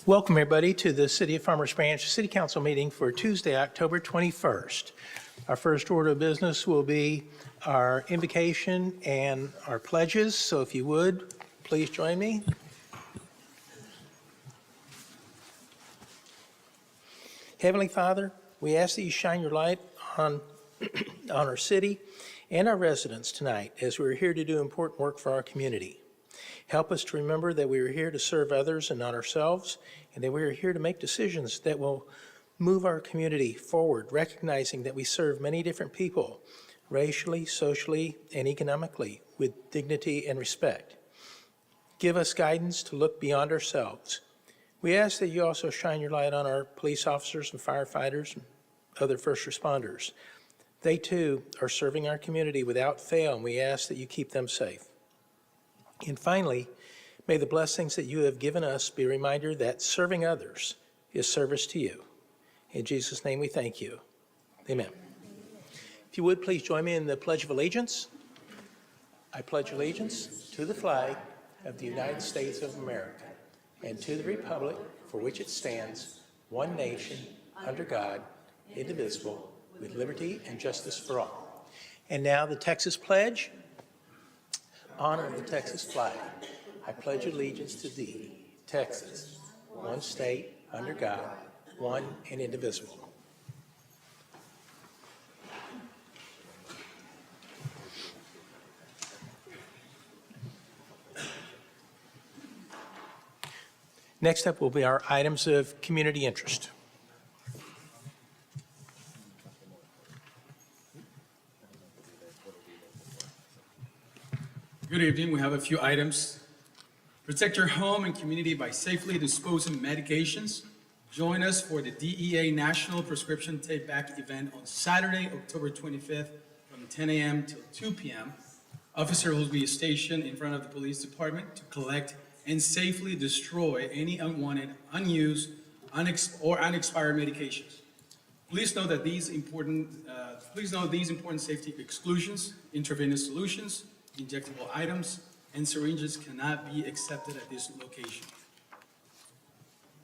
Welcome, everybody, to the City of Farmers Branch City Council meeting for Tuesday, October 21st. Our first order of business will be our invocation and our pledges. So if you would, please join me. Heavenly Father, we ask that you shine your light on our city and our residents tonight as we're here to do important work for our community. Help us to remember that we are here to serve others and not ourselves, and that we are here to make decisions that will move our community forward, recognizing that we serve many different people, racially, socially, and economically, with dignity and respect. Give us guidance to look beyond ourselves. We ask that you also shine your light on our police officers and firefighters and other first responders. They too are serving our community without fail, and we ask that you keep them safe. And finally, may the blessings that you have given us be a reminder that serving others is service to you. In Jesus' name we thank you. Amen. If you would, please join me in the Pledge of Allegiance. I pledge allegiance to the flag of the United States of America and to the republic for which it stands, one nation, under God, indivisible, with liberty and justice for all. And now the Texas Pledge. Honor the Texas flag. I pledge allegiance to thee, Texas, one state, under God, one and indivisible. Next up will be our items of community interest. Good evening. We have a few items. Protect your home and community by safely disposing medications. Join us for the DEA National Prescription Take Back event on Saturday, October 25th from 10 a.m. till 2 p.m. Officers will be stationed in front of the police department to collect and safely destroy any unwanted, unused, or unexpired medications. Please note that these important safety exclusions, intravenous solutions, injectable items, and syringes cannot be accepted at this location.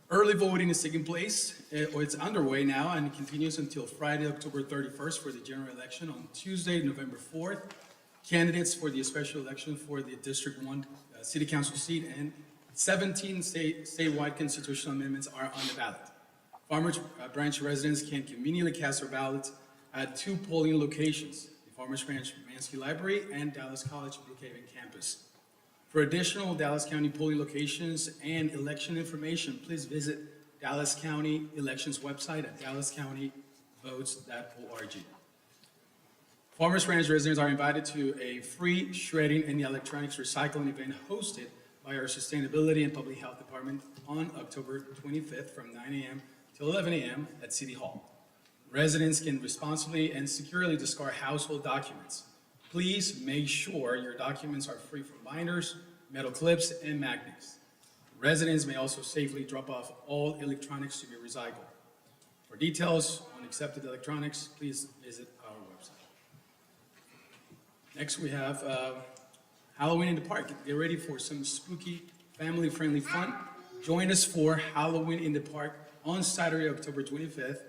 Early voting is taking place, or it's underway now, and continues until Friday, October 31st for the general election. On Tuesday, November 4th, candidates for the special election for the District 1 City Council seat and 17 statewide constitutional amendments are on the ballot. Farmers Branch residents can conveniently cast their ballots at two polling locations: Farmers Branch Mansky Library and Dallas College Brookhaven campus. For additional Dallas County polling locations and election information, please visit Dallas County Elections website at dallascountyvotes.org. Farmers Branch residents are invited to a free shredding and electronics recycling event hosted by our Sustainability and Public Health Department on October 25th from 9 a.m. to 11 a.m. at City Hall. Residents can responsibly and securely discard household documents. Please make sure your documents are free from binders, metal clips, and magnets. Residents may also safely drop off all electronics to be recycled. For details on accepted electronics, please visit our website. Next, we have Halloween in the Park. Get ready for some spooky, family-friendly fun. Join us for Halloween in the Park on Saturday, October 25th.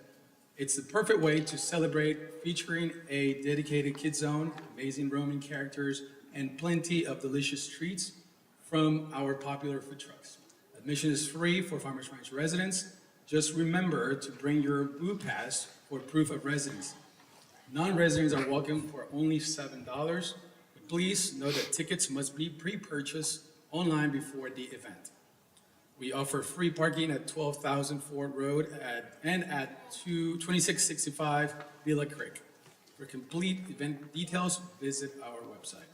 It's the perfect way to celebrate, featuring a dedicated kids zone, amazing roaming characters, and plenty of delicious treats from our popular food trucks. Admission is free for Farmers Branch residents. Just remember to bring your Boo Pass for proof of residency. Non-residents are welcome for only $7. But please note that tickets must be pre-purchased online before the event. We offer free parking at 12,000 Ford Road and at 2665 Villa Creek. For complete event details, visit our website.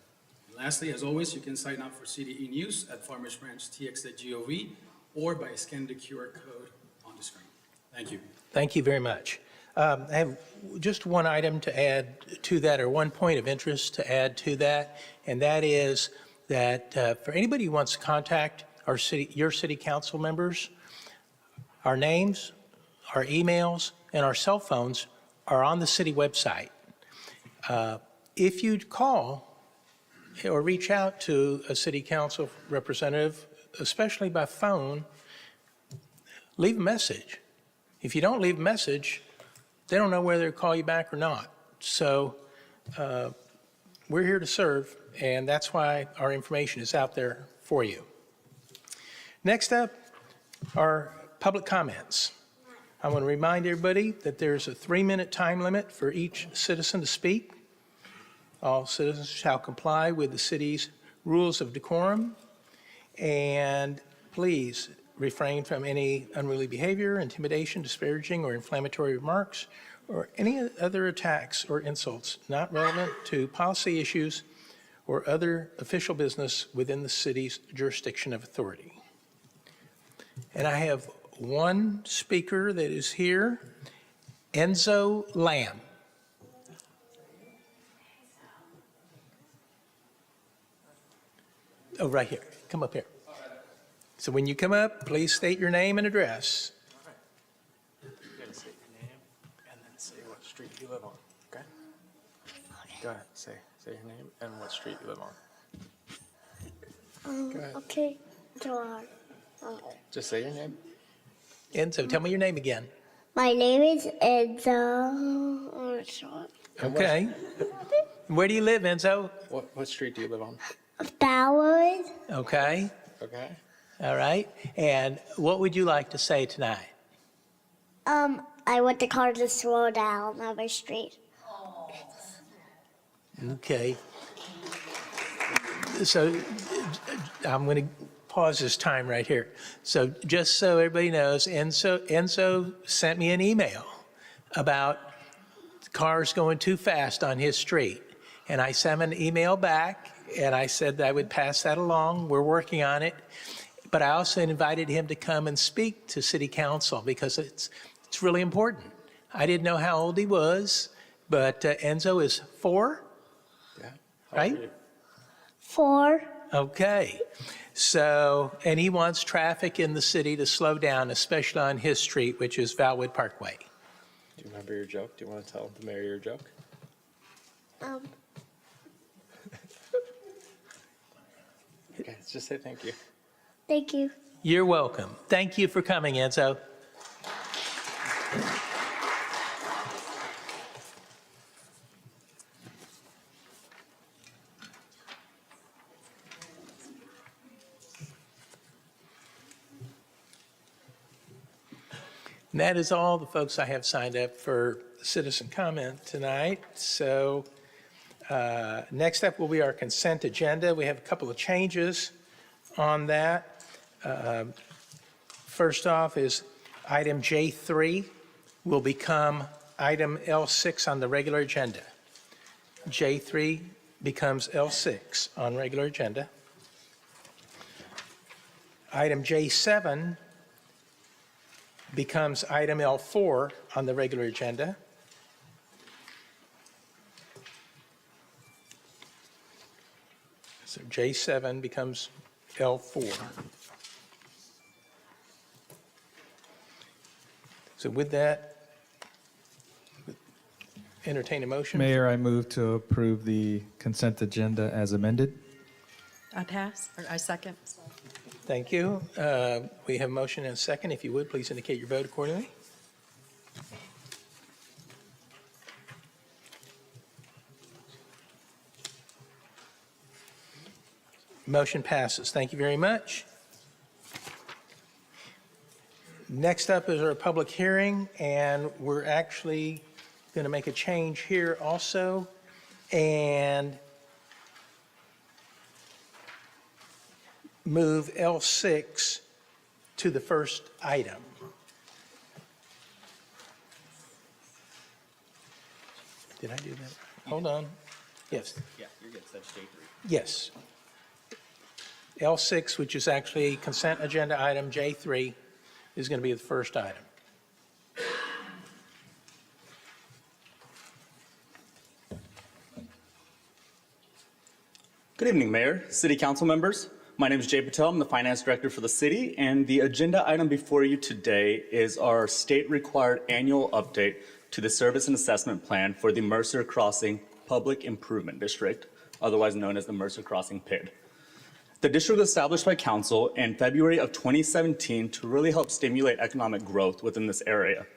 And lastly, as always, you can sign up for CDE News at farmersbranchtx.gov or by scanning the QR code on the screen. Thank you. Thank you very much. I have just one item to add to that, or one point of interest to add to that, and that is that for anybody who wants to contact your city council members, our names, our emails, and our cell phones are on the city website. If you call or reach out to a city council representative, especially by phone, leave a message. If you don't leave a message, they don't know whether to call you back or not. So we're here to serve, and that's why our information is out there for you. Next up are public comments. I want to remind everybody that there's a 3-minute time limit for each citizen to speak. All citizens shall comply with the city's rules of decorum, and please refrain from any unruly behavior, intimidation, disparaging, or inflammatory remarks, or any other attacks or insults not relevant to policy issues or other official business within the city's jurisdiction of authority. And I have one speaker that is here, Enzo Lamb. Oh, right here. Come up here. So when you come up, please state your name and address. You gotta say your name and then say what street you live on, okay? Go ahead, say your name and what street you live on. Go ahead. Okay, John. Just say your name. Enzo, tell me your name again. My name is Enzo. Okay. Where do you live, Enzo? What street do you live on? Bowers. Okay. Okay? All right. And what would you like to say tonight? I want the car to slow down on my street. Okay. So I'm going to pause this time right here. So just so everybody knows, Enzo sent me an email about cars going too fast on his street. And I sent him an email back, and I said that I would pass that along. We're working on it. But I also invited him to come and speak to City Council because it's really important. I didn't know how old he was, but Enzo is 4, Yeah. right? 4. Okay. So, and he wants traffic in the city to slow down, especially on his street, which is Valwood Parkway. Do you remember your joke? Do you want to tell the mayor your joke? Okay, just say thank you. Thank you. You're welcome. Thank you for coming, Enzo. And that is all the folks I have signed up for citizen comment tonight. So next up will be our consent agenda. We have a couple of changes on that. First off is item J3 will become item L6 on the regular agenda. J3 becomes L6 on regular agenda. Item J7 becomes item L4 on the regular agenda. So J7 becomes L4. So with that, entertain a motion. Mayor, I move to approve the consent agenda as amended. I pass, or I second. Thank you. We have a motion and a second. If you would, please indicate your vote accordingly. Motion passes. Thank you very much. Next up is our public hearing, and we're actually going to make a change here also. And move L6 to the first item. Did I do that? Hold on. Yes. Yeah, you're good. That's J3. Yes. L6, which is actually consent agenda item J3, is going to be the first item. Good evening, Mayor, City Council members. My name is Jay Patel. I'm the Finance Director for the city, and the agenda item before you today is our state-required annual update to the Service and Assessment Plan for the Mercer Crossing Public Improvement District, otherwise known as the Mercer Crossing PID. The district was established by council in February of 2017 to really help stimulate economic growth within this area.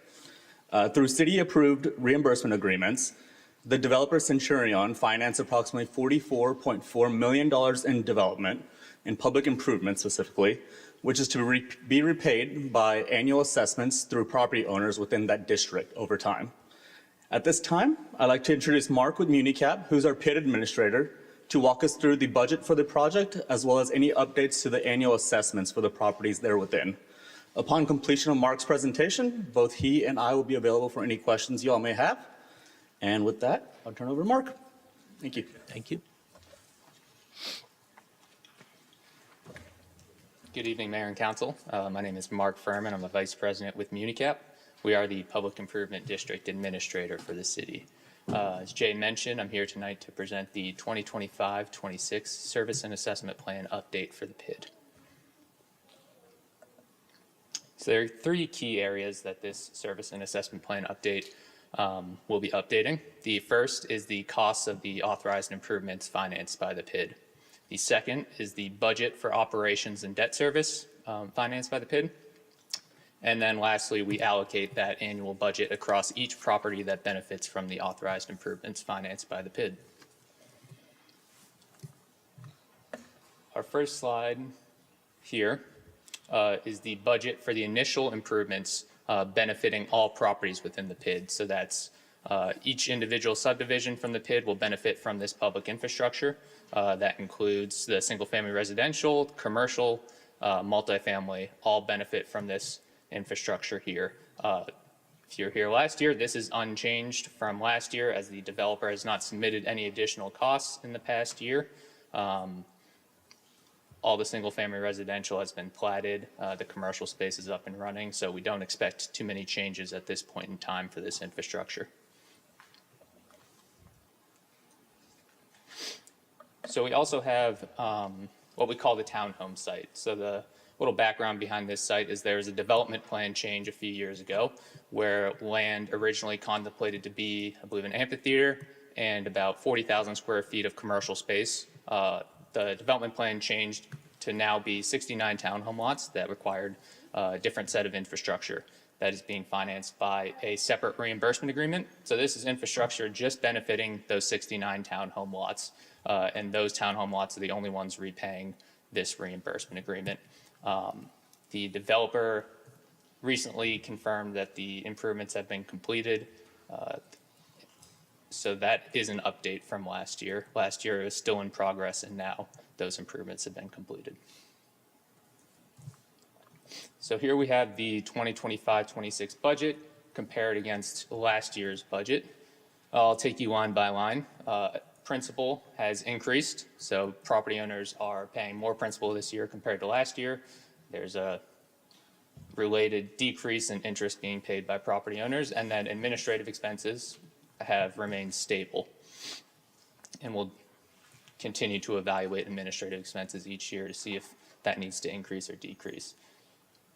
Through city-approved reimbursement agreements, the developer Centurion financed approximately $44.4 million in development, in public improvements specifically, which is to be repaid by annual assessments through property owners within that district over time. At this time, I'd like to introduce Mark with MuniCap, who's our PID administrator, to walk us through the budget for the project, as well as any updates to the annual assessments for the properties there within. Upon completion of Mark's presentation, both he and I will be available for any questions you all may have. And with that, I'll turn over to Mark. Thank you. Thank you. Good evening, Mayor and Council. My name is Mark Furman. I'm the Vice President with MuniCap. We are the Public Improvement District Administrator for the city. As Jay mentioned, I'm here tonight to present the 2025-26 Service and Assessment Plan update for the PID. So there are three key areas that this Service and Assessment Plan update will be updating. The first is the costs of the authorized improvements financed by the PID. The second is the budget for operations and debt service financed by the PID. And then lastly, we allocate that annual budget across each property that benefits from the authorized improvements financed by the PID. Our first slide here is the budget for the initial improvements benefiting all properties within the PID. So that's each individual subdivision from the PID will benefit from this public infrastructure. That includes the single-family residential, commercial, multifamily, all benefit from this infrastructure here. If you're here last year, this is unchanged from last year as the developer has not submitted any additional costs in the past year. All the single-family residential has been platted. The commercial space is up and running, so we don't expect too many changes at this point in time for this infrastructure. So we also have what we call the townhome site. So the little background behind this site is there was a development plan change a few years ago where land originally contemplated to be, I believe, an amphitheater and about 40,000 square feet of commercial space. The development plan changed to now be 69 townhome lots that required a different set of infrastructure that is being financed by a separate reimbursement agreement. So this is infrastructure just benefiting those 69 townhome lots. And those townhome lots are the only ones repaying this reimbursement agreement. The developer recently confirmed that the improvements have been completed. So that is an update from last year. Last year it was still in progress, and now those improvements have been completed. So here we have the 2025-26 budget compared against last year's budget. I'll take you line by line. Principal has increased, so property owners are paying more principal this year compared to last year. There's a related decrease in interest being paid by property owners, and then administrative expenses have remained stable. And we'll continue to evaluate administrative expenses each year to see if that needs to increase or decrease.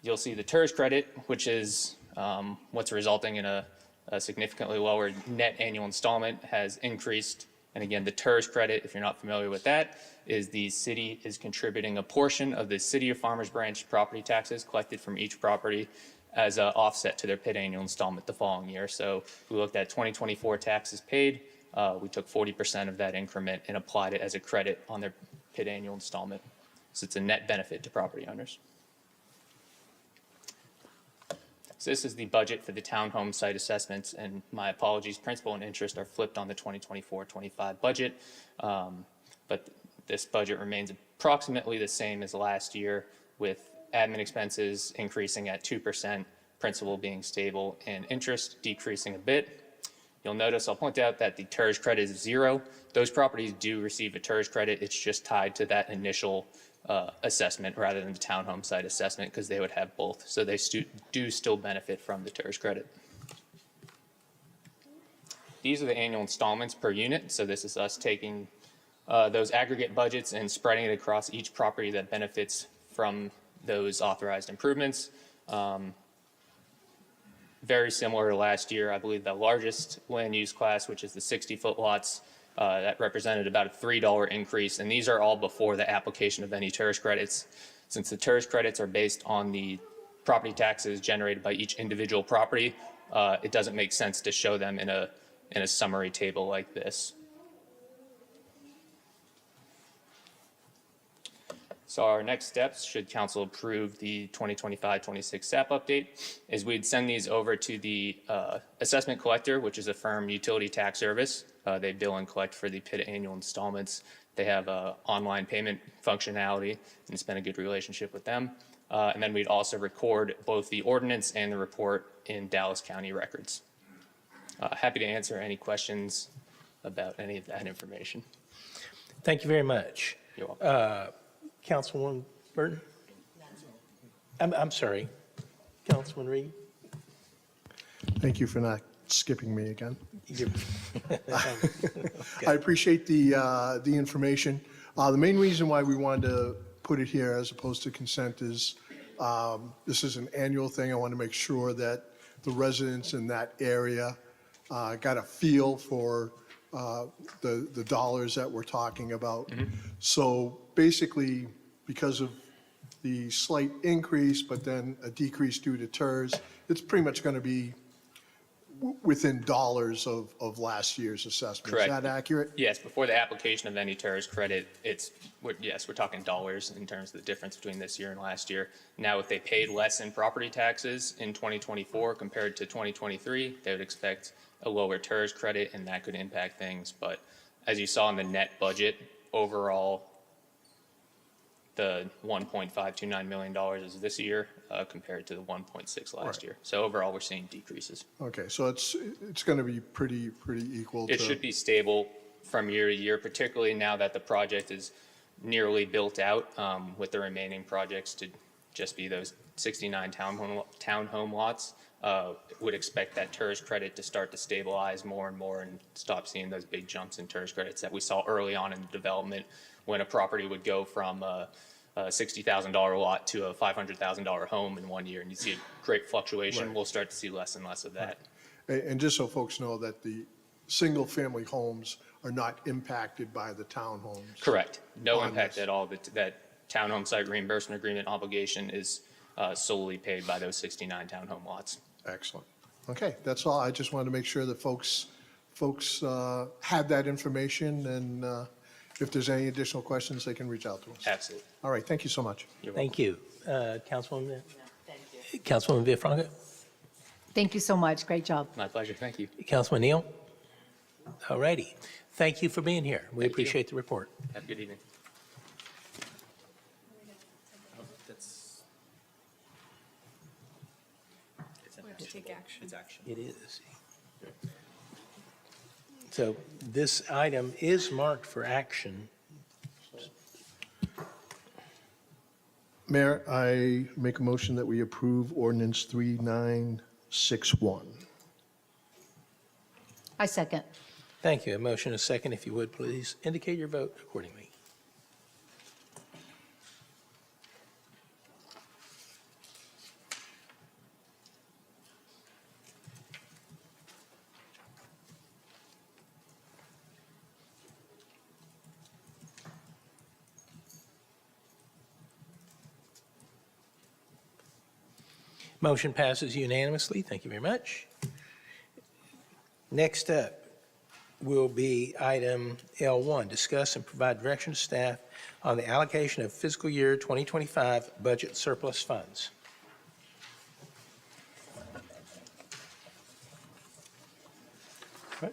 You'll see the TERS credit, which is what's resulting in a significantly lower net annual installment, has increased. And again, the TERS credit, if you're not familiar with that, is the city is contributing a portion of the City of Farmers Branch property taxes collected from each property as an offset to their PID annual installment the following year. So we looked at 2024 taxes paid. We took 40% of that increment and applied it as a credit on their PID annual installment. So it's a net benefit to property owners. So this is the budget for the townhome site assessments, and my apologies, principal and interest are flipped on the 2024-25 budget. But this budget remains approximately the same as last year, with admin expenses increasing at 2%, principal being stable, and interest decreasing a bit. You'll notice, I'll point out that the TERS credit is zero. Those properties do receive a TERS credit. It's just tied to that initial assessment rather than the townhome site assessment, because they would have both. So they do still benefit from the TERS credit. These are the annual installments per unit. So this is us taking those aggregate budgets and spreading it across each property that benefits from those authorized improvements. Very similar to last year. I believe the largest land use class, which is the 60-foot lots, That represented about a $3 increase, and these are all before the application of any TERS credits. Since the TERS credits are based on the property taxes generated by each individual property, it doesn't make sense to show them in a summary table like this. So our next steps, should council approve the 2025-26 SAP update, is we'd send these over to the assessment collector, which is a firm utility tax service. They bill and collect for the PID annual installments. They have online payment functionality, and it's been a good relationship with them. And then we'd also record both the ordinance and the report in Dallas County records. Happy to answer any questions about any of that information. Thank you very much. You're welcome. Councilwoman Burton? I'm sorry. Councilman Reed? Thank you for not skipping me again. You're- I appreciate the information. The main reason why we wanted to put it here as opposed to consent is this is an annual thing. I want to make sure that the residents in that area got a feel for the dollars that we're talking about. So basically, because of the slight increase, but then a decrease due to TERS, it's pretty much going to be within dollars of last year's assessment. Correct. Is that accurate? Yes, before the application of any TERS credit, we're talking dollars in terms of the difference between this year and last year. Now, if they paid less in property taxes in 2024 compared to 2023, they would expect a lower TERS credit, and that could impact things. But as you saw in the net budget, overall, the $1.529 million is this year compared to the 1.6 last Right. year. So overall, we're seeing decreases. Okay, so it's going to be pretty equal to. It should be stable from year to year, particularly now that the project is nearly built out, with the remaining projects to just be those 69 townhome lots. Would expect that TERS credit to start to stabilize more and more and stop seeing those big jumps in TERS credits that we saw early on in the development, when a property would go from a $60,000 lot to a $500,000 home in 1 year, and you see a great fluctuation. Right. We'll start to see less and less of that. And just so folks know that the single-family homes are not impacted by the townhomes. Correct. No on impact this. at all. That townhome site reimbursement agreement obligation is solely paid by those 69 townhome lots. Excellent. Okay, that's all. I just wanted to make sure that folks had that information, and if there's any additional questions, they can reach out to us. Absolutely. All right, thank you so much. You're welcome. Thank you. Councilwoman? Councilwoman Villafranca? Thank you so much. Great job. My pleasure. Thank you. Councilman Neal? All righty. Thank you for being here. We Thank you. appreciate the report. Have a good evening. Take action. It is. So this item is marked for action. Mayor, I make a motion that we approve ordinance 3961. I second. Thank you. A motion, a second, if you would, please indicate your vote accordingly. Motion passes unanimously. Thank you very much. Next up will be item L1, discuss and provide direction to staff on the allocation of fiscal year 2025 budget surplus funds.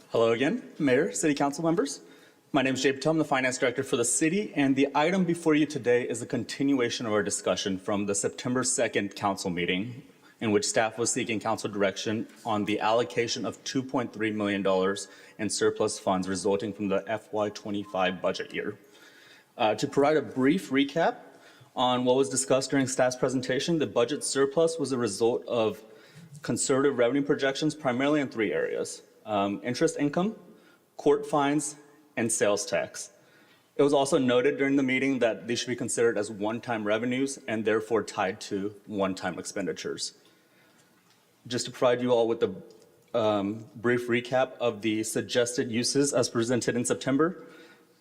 Hello again, Mayor, City Council members. My name is Jay Patel. I'm the Finance Director for the city, and the item before you today is a continuation of our discussion from the September 2nd council meeting, in which staff was seeking council direction on the allocation of $2.3 million in surplus funds resulting from the FY25 budget year. To provide a brief recap on what was discussed during staff's presentation, the budget surplus was a result of conservative revenue projections primarily in three areas: interest income, court fines, and sales tax. It was also noted during the meeting that these should be considered as one-time revenues and therefore tied to one-time expenditures. Just to provide you all with brief recap of the suggested uses as presented in September.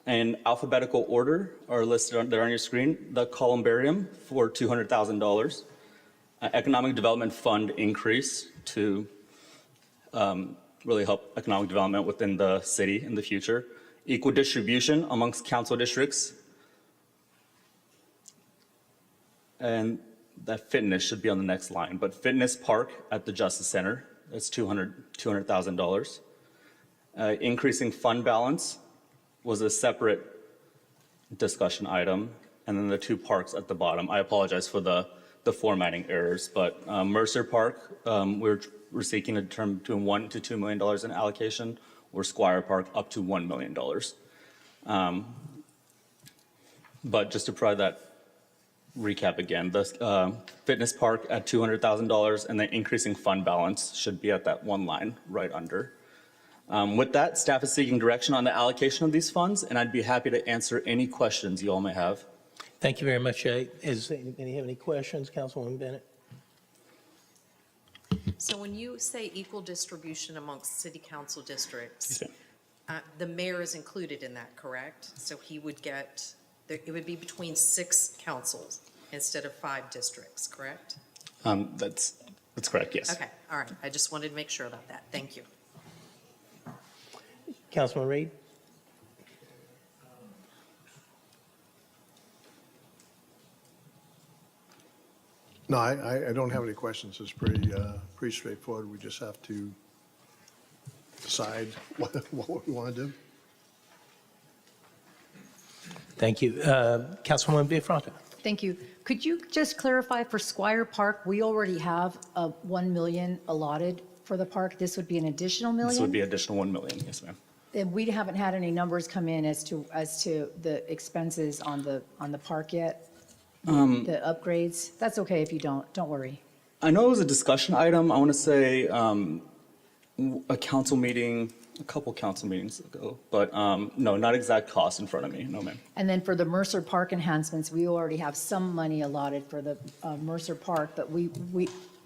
In alphabetical order are listed there on your screen. The columbarium for $200,000. Economic Development Fund increase to really help economic development within the city in the future. Equal distribution amongst council districts. And that fitness should be on the next line, but fitness park at the Justice Center, that's $200,000. Increasing fund balance was a separate discussion item. And then the two parks at the bottom. I apologize for the formatting errors, but Mercer Park, we're seeking a term between $1 to $2 million in allocation, or Squire Park up to $1 million. But just to provide that recap again, the fitness park at $200,000 and the increasing fund balance should be at that one line right under. With that, staff is seeking direction on the allocation of these funds, and I'd be happy to answer any questions you all may have. Thank you very much, Jay. Does anybody have any questions, Councilwoman Bennett? So when you say equal distribution amongst city council districts, Yes, ma'am. the mayor is included in that, correct? So he would get, it would be between 6 councils instead of 5 districts, correct? That's correct, yes. Okay, all right. I just wanted to make sure about that. Thank you. Councilman Reed? No, I don't have any questions. It's pretty straightforward. We just have to decide what we want to do. Thank you. Councilwoman Biafranca? Thank you. Could you just clarify for Squire Park, we already have 1 million allotted for the park. This would be an additional million? This would be additional 1 million, yes, ma'am. And we haven't had any numbers come in as to the expenses on the park yet? The upgrades? That's okay if you don't worry. I know it was a discussion item. I want to say a council meeting, a couple council meetings ago, but no, not exact cost in front of me. No, ma'am. And then for the Mercer Park enhancements, we already have some money allotted for the Mercer Park, but we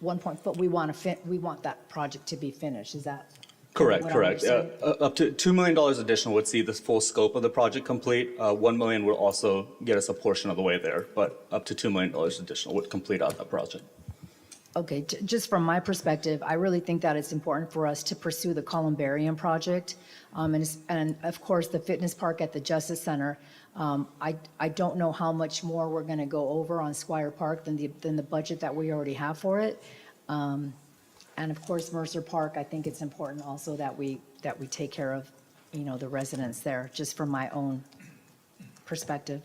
want that project to be finished. Is that? Correct, what I correct. understand? Up to $2 million additional would see the full scope of the project complete. 1 million will also get us a portion of the way there, but up to $2 million additional would complete out that project. Okay, just from my perspective, I really think that it's important for us to pursue the Columbarium project, and of course, the fitness park at the Justice Center. I don't know how much more we're going to go over on Squire Park than the budget that we already have for it. And of course, Mercer Park, I think it's important also that we take care of, the residents there, just from my own perspective.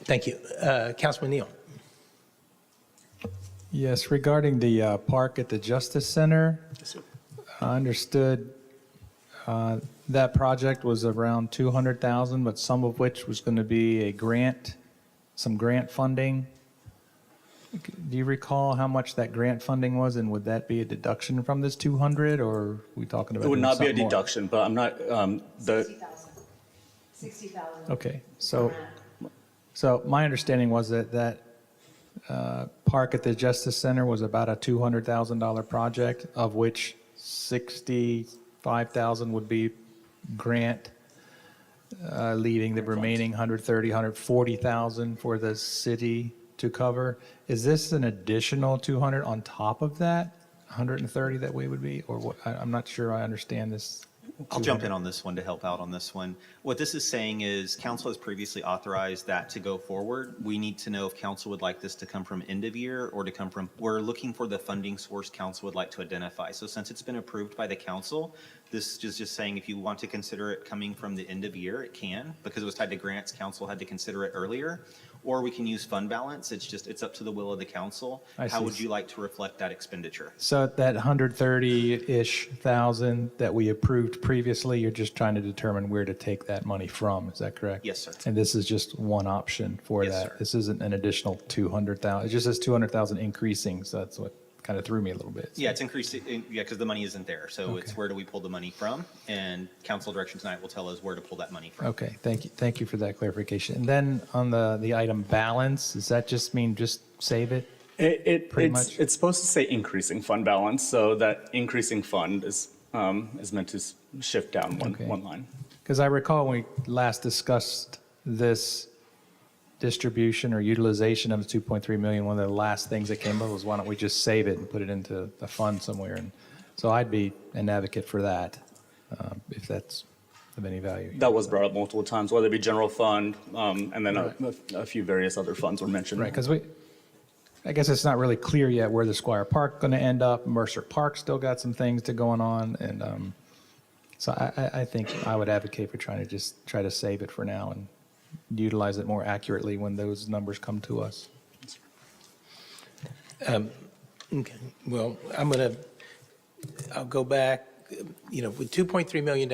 Thank you. Councilman Neal? Yes, regarding the park at the Justice Center, I understood that project was around 200,000, but some of which was going to be a grant, some grant funding. Do you recall how much that grant funding was, and would that be a deduction from this 200, or are we talking about? It would doing not be a something more? deduction, but I'm not, the, 60,000. Okay, so my understanding was that park at the Justice Center was about a $200,000 project, of which 65,000 would be grant, leaving the remaining 130, 140,000 for the city to cover. Is this an additional 200 on top of that 130 that we would be, or what? I'm not sure I understand this. I'll jump in on this one to help out on this one. What this is saying is council has previously authorized that to go forward. We need to know if council would like this to come from end of year or to come from, we're looking for the funding source council would like to identify. So since it's been approved by the council, this is just saying if you want to consider it coming from the end of year, it can, because it was tied to grants, council had to consider it earlier. Or we can use fund balance. It's up to the will of the council. I How see. would you like to reflect that expenditure? So that 130-ish thousand that we approved previously, you're just trying to determine where to take that money from, is that correct? Yes, sir. And this is just one option for Yes, that? sir. This isn't an additional 200,000, it just says 200,000 increasing, so that's what kind of threw me a little bit. Yeah, it's increased, because the money isn't there. So it's Okay. where do we pull the money from? And council direction tonight will tell us where to pull that money from. Okay, thank you for that clarification. And then on the item balance, does that just mean just save it? Pretty It's much. it's supposed to say increasing fund balance, so that increasing fund is meant to shift down Okay. one line. Because I recall when we last discussed this distribution or utilization of the 2.3 million, one of the last things that came up was, why don't we just save it and put it into a fund somewhere? And so I'd be an advocate for that, if that's of any value. That was brought up multiple times, whether it be general fund, and then a few various other funds were mentioned. Right, because I guess it's not really clear yet where the Squire Park going to end up. Mercer Park still got some things going on, and so I think I would advocate for trying to save it for now and utilize it more accurately when those numbers come to us. Okay, well, I'll go back, with $2.3 million,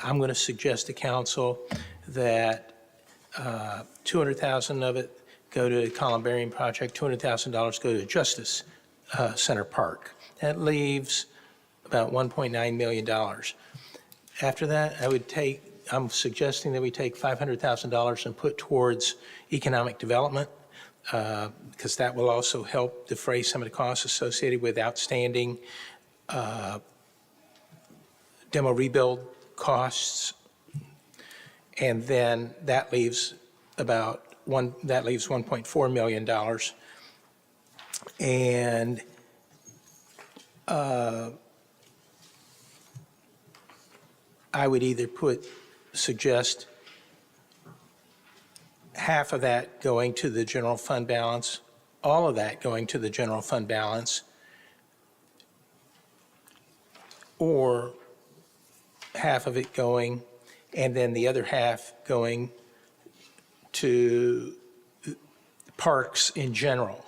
I'm going to suggest to council that $200,000 of it go to the Columbarium project, $200,000 go to Justice Center Park. That leaves about $1.9 million. After that, I'm suggesting that we take $500,000 and put towards economic development, because that will also help defray some of the costs associated with outstanding demo rebuild costs. And then that leaves $1.4 million. And I would either suggest half of that going to the general fund balance, all of that going to the general fund balance, or half of it going, and then the other half going to parks in general.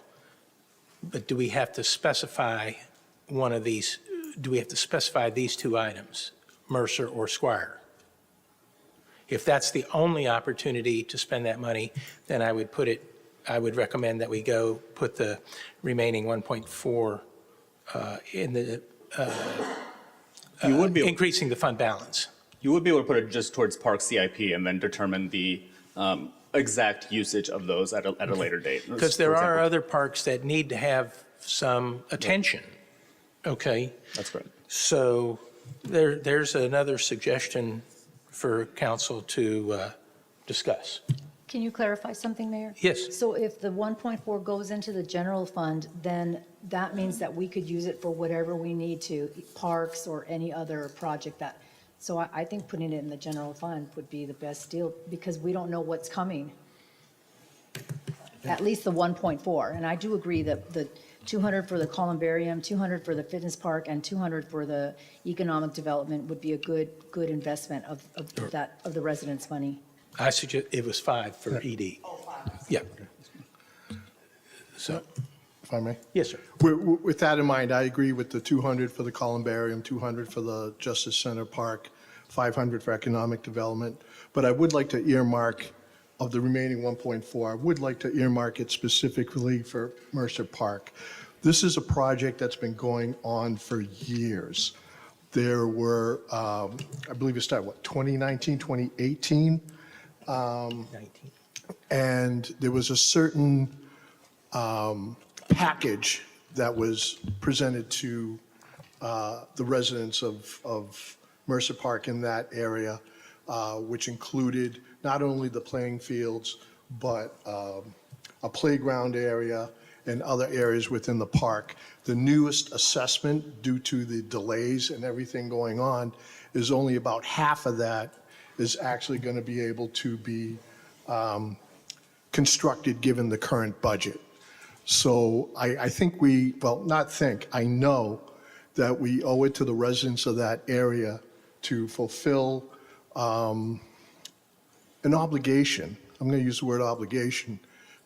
But do we have to specify one of these? Do we have to specify these two items, Mercer or Squire? If that's the only opportunity to spend that money, then I would recommend that we go put the remaining 1.4 in the, You would be increasing the fund balance. You would be able to put it just towards Park CIP and then determine the exact usage of those at a later date. Because there are other parks that need to have some attention, okay? That's correct. So there's another suggestion for council to discuss. Can you clarify something, Mayor? Yes. So if the 1.4 goes into the general fund, then that means that we could use it for whatever we need to, parks or any other project that, so I think putting it in the general fund would be the best deal, because we don't know what's coming. At least the 1.4, and I do agree that the 200 for the columbarium, 200 for the fitness park, and 200 for the economic development would be a good investment of the residents' money. I suggest, it was 5 for ED. Yeah. So, If I may? yes, sir. With that in mind, I agree with the 200 for the columbarium, 200 for the Justice Center Park, 500 for economic development. But I would like to earmark, of the remaining 1.4, I would like to earmark it specifically for Mercer Park. This is a project that's been going on for years. There were, I believe it started, 2019, 2018? 19. And there was a certain package that was presented to the residents of Mercer Park in that area, which included not only the playing fields, but a playground area and other areas within the park. The newest assessment, due to the delays and everything going on, is only about half of that is actually going to be able to be constructed given the current budget. So I think I know that we owe it to the residents of that area to fulfill an obligation, I'm going to use the word obligation,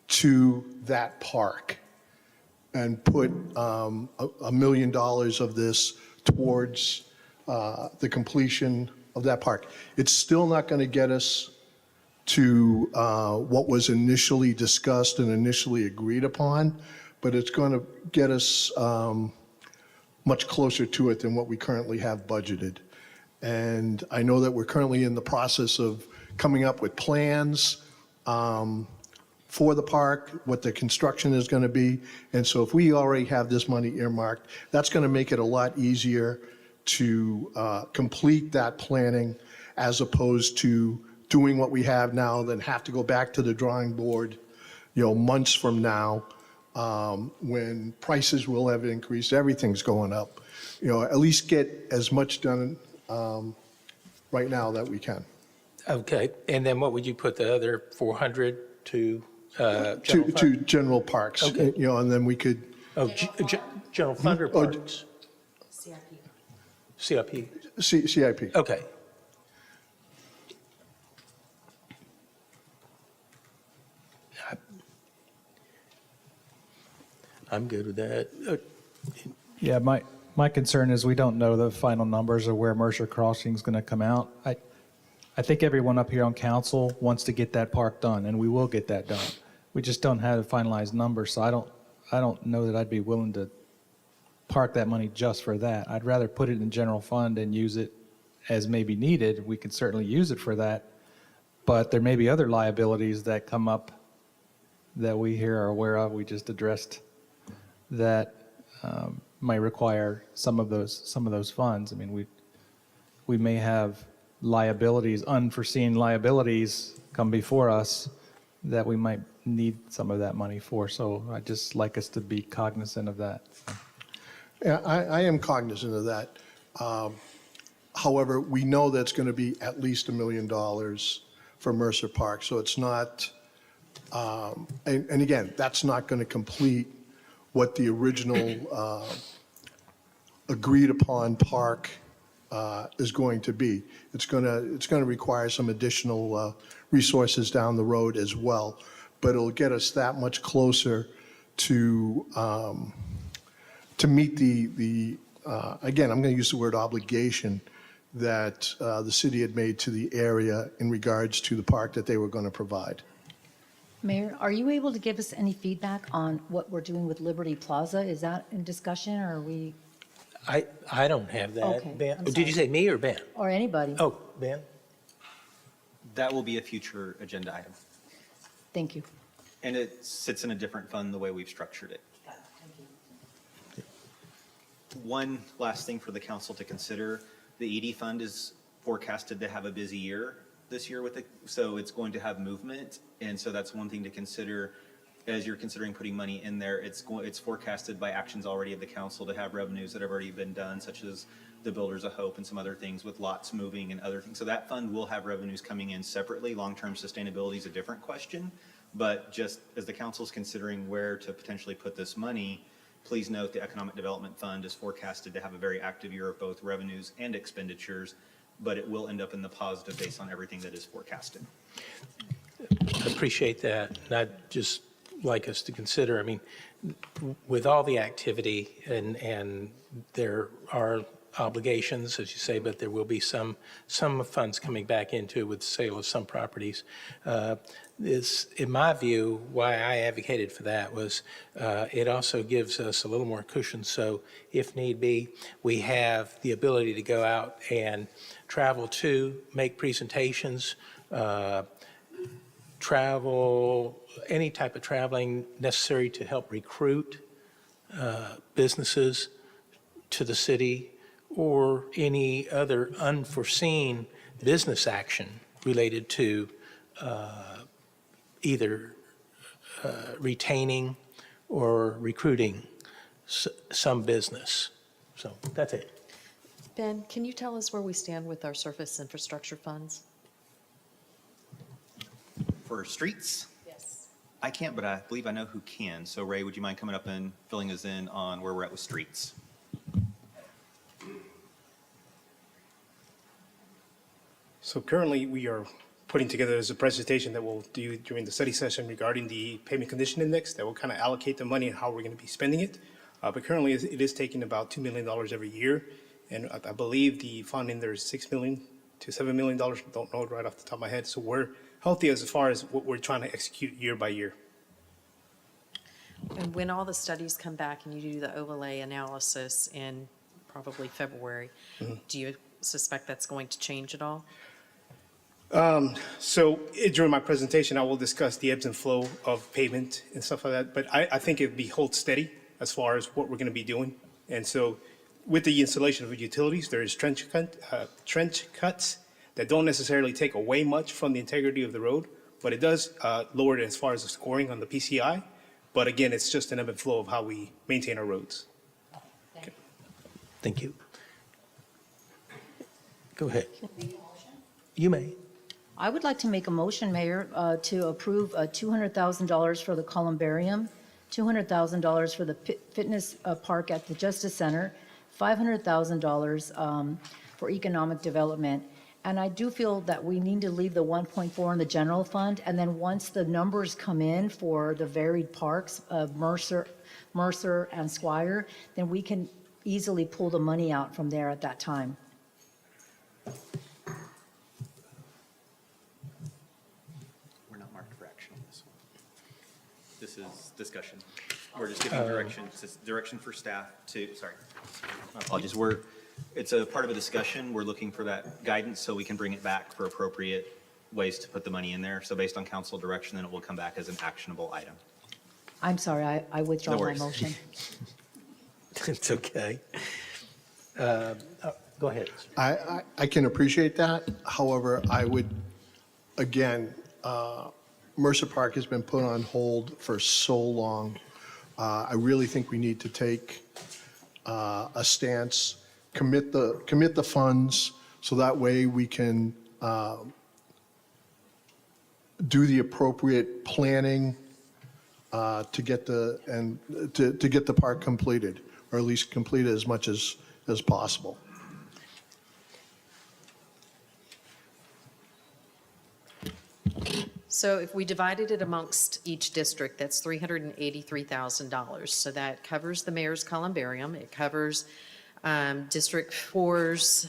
to that park and put $1 million of this towards the completion of that park. It's still not going to get us to what was initially discussed and initially agreed upon, but it's going to get us much closer to it than what we currently have budgeted. And I know that we're currently in the process of coming up with plans for the park, what the construction is going to be. And so if we already have this money earmarked, that's going to make it a lot easier to complete that planning as opposed to doing what we have now, then have to go back to the drawing board, months from now, when prices will have increased, everything's going up. At least get as much done right now that we can. Okay, and then what would you put the other 400 to general To fund? general parks, Okay. and then we could, Oh, general fund or Oh, parks? CIP. CIP. Okay. I'm good with that. Yeah, my concern is we don't know the final numbers of where Mercer Crossing is going to come out. I think everyone up here on council wants to get that park done, and we will get that done. We just don't have a finalized number, so I don't know that I'd be willing to park that money just for that. I'd rather put it in general fund and use it as may be needed. We can certainly use it for that, but there may be other liabilities that come up that we here are aware of. We just addressed that might require some of those funds. I mean, we may have liabilities, unforeseen liabilities come before us that we might need some of that money for. So I'd just like us to be cognizant of that. Yeah, I am cognizant of that. However, we know that's going to be at least $1 million for Mercer Park, so it's not, and again, that's not going to complete what the original agreed upon park is going to be. It's going to require some additional resources down the road as well, but it'll get us that much closer to meet the again, I'm going to use the word obligation that the city had made to the area in regards to the park that they were going to provide. Mayor, are you able to give us any feedback on what we're doing with Liberty Plaza? Is that in discussion, or are we, I don't have that. Okay, Ben, I'm did you sorry. say me or Ben? or anybody? Oh, Ben? That will be a future agenda item. Thank you. And it sits in a different fund the way we've structured it. One last thing for the council to consider, the ED fund is forecasted to have a busy year this year with it, so it's going to have movement. And so that's one thing to consider as you're considering putting money in there. It's forecasted by actions already of the council to have revenues that have already been done, such as the Builders of Hope and some other things with lots moving and other things. So that fund will have revenues coming in separately. Long-term sustainability is a different question. But just as the council is considering where to potentially put this money, please note the Economic Development Fund is forecasted to have a very active year of both revenues and expenditures, but it will end up in the positive based on everything that is forecasted. Appreciate that. And I'd just like us to consider, I mean, with all the activity and there are obligations, as you say, but there will be some funds coming back into it with the sale of some properties. This, in my view, why I advocated for that was it also gives us a little more cushion. So if need be, we have the ability to go out and travel to, make presentations, travel, any type of traveling necessary to help recruit businesses to the city, or any other unforeseen business action related to either retaining or recruiting some business. So that's it. Ben, can you tell us where we stand with our surface infrastructure funds? For streets, Yes. I can't, but I believe I know who can. So Ray, would you mind coming up and filling us in on where we're at with streets? So currently, we are putting together as a presentation that we'll do during the study session regarding the payment condition index that will kind of allocate the money and how we're going to be spending it. But currently, it is taking about $2 million every year. And I believe the fund in there is $6 million to $7 million. Don't know it right off the top of my head. So we're healthy as far as what we're trying to execute year by year. And when all the studies come back and you do the overlay analysis in probably February, do you suspect that's going to change at all? So during my presentation, I will discuss the ebbs and flow of pavement and stuff like that, but I think it'd be hold steady as far as what we're going to be doing. And so with the installation of utilities, there is trench cuts that don't necessarily take away much from the integrity of the road, but it does lower it as far as the scoring on the PCI. But again, it's just an ebb and flow of how we maintain our roads. Thank you. Go ahead. You may. I would like to make a motion, Mayor, to approve $200,000 for the columbarium, $200,000 for the fitness park at the Justice Center, $500,000 for economic development. And I do feel that we need to leave the 1.4 in the general fund, and then once the numbers come in for the varied parks of Mercer and Squire, then we can easily pull the money out from there at that time. We're not marked for action on this one. This is discussion. We're just giving direction, direction for staff to, sorry, my apologies. It's a part of a discussion. We're looking for that guidance so we can bring it back for appropriate ways to put the money in there. So based on council direction, then it will come back as an actionable item. I'm sorry, I withdraw No my worries. motion. It's okay. Go ahead. I can appreciate that. However, I would, again, Mercer Park has been put on hold for so long. I really think we need to take a stance, commit the funds, so that way we can do the appropriate planning to get the park completed, or at least completed as much as possible. So if we divided it amongst each district, that's $383,000. So that covers the mayor's columbarium, it covers District 4's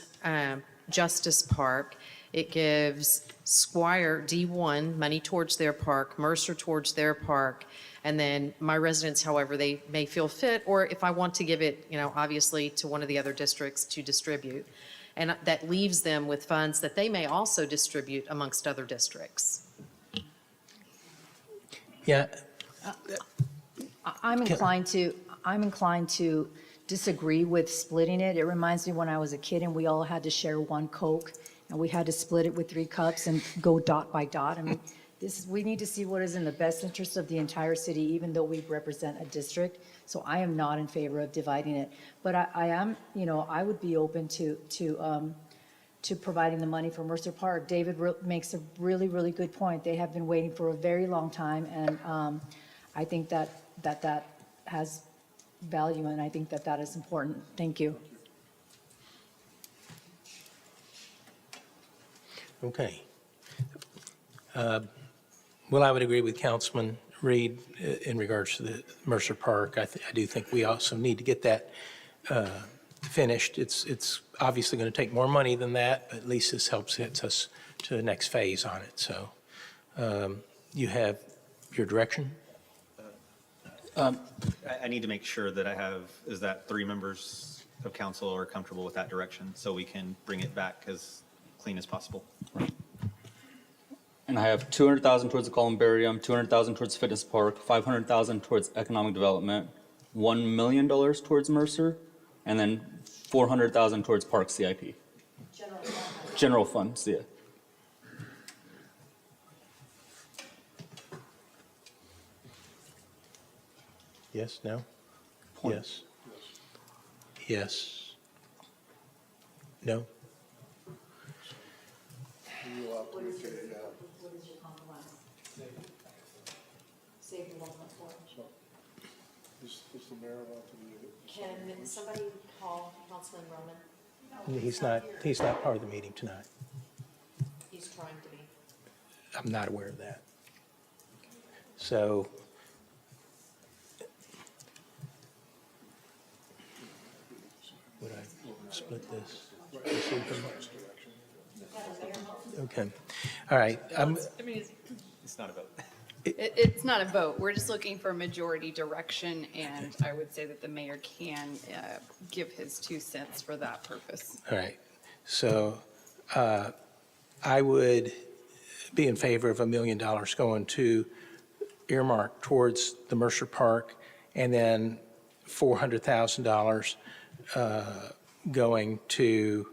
Justice Park, it gives Squire D1 money towards their park, Mercer towards their park, and then my residents, however they may feel fit, or if I want to give it, obviously to one of the other districts to distribute. And that leaves them with funds that they may also distribute amongst other districts. Yeah, I'm inclined to disagree with splitting it. It reminds me when I was a kid and we all had to share one Coke and we had to split it with 3 cups and go dot by dot. I mean, we need to see what is in the best interest of the entire city, even though we represent a district. So I am not in favor of dividing it. But I am, I would be open to providing the money for Mercer Park. David makes a really, really good point. They have been waiting for a very long time, and I think that has value, and I think that is important. Thank you. okay. Well, I would agree with Councilman Reed in regards to the Mercer Park. I do think we also need to get that finished. It's obviously going to take more money than that, but at least this gets us to the next phase on it. So you have your direction? I need to make sure that is that 3 members of council are comfortable with that direction so we can bring it back as clean as possible. And I have 200,000 towards the columbarium, 200,000 towards fitness park, 500,000 towards economic development, $1 million towards Mercer, and then 400,000 towards park CIP. General funds, yeah. Yes, no? Yes. Yes. No? Can somebody call Councilman Roman? He's not part of the meeting tonight. He's trying to be. I'm not aware of that. So would I split this? Okay. All right. I mean, It's not a vote. it's not a vote. We're just looking for majority direction, and I would say that the mayor can give his 2 cents for that purpose. All right. So I would be in favor of $1 million going to earmark towards the Mercer Park, and then $400,000 going to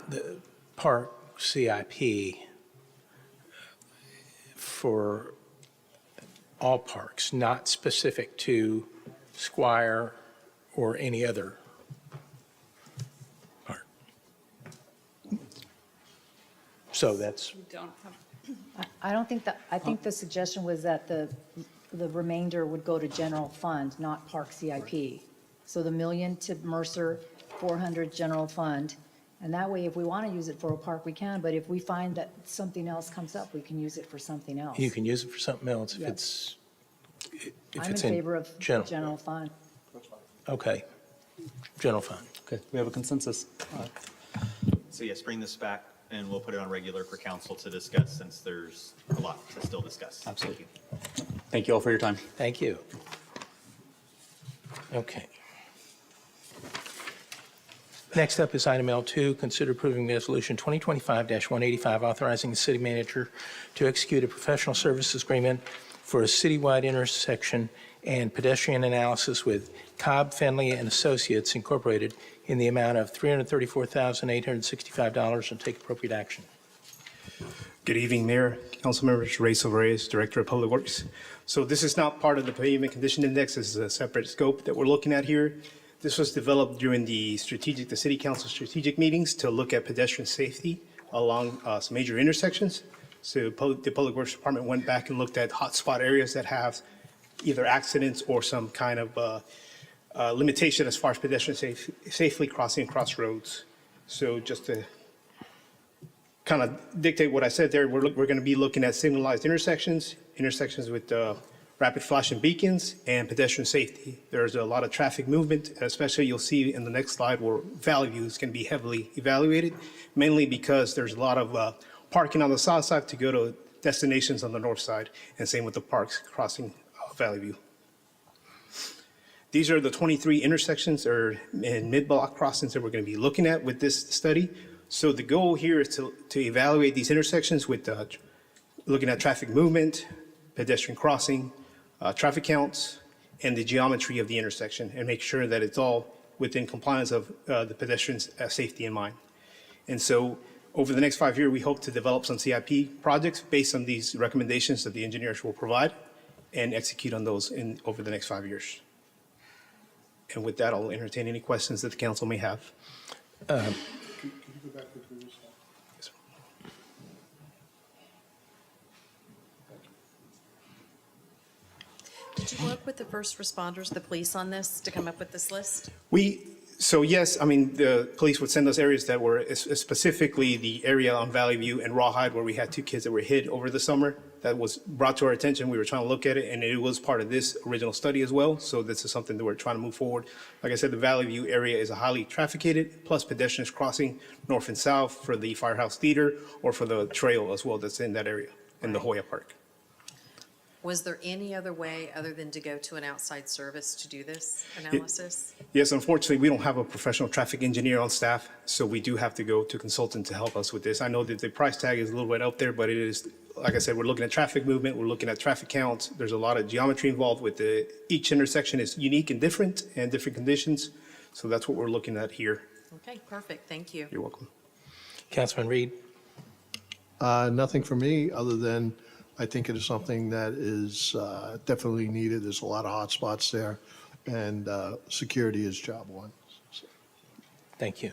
the park CIP for all parks, not specific to Squire or any other park. So that's, We don't have, I don't think that, I think the suggestion was that the remainder would go to general fund, not park CIP. So the million to Mercer, 400 general fund. And that way, if we want to use it for a park, we can, but if we find that something else comes up, we can use it for something else. you can use it for something else if Yep. it's, if I'm in it's favor of general. general fund. Okay, general fund. Okay, we have a consensus. So yes, bring this back and we'll put it on regular for council to discuss since there's a lot to still discuss. Absolutely. Thank you all for your time. Thank you. Okay. Next up is item L2, consider approving resolution 2025-185, authorizing the city manager to execute a professional services agreement for a citywide intersection and pedestrian analysis with Cobb, Finley and Associates Incorporated in the amount of $334,865 and take appropriate action. Good evening, Mayor, council members, Ray Silvarez, Director of Public Works. So this is not part of the pavement condition index. This is a separate scope that we're looking at here. This was developed during the city council strategic meetings to look at pedestrian safety along some major intersections. So the Public Works Department went back and looked at hotspot areas that have either accidents or some kind of limitation as far as pedestrians safely crossing across roads. So just to kind of dictate what I said there, we're going to be looking at signalized intersections with rapid flashing beacons and pedestrian safety. There's a lot of traffic movement, especially you'll see in the next slide where Valley View is going to be heavily evaluated, mainly because there's a lot of parking on the south side to go to destinations on the north side, and same with the parks crossing Valley View. These are the 23 intersections and mid-block crossings that we're going to be looking at with this study. So the goal here is to evaluate these intersections with looking at traffic movement, pedestrian crossing, traffic counts, and the geometry of the intersection, and make sure that it's all within compliance of the pedestrians' safety in mind. And so over the next 5 years, we hope to develop some CIP projects based on these recommendations that the engineers will provide and execute on those over the next 5 years. And with that, I'll entertain any questions that the council may have. Did you work with the first responders, the police on this to come up with this list? So yes, I mean, the police would send us areas that were specifically the area on Valley View and Rawhide where we had 2 kids that were hit over the summer. That was brought to our attention. We were trying to look at it, and it was part of this original study as well. So this is something that we're trying to move forward. Like I said, the Valley View area is a highly trafficated, plus pedestrians crossing north and south for the Firehouse Theater or for the trail as well that's in that area, in the Hoya Park. Was there any other way other than to go to an outside service to do this analysis? Yes, unfortunately, we don't have a professional traffic engineer on staff, so we do have to go to a consultant to help us with this. I know that the price tag is a little bit up there, but it is, like I said, we're looking at traffic movement, we're looking at traffic counts. There's a lot of geometry involved with each intersection is unique and different conditions. So that's what we're looking at here. Okay, perfect, thank you. You're welcome. Councilman Reed? Nothing for me, other than I think it is something that is definitely needed. There's a lot of hot spots there, and security is job one. So. Thank you.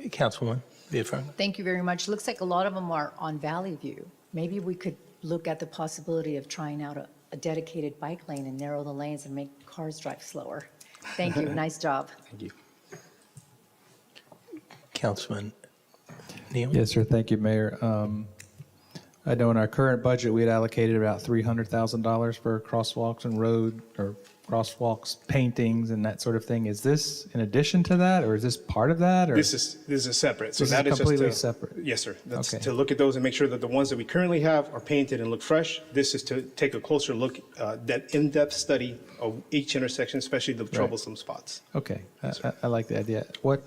Councilwoman Villafaña? Thank you very much. Looks like a lot of them are on Valley View. Maybe we could look at the possibility of trying out a dedicated bike lane and narrow the lanes and make cars drive slower. Thank you. Nice job. Thank you. Councilman Neal? Yes, sir. Thank you, Mayor. I know in our current budget, we had allocated about $300,000 for crosswalks and road or crosswalks, paintings and that sort of thing. Is this in addition to that, or is this part of that? Or This is separate. So This is that is just completely to- separate? Yes, sir. That's Okay. to look at those and make sure that the ones that we currently have are painted and look fresh. This is to take a closer look, that in-depth study of each intersection, especially the troublesome spots. Okay, I like the idea. What,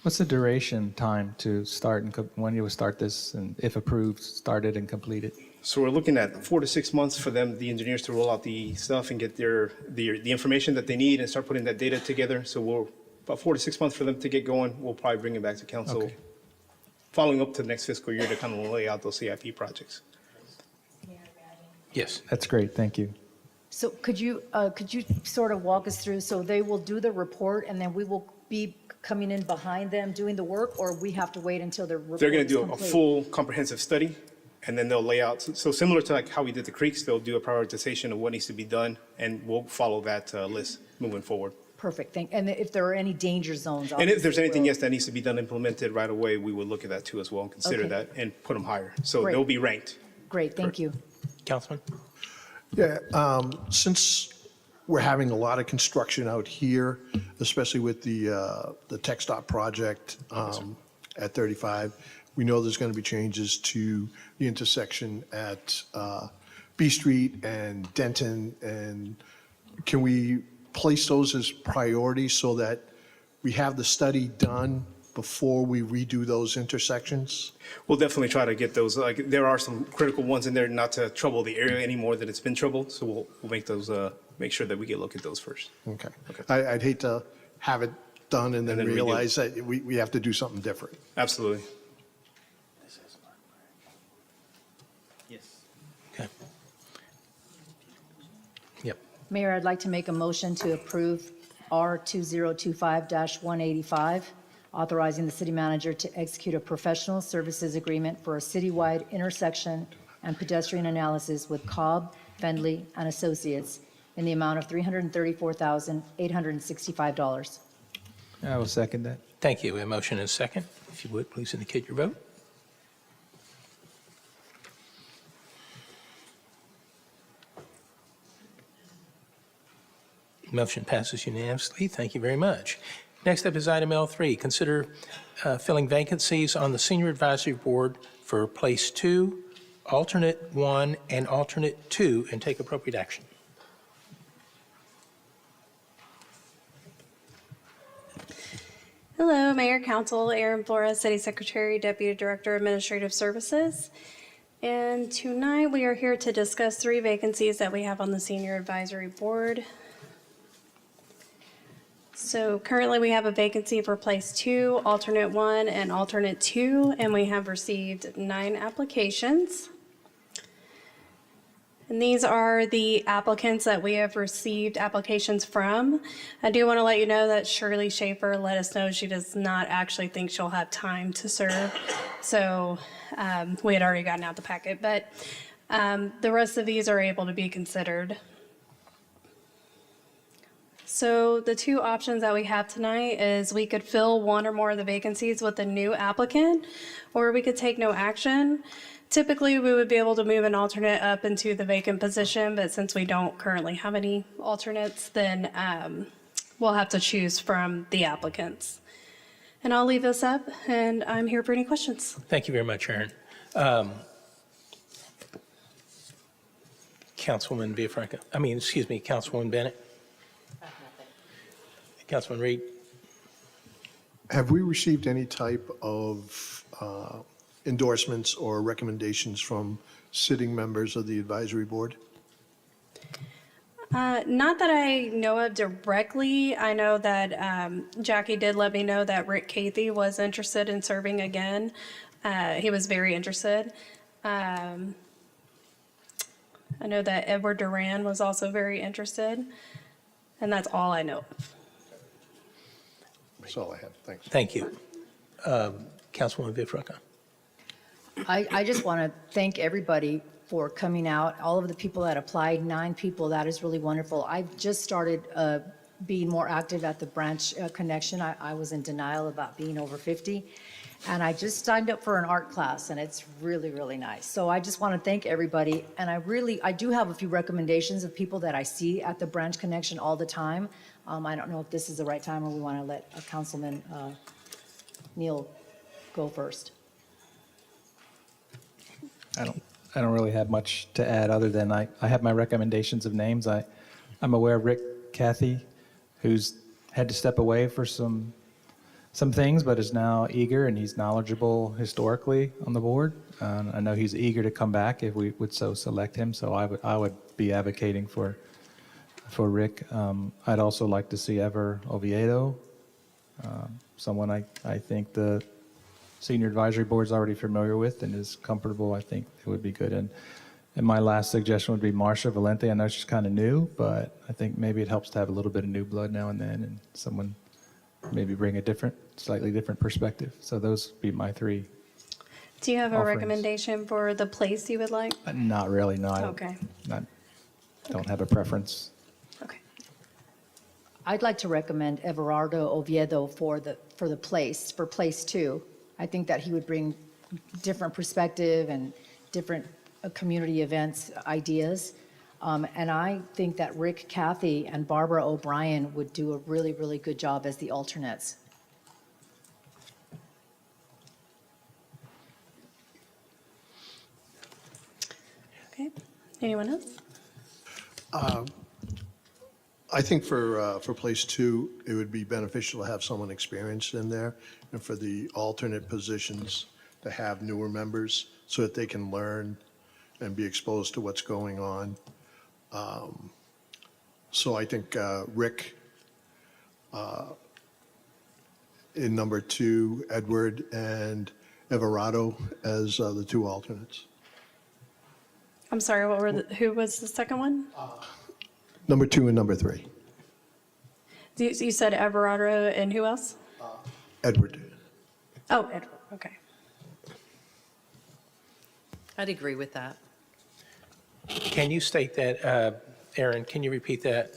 What's the duration time to start and when you will start this, and if approved, start it and complete it? So we're looking at 4 to 6 months for them, the engineers, to roll out the stuff and get the information that they need and start putting that data together. So we're about 4 to 6 months for them to get going. We'll probably bring it back to council, Okay. following up to the next fiscal year to kind of lay out those CIP projects. Yes. That's great, thank you. So could you sort of walk us through, so they will do the report and then we will be coming in behind them doing the work, or we have to wait until the report They're going is to do a complete? full comprehensive study, and then they'll lay out, so similar to like how we did the creeks, they'll do a prioritization of what needs to be done, and we'll follow that list moving forward. Perfect, and if there are any danger zones. And if there's obviously anything, we'll- yes, that needs to be done, implemented right away, we would look at that too as well and consider Okay. that and put them higher. So Great. they'll be ranked. Great, thank you. Councilman? Yeah, since we're having a lot of construction out here, especially with the TechStop project at 35, we know there's going to be changes to the intersection at B Street and Denton. And can we place those as priorities so that we have the study done before we redo those intersections? We'll definitely try to get those, like, there are some critical ones in there, not to trouble the area any more than it's been troubled, so we'll make those, make sure that we get a look at those first. Okay. I'd hate to have it done and then And then redo. realize that we have to do something different. Absolutely. Yes. Okay. Yep. Mayor, I'd like to make a motion to approve R 2025-185, authorizing the city manager to execute a professional services agreement for a citywide intersection and pedestrian analysis with Cobb, Fendley, and Associates in the amount of $334,865. I will second that. Thank you. A motion and a second. If you would, please indicate your vote. Motion passes unanimously. Thank you very much. Next up is item L3. Consider filling vacancies on the Senior Advisory Board for Place 2, Alternate 1, and Alternate 2, and take appropriate action. Hello, Mayor, Council, Aaron Flores, City Secretary, Deputy Director, Administrative Services. And tonight we are here to discuss 3 vacancies that we have on the Senior Advisory Board. So currently we have a vacancy for Place 2, Alternate 1, and Alternate 2, and we have received 9 applications. And these are the applicants that we have received applications from. I do want to let you know that Shirley Schaefer let us know she does not actually think she'll have time to serve. So we had already gotten out the packet, but the rest of these are able to be considered. So the 2 options that we have tonight is we could fill 1 or more of the vacancies with a new applicant, or we could take no action. Typically, we would be able to move an alternate up into the vacant position, but since we don't currently have any alternates, then we'll have to choose from the applicants. And I'll leave this up, and I'm here for any questions. Thank you very much, Aaron. Councilwoman Councilwoman Bennett? Councilman Reed? Have we received any type of endorsements or recommendations from sitting members of the advisory board? Not that I know of directly. I know that Jackie did let me know that Rick Cathy was interested in serving again. He was very interested. I know that Edward Duran was also very interested, and that's all I know of. That's all I have. Thanks. Thank you. Councilwoman Bifraka? I just want to thank everybody for coming out, all of the people that applied, 9 people, that is really wonderful. I've just started being more active at the branch connection. I was in denial about being over 50, and I just signed up for an art class, and it's really, really nice. So I just want to thank everybody, and I do have a few recommendations of people that I see at the branch connection all the time. I don't know if this is the right time or we want to let Councilman Neal go first. I don't really have much to add other than I have my recommendations of names. I'm aware of Rick Cathy, who's had to step away for some some things, but is now eager and he's knowledgeable historically on the board. I know he's eager to come back if we would so select him, so I would be advocating for Rick. I'd also like to see Ever Oviedo, someone I think the Senior Advisory Board's already familiar with and is comfortable. I think it would be good. And my last suggestion would be Marcia Valente. I know she's kind of new, but I think maybe it helps to have a little bit of new blood now and then, and someone maybe bring a slightly different perspective. So those would be my three. Do you have a offerings. recommendation for the place you would like? Not really, no. Okay. Don't have a preference. Okay. I'd like to recommend Everardo Oviedo for place 2. I think that he would bring different perspective and different community events, ideas. And I think that Rick Cathy and Barbara O'Brien would do a really, really good job as the alternates. Okay. Anyone else? I think for place 2, it would be beneficial to have someone experienced in there, and for the alternate positions to have newer members so that they can learn and be exposed to what's going on. So I think Rick in number 2, Edward and Everardo as the 2 alternates. I'm sorry, who was the second one? Number 2 and number 3, You said Everardo and who else? Edward. Oh, Edward, okay. I'd agree with that. Can you state that, Aaron, can you repeat that?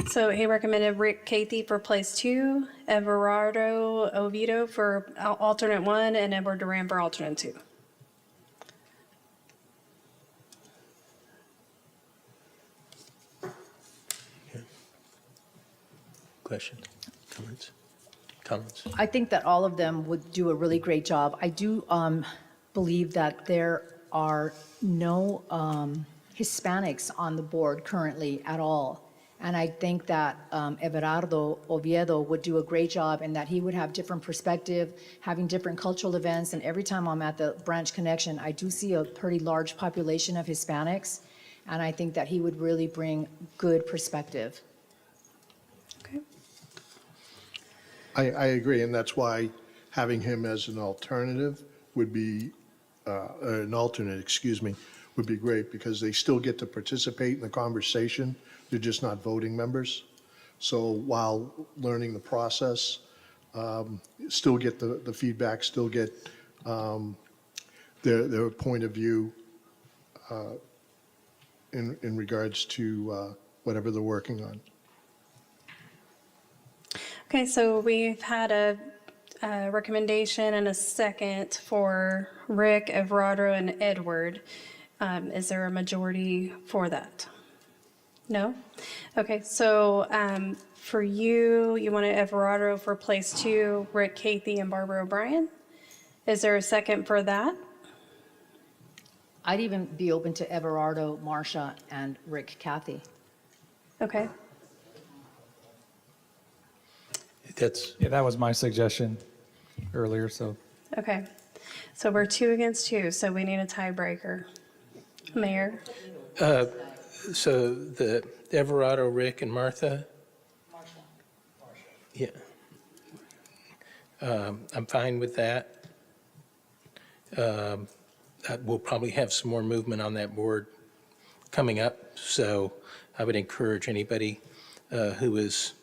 So he recommended Rick Cathy for place 2, Everardo Oviedo for alternate 1, and Edward Duran for alternate 2. Questions, comments? I think that all of them would do a really great job. I do believe that there are no Hispanics on the board currently at all. And I think that Everardo Oviedo would do a great job in that he would have different perspective, having different cultural events. And every time I'm at the Branch Connection, I do see a pretty large population of Hispanics. And I think that he would really bring good perspective. Okay. I agree, and that's why having him as an alternative would be, an alternate, excuse me, would be great, because they still get to participate in the conversation. They're just not voting members. So while learning the process, still get the feedback, still get their point of view in regards to whatever they're working on. Okay, so we've had a recommendation and a second for Rick, Everardo, and Edward. Is there a majority for that? No? Okay, so for you wanted Everardo for place 2, Rick Cathy and Barbara O'Brien. Is there a second for that? I'd even be open to Everardo, Marcia, and Rick Cathy. Okay. Yeah, that was my suggestion earlier, so. Okay. So we're 2 against 2, so we need a tiebreaker. Mayor? So the Everardo, Rick, and Martha? Yeah. I'm fine with that. We'll probably have some more movement on that board coming up, so I would encourage anybody who is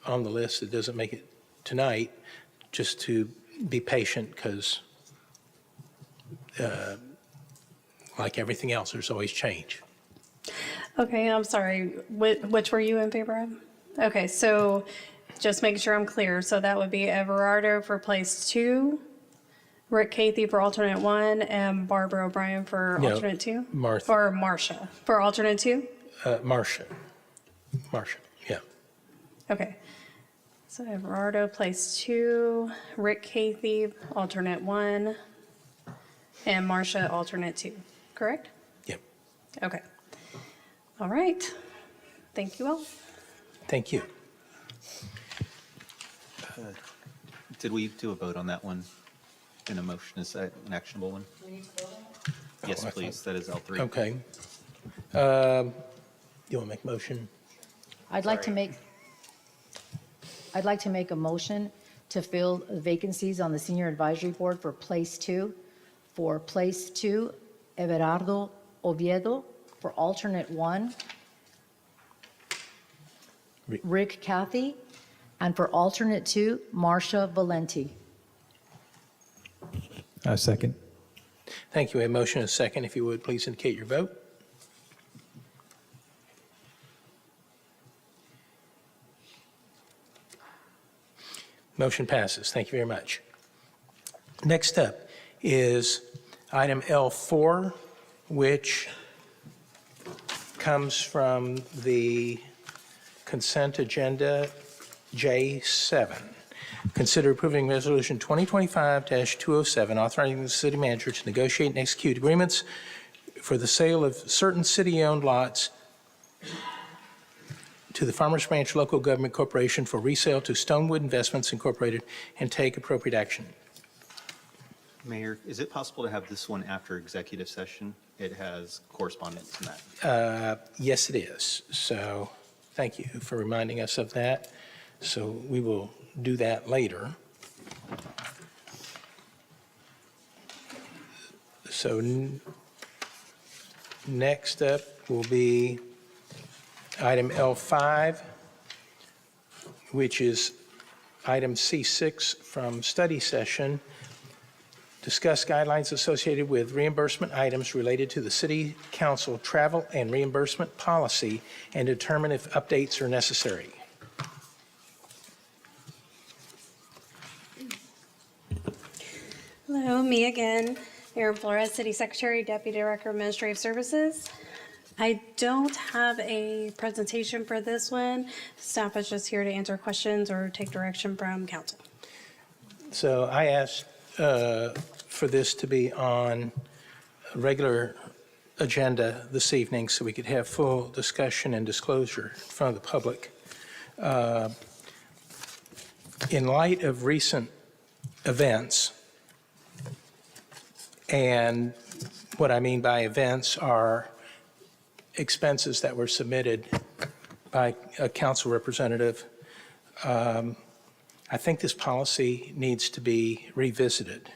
on the list that doesn't make it tonight just to be patient, because like everything else, there's always change. Okay, I'm sorry. Which were you in favor of? Okay, so just making sure I'm clear. So that would be Everardo for place 2, Rick Cathy for alternate 1, and Barbara O'Brien for No, alternate 2? Martha. Or Marcia for alternate 2? Marcia, yeah. Okay. So Everardo, place 2, Rick Cathy, alternate 1, and Marcia, alternate 2, correct? Yep. Okay. All right. Thank you all. Thank you. Did we do a vote on that one? In a motion, is that an actionable one? Yes, please, that is L3. Okay. You want to make a motion? I'd like to make a motion to fill vacancies on the Senior Advisory Board for Place 2. For Place 2, Everardo Oviedo. For Alternate 1, Rick Cathy. And for Alternate 2, Marcia Valenti. Second. Thank you. We have a motion and a second. If you would, please indicate your vote. Motion passes. Thank you very much. Next up is item L4, which comes from the consent agenda J7. Consider approving Resolution 2025-207, authorizing the city manager to negotiate and execute agreements for the sale of certain city-owned lots to the Farmers Branch Local Government Corporation for resale to Stonewood Investments Incorporated and take appropriate action. Mayor, is it possible to have this one after executive session? It has correspondence in that. Yes, it is. So thank you for reminding us of that. So we will do that later. So next up will be item L5, which is item C6 from study session. Discuss guidelines associated with reimbursement items related to the City Council travel and reimbursement policy and determine if updates are necessary. Hello, me again, Erin Flores, City Secretary, Deputy Director of Administrative Services. I don't have a presentation for this one. Staff is just here to answer questions or take direction from council. So I asked for this to be on a regular agenda this evening so we could have full discussion and disclosure in front of the public. In light of recent events, and what I mean by events are expenses that were submitted by a council representative, I think this policy needs to be revisited.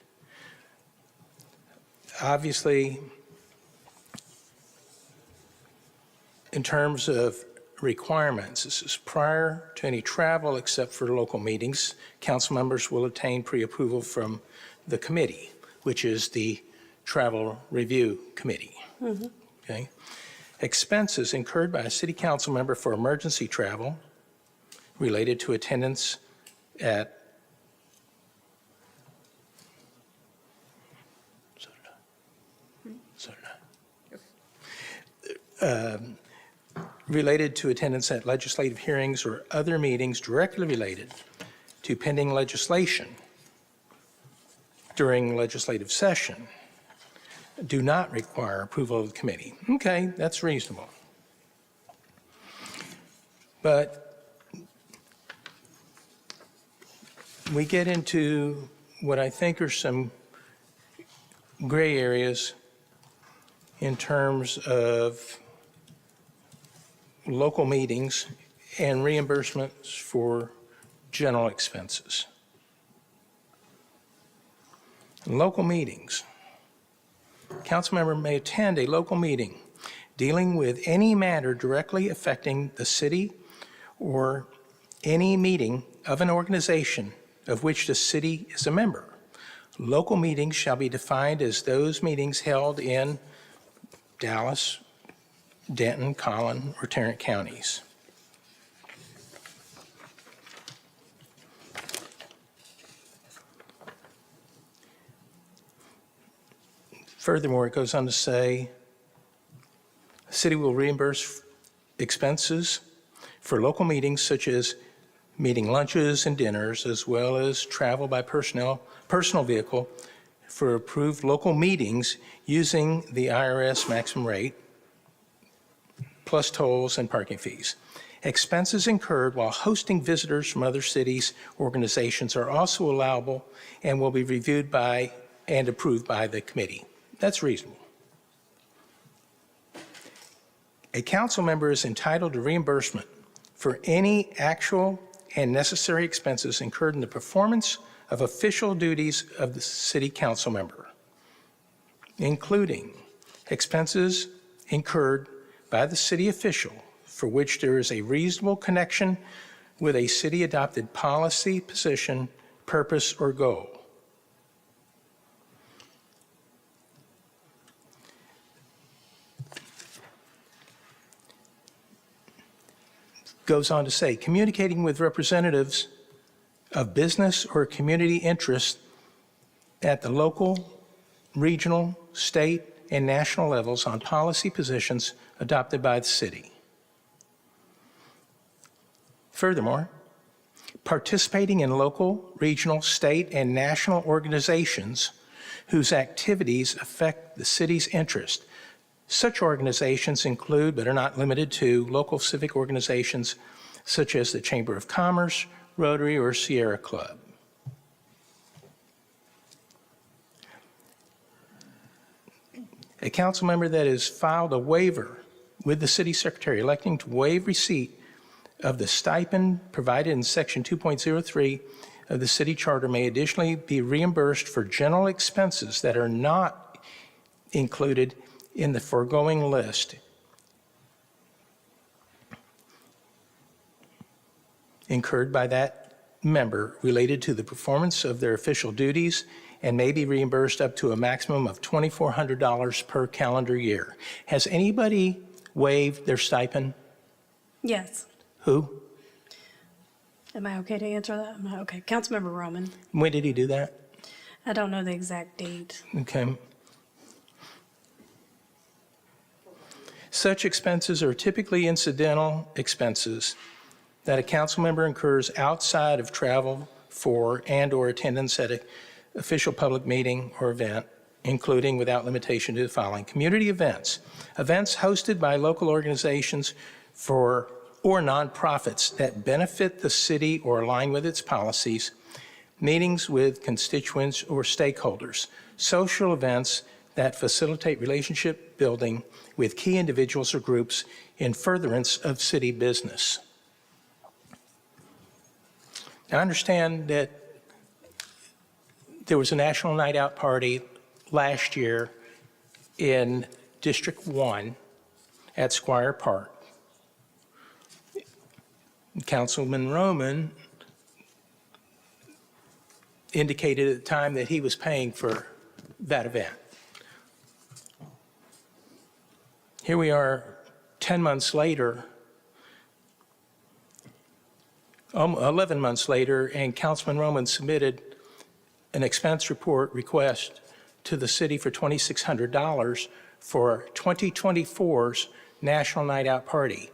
Obviously, in terms of requirements, this is prior to any travel except for local meetings. Council members will obtain pre-approval from the committee, which is the Travel Review Committee. Okay. Expenses incurred by a city council member for emergency travel related to attendance at related to attendance at legislative hearings or other meetings directly related to pending legislation during legislative session do not require approval of the committee. Okay, that's reasonable. But we get into what I think are some gray areas in terms of local meetings and reimbursements for general expenses. Local meetings. Council member may attend a local meeting dealing with any matter directly affecting the city or any meeting of an organization of which the city is a member. Local meetings shall be defined as those meetings held in Dallas, Denton, Collin, or Tarrant counties. Furthermore, it goes on to say, the city will reimburse expenses for local meetings such as meeting lunches and dinners, as well as travel by personal vehicle for approved local meetings using the IRS maximum rate. plus tolls and parking fees. Expenses incurred while hosting visitors from other cities, organizations are also allowable and will be reviewed by and approved by the committee. That's reasonable. A council member is entitled to reimbursement for any actual and necessary expenses incurred in the performance of official duties of the city council member, including expenses incurred by the city official for which there is a reasonable connection with a city-adopted policy, position, purpose, or goal. Goes on to say, communicating with representatives of business or community interests at the local, regional, state, and national levels on policy positions adopted by the city. Furthermore, participating in local, regional, state, and national organizations whose activities affect the city's interest. Such organizations include, but are not limited to, local civic organizations such as the Chamber of Commerce, Rotary, or Sierra Club. A council member that has filed a waiver with the city secretary electing to waive receipt of the stipend provided in section 2.03 of the city charter may additionally be reimbursed for general expenses that are not included in the foregoing list, incurred by that member related to the performance of their official duties, and may be reimbursed up to a maximum of $2,400 per calendar year. Has anybody waived their stipend? Yes. Who? Am I okay to answer that? Am I okay? Councilmember Roman. When did he do that? I don't know the exact date. Okay. Such expenses are typically incidental expenses that a council member incurs outside of travel for and/or attendance at an official public meeting or event, including without limitation to the following: community events, events hosted by local organizations or nonprofits that benefit the city or align with its policies, meetings with constituents or stakeholders, social events that facilitate relationship building with key individuals or groups in furtherance of city business. I understand that there was a National Night Out party last year in District 1 at Squire Park. Councilman Roman indicated at the time that he was paying for that event. Here we are 10 months later, 11 months later, and Councilman Roman submitted an expense report request to the city for $2,600 for 2024's National Night Out Party.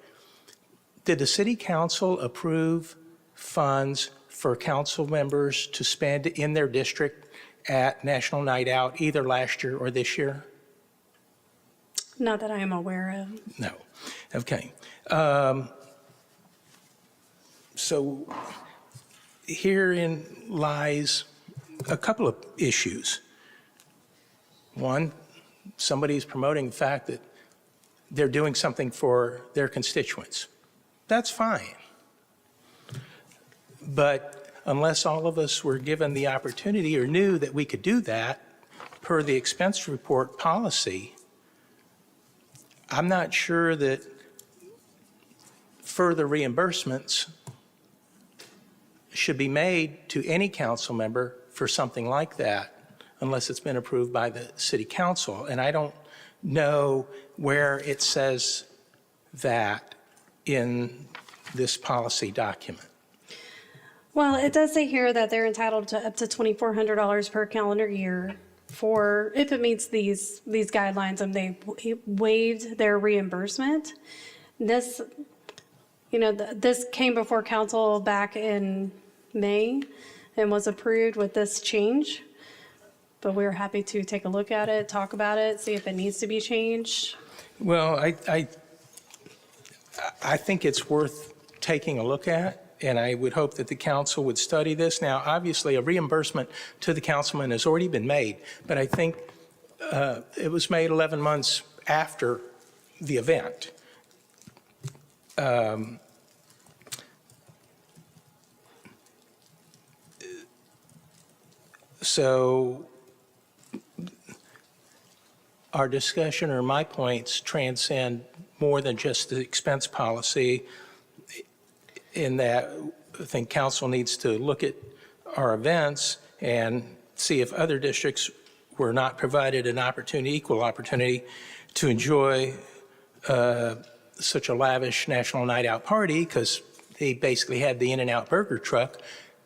Did the city council approve funds for council members to spend in their district at National Night Out either last year or this year? Not that I am aware of. No. Okay. So herein lies a couple of issues. One, somebody's promoting the fact that they're doing something for their constituents. That's fine. But unless all of us were given the opportunity or knew that we could do that per the expense report policy, I'm not sure that further reimbursements should be made to any council member for something like that unless it's been approved by the city council. And I don't know where it says that in this policy document. Well, it does say here that they're entitled to up to $2,400 per calendar year for, if it meets these guidelines, and they waived their reimbursement. This, this came before council back in May and was approved with this change. But we're happy to take a look at it, talk about it, see if it needs to be changed. Well, I think it's worth taking a look at, and I would hope that the council would study this. Now, obviously, a reimbursement to the councilman has already been made, but I think it was made 11 months after the event. So our discussion or my points transcend more than just the expense policy, in that I think council needs to look at our events and see if other districts were not provided an opportunity, equal opportunity, to enjoy such a lavish National Night Out party, because they basically had the In-N-Out burger truck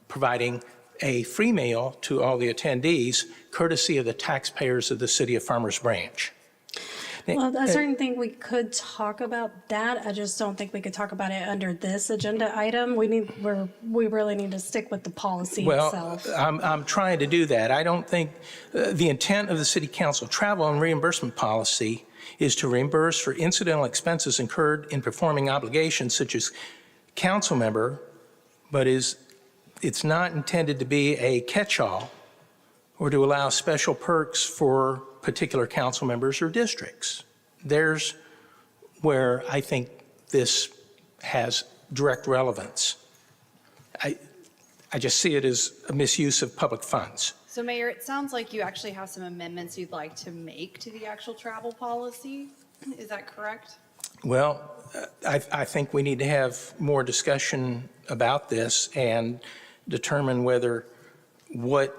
providing a free meal to all the attendees, courtesy of the taxpayers of the city of Farmers Branch. Well, I certainly think we could talk about that. I just don't think we could talk about it under this agenda item. We really need to stick with the policy itself. Well, I'm trying to do that. I don't think the intent of the city council travel and reimbursement policy is to reimburse for incidental expenses incurred in performing obligations such as council member, but it's not intended to be a catch-all or to allow special perks for particular council members or districts. There's where I think this has direct relevance. I just see it as a misuse of public funds. So Mayor, it sounds like you actually have some amendments you'd like to make to the actual travel policy. Is that correct? Well, I think we need to have more discussion about this and determine whether what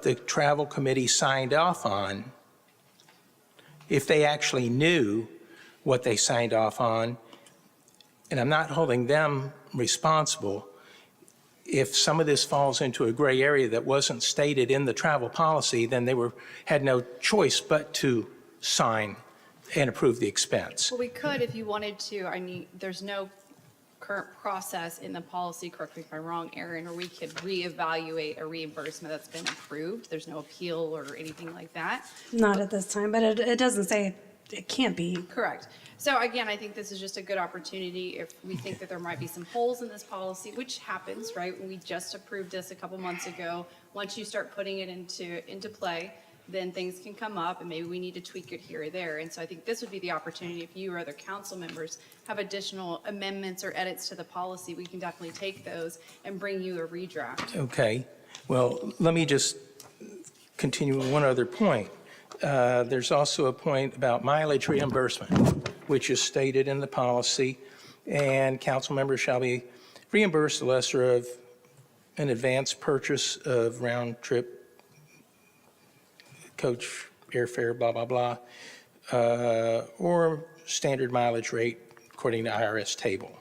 the travel committee signed off on, if they actually knew what they signed off on, and I'm not holding them responsible, if some of this falls into a gray area that wasn't stated in the travel policy, then they had no choice but to sign and approve the expense. Well, we could if you wanted to. I mean, there's no current process in the policy, correct me if I'm wrong, Aaron, or we could reevaluate a reimbursement that's been approved. There's no appeal or anything like that. Not at this time, but it doesn't say it can't be. Correct. So again, I think this is just a good opportunity if we think that there might be some holes in this policy, which happens, right? We just approved this a couple months ago. Once you start putting it into play, then things can come up and maybe we need to tweak it here or there. And so I think this would be the opportunity if you or other council members have additional amendments or edits to the policy, we can definitely take those and bring you a redraft. Okay. Well, let me just continue with one other point. There's also a point about mileage reimbursement, which is stated in the policy, and council members shall be reimbursed the lesser of an advance purchase of round-trip coach airfare, blah, blah, blah, or standard mileage rate according to IRS table.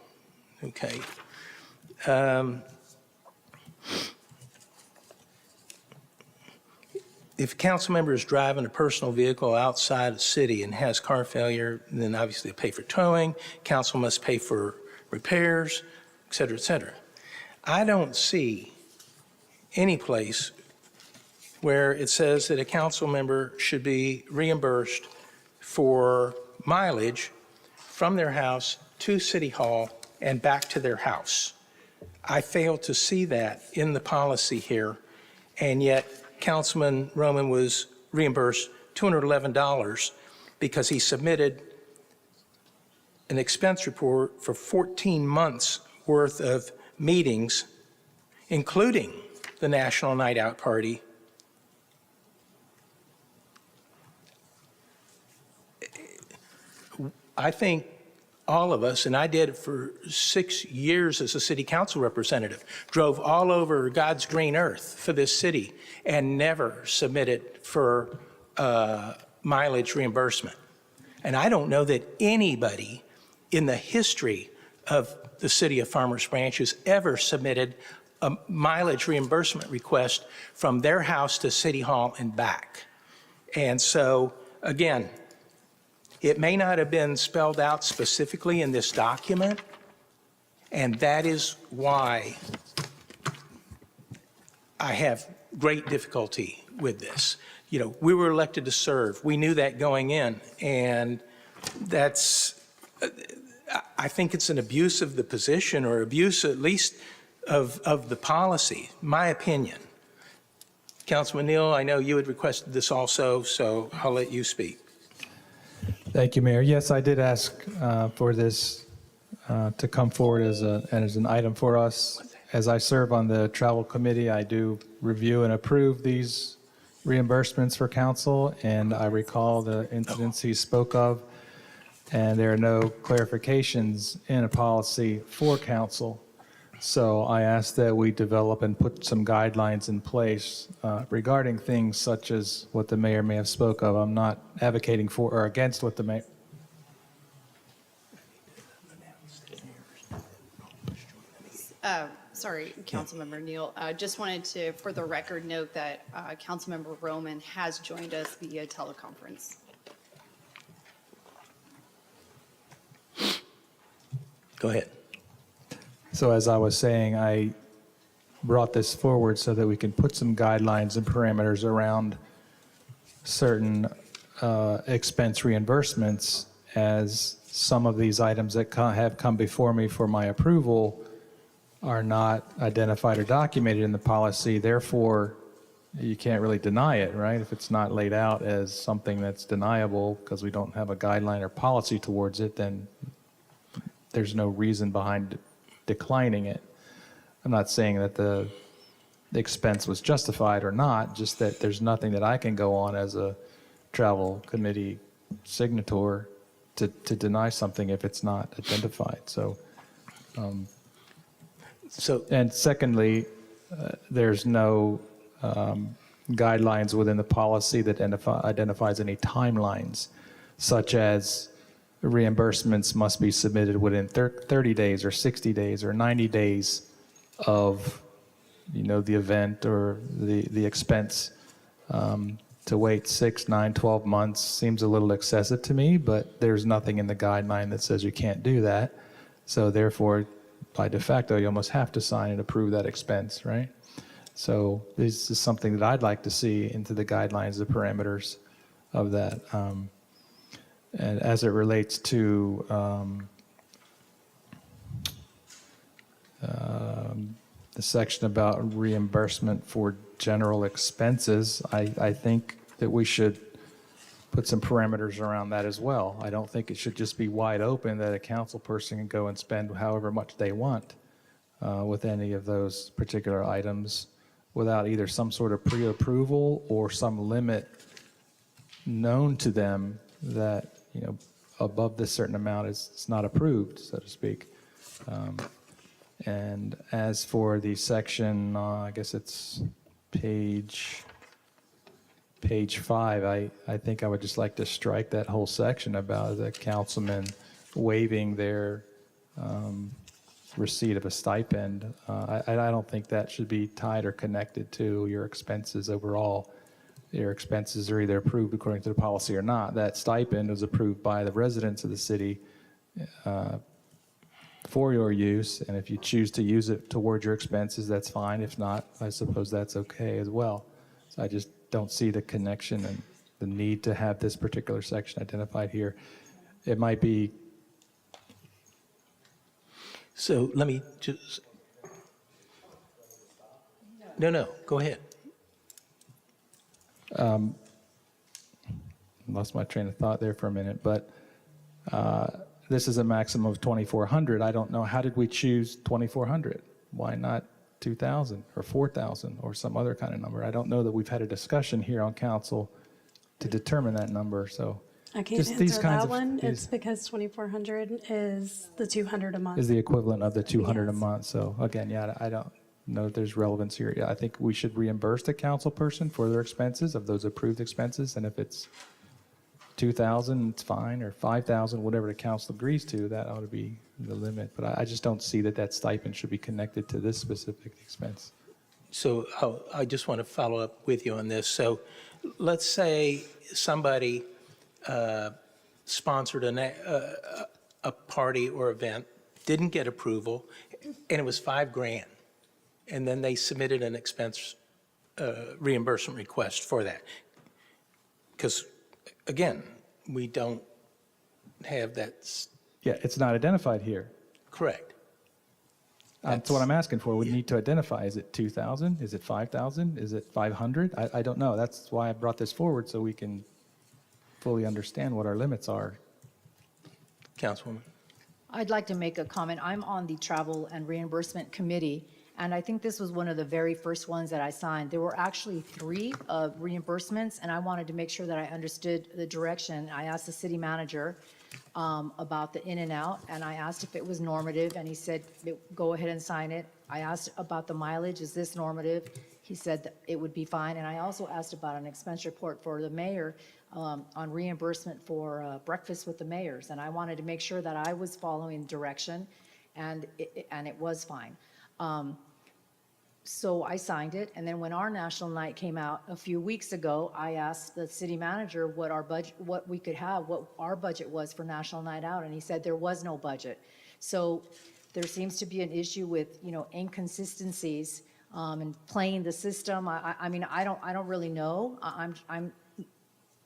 Okay. If a council member is driving a personal vehicle outside the city and has car failure, then obviously they pay for towing, council must pay for repairs, et cetera, et cetera. I don't see any place where it says that a council member should be reimbursed for mileage from their house to City Hall and back to their house. I fail to see that in the policy here, and yet Councilman Roman was reimbursed $211 because he submitted an expense report for 14 months worth of meetings, including the National Night Out Party. I think all of us, and I did it for 6 years as a city council representative, drove all over God's green earth for this city and never submitted for mileage reimbursement. And I don't know that anybody in the history of the city of Farmers Branch has ever submitted a mileage reimbursement request from their house to City Hall and back. And so, again, it may not have been spelled out specifically in this document, and that is why I have great difficulty with this. You know, we were elected to serve. We knew that going in, and that's I think it's an abuse of the position or abuse at least of the policy, my opinion. Councilman Neal, I know you had requested this also, so I'll let you speak. Thank you, Mayor. Yes, I did ask for this to come forward as an item for us. As I serve on the travel committee, I do review and approve these reimbursements for council, and I recall the incidents he spoke of, and there are no clarifications in a policy for council. So I ask that we develop and put some guidelines in place regarding things such as what the mayor may have spoke of. I'm not advocating for or against what the mayor. Sorry, Councilmember Neal. Just wanted to, for the record, note that Councilmember Roman has joined us via teleconference. Go ahead. So as I was saying, I brought this forward so that we can put some guidelines and parameters around certain expense reimbursements, as some of these items that have come before me for my approval are not identified or documented in the policy. Therefore, you can't really deny it, right? If it's not laid out as something that's deniable because we don't have a guideline or policy towards it, then there's no reason behind declining it. I'm not saying that the expense was justified or not, just that there's nothing that I can go on as a travel committee signator to deny something if it's not identified. So, and secondly, there's no guidelines within the policy that identifies any timelines, such as reimbursements must be submitted within 30 days or 60 days or 90 days of, the event or the expense. To wait 6, 9, 12 months seems a little excessive to me, but there's nothing in the guideline that says you can't do that. So therefore, by de facto, you almost have to sign and approve that expense, right? So this is something that I'd like to see into the guidelines, the parameters of that. And as it relates to the section about reimbursement for general expenses, I think that we should put some parameters around that as well. I don't think it should just be wide open that a council person can go and spend however much they want with any of those particular items without either some sort of pre-approval or some limit known to them that, above this certain amount it's not approved, so to speak. And as for the section, I guess it's page 5, I think I would just like to strike that whole section about the councilman waiving their receipt of a stipend. I don't think that should be tied or connected to your expenses overall. Your expenses are either approved according to the policy or not. That stipend was approved by the residents of the city for your use, and if you choose to use it toward your expenses, that's fine. If not, I suppose that's okay as well. So I just don't see the connection and the need to have this particular section identified here. It might be. So let me just, no, go ahead. Lost my train of thought there for a minute, but this is a maximum of 2,400. I don't know, how did we choose 2,400? Why not 2,000 or 4,000 or some other kind of number? I don't know that we've had a discussion here on council to determine that number, so. I can't just these answer kinds that of- one. these- It's because 2,400 is the 200 a month. Is the equivalent of the 200 a Yes. month. So again, yeah, I don't know if there's relevance here. Yeah, I think we should reimburse the council person for their expenses of those approved expenses. And if it's 2,000, it's fine, or 5,000, whatever the council agrees to, that ought to be the limit. But I just don't see that stipend should be connected to this specific expense. So I just want to follow up with you on this. So let's say somebody sponsored a party or event, didn't get approval, and it was $5,000, and then they submitted an expense reimbursement request for that. Because, again, we don't have that Yeah, it's not identified here. Correct. That's what I'm asking for. We need to identify. Is it 2,000? Is it 5,000? Is it 500? I don't know. That's why I brought this forward, so we can fully understand what our limits are. Councilwoman. I'd like to make a comment. I'm on the Travel and Reimbursement Committee, and I think this was one of the very first ones that I signed. There were actually 3 reimbursements, and I wanted to make sure that I understood the direction. I asked the city manager about the in and out, and I asked if it was normative, and he said, go ahead and sign it. I asked about the mileage, is this normative? He said that it would be fine, and I also asked about an expense report for the mayor on reimbursement for breakfast with the mayors, and I wanted to make sure that I was following direction, and it was fine. So I signed it, and then when our national night came out a few weeks ago, I asked the city manager what our budget, what we could have, what our budget was for National Night Out, and he said there was no budget. So there seems to be an issue with, inconsistencies and playing the system. I mean, I don't really know. I'm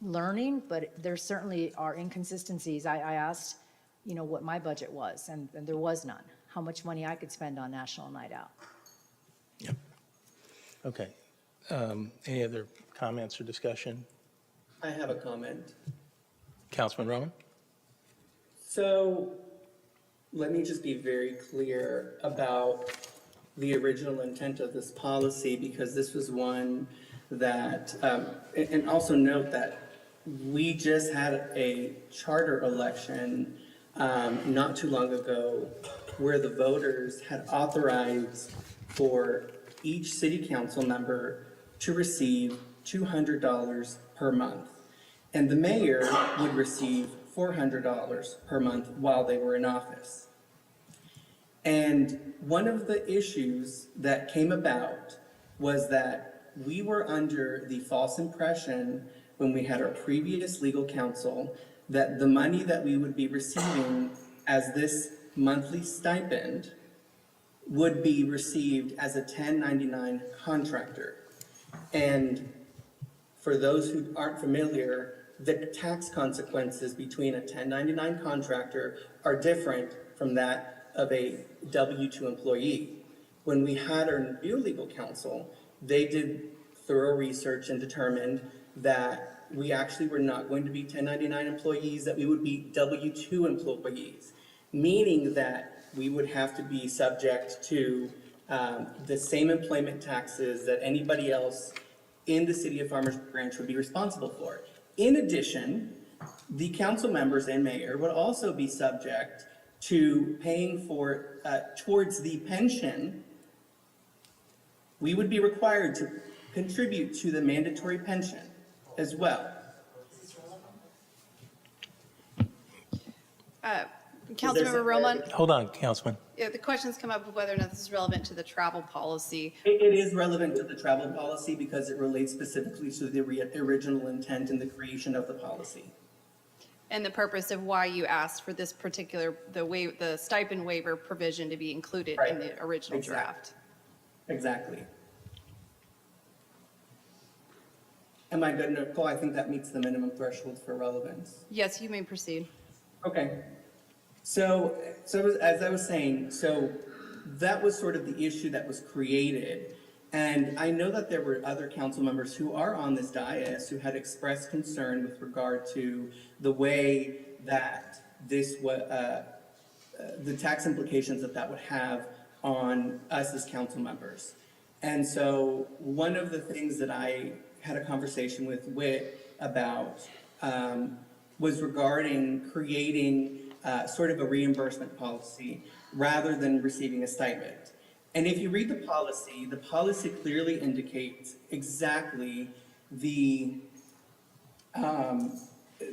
learning, but there certainly are inconsistencies. I asked, what my budget was, and there was none. How much money I could spend on National Night Out. Yep. Okay. Any other comments or discussion? I have a comment. Councilman Roman? So let me just be very clear about the original intent of this policy, because this was one that, and also note that we just had a charter election not too long ago where the voters had authorized for each city council member to receive $200 per month. And the mayor would receive $400 per month while they were in office. And one of the issues that came about was that we were under the false impression when we had our previous legal counsel that the money that we would be receiving as this monthly stipend would be received as a 1099 contractor. And for those who aren't familiar, the tax consequences between a 1099 contractor are different from that of a W-2 employee. When we had our new legal counsel, they did thorough research and determined that we actually were not going to be 1099 employees, that we would be W-2 employees, meaning that we would have to be subject to the same employment taxes that anybody else in the city of Farmers Branch would be responsible for. In addition, the council members and mayor would also be subject to paying for, towards the pension. We would be required to contribute to the mandatory pension as well. Councilmember Roman, Hold on, Councilman. the questions come up of whether or not this is relevant to the travel policy. It is relevant to the travel policy because it relates specifically to the original intent and the creation of the policy. And the purpose of why you asked for this particular, the stipend waiver provision to be included in the original draft. Exactly. Am I good, Nicole? I think that meets the minimum threshold for relevance. Yes, you may proceed. Okay. So as I was saying, so that was sort of the issue that was created. And I know that there were other council members who are on this dais who had expressed concern with regard to the way that this, the tax implications that that would have on us as council members. And so one of the things that I had a conversation with Whit about was regarding creating sort of a reimbursement policy rather than receiving a stipend. And if you read the policy clearly indicates exactly the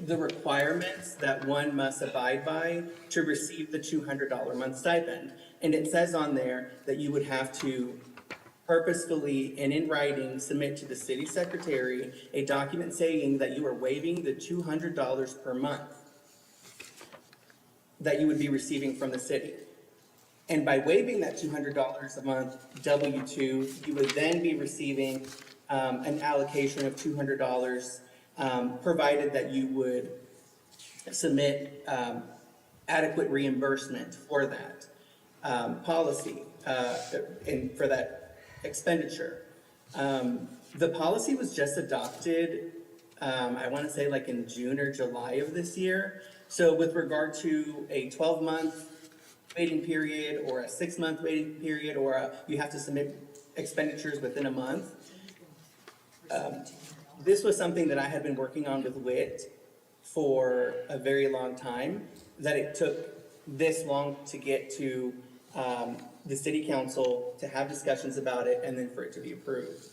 requirements that one must abide by to receive the $200 a month stipend. And it says on there that you would have to purposefully and in writing submit to the city secretary a document saying that you are waiving the $200 per month that you would be receiving from the city. And by waiving that $200 a month W-2, you would then be receiving an allocation of $200, provided that you would submit adequate reimbursement for that policy and for that expenditure. The policy was just adopted, I want to say like in June or July of this year. So with regard to a 12-month waiting period or a 6-month waiting period, or you have to submit expenditures within a month, this was something that I had been working on with WIT for a very long time, that it took this long to get to the city council to have discussions about it and then for it to be approved.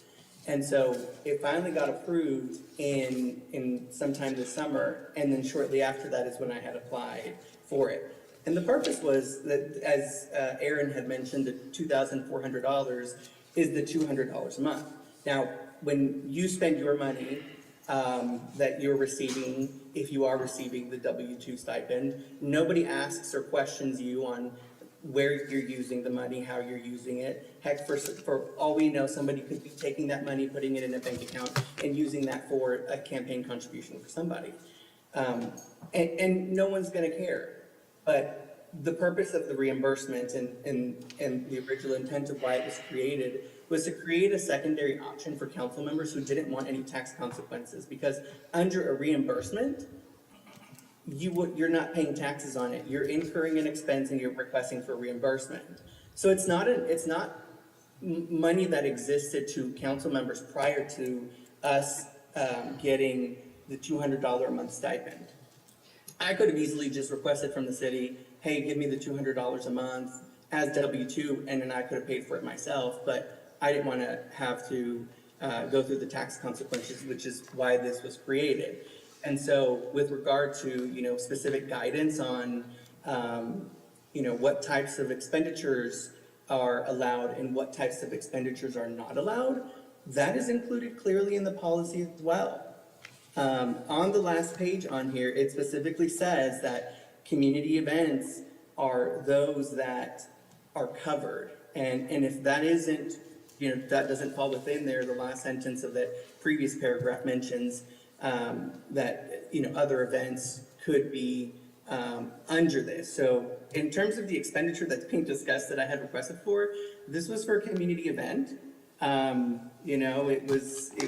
And so it finally got approved in sometime this summer, and then shortly after that is when I had applied for it. And the purpose was that, as Aaron had mentioned, the $2,400 is the $200 a month. Now, when you spend your money that you're receiving, if you are receiving the W-2 stipend, nobody asks or questions you on where you're using the money, how you're using it. Heck, for all we know, somebody could be taking that money, putting it in a bank account, and using that for a campaign contribution for somebody. And no one's gonna care. But the purpose of the reimbursement and the original intent of why it was created was to create a secondary option for council members who didn't want any tax consequences. Because under a reimbursement, you're not paying taxes on it. You're incurring an expense and you're requesting for reimbursement. So it's not money that existed to council members prior to us getting the $200 a month stipend. I could have easily just requested from the city, hey, give me the $200 a month as W-2, and then I could have paid for it myself, but I didn't want to have to go through the tax consequences, which is why this was created. And so with regard to, specific guidance on, what types of expenditures are allowed and what types of expenditures are not allowed, that is included clearly in the policy as well. On the last page on here, it specifically says that community events are those that are covered. And if that isn't, that doesn't fall within there, the last sentence of that previous paragraph mentions that, other events could be under this. So in terms of the expenditure that's being discussed that I had requested for, this was for a community event. It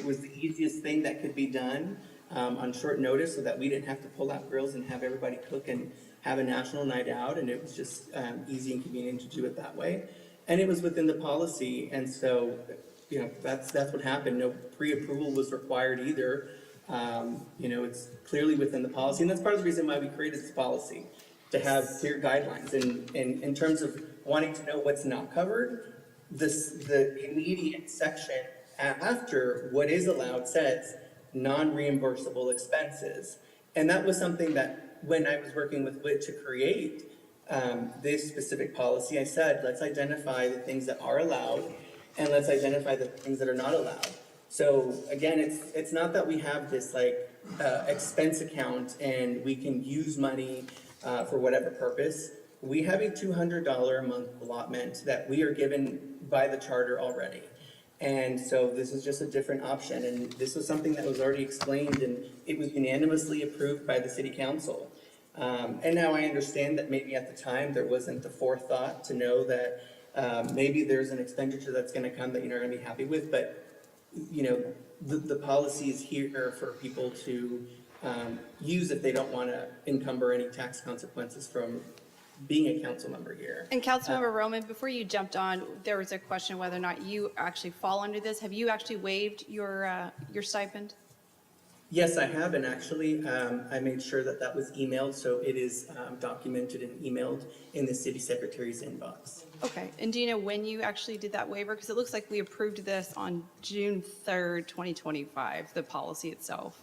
was the easiest thing that could be done on short notice so that we didn't have to pull out grills and have everybody cook and have a national night out. And it was just easy and convenient to do it that way. And it was within the policy. And so, that's what happened. No pre-approval was required either. It's clearly within the policy, and that's part of the reason why we created this policy, to have clear guidelines. And in terms of wanting to know what's not covered, the immediate section after what is allowed says non-reimbursable expenses. And that was something that when I was working with WIT to create this specific policy, I said, let's identify the things that are allowed and let's identify the things that are not allowed. So again, it's not that we have this expense account and we can use money for whatever purpose. We have a $200 a month allotment that we are given by the charter already. And so this is just a different option. And this was something that was already explained and it was unanimously approved by the city council. And now I understand that maybe at the time there wasn't the forethought to know that maybe there's an expenditure that's going to come that you're not going to be happy with, but the policy is here for people to use if they don't want to encumber any tax consequences from being a council member here. And Councilmember Roman, before you jumped on, there was a question whether or not you actually fall under this. Have you actually waived your stipend? Yes, I have, and actually, I made sure that was emailed, so it is documented and emailed in the city secretary's inbox. Okay, and do you know when you actually did that waiver? Because it looks like we approved this on June 3rd, 2025, the policy itself.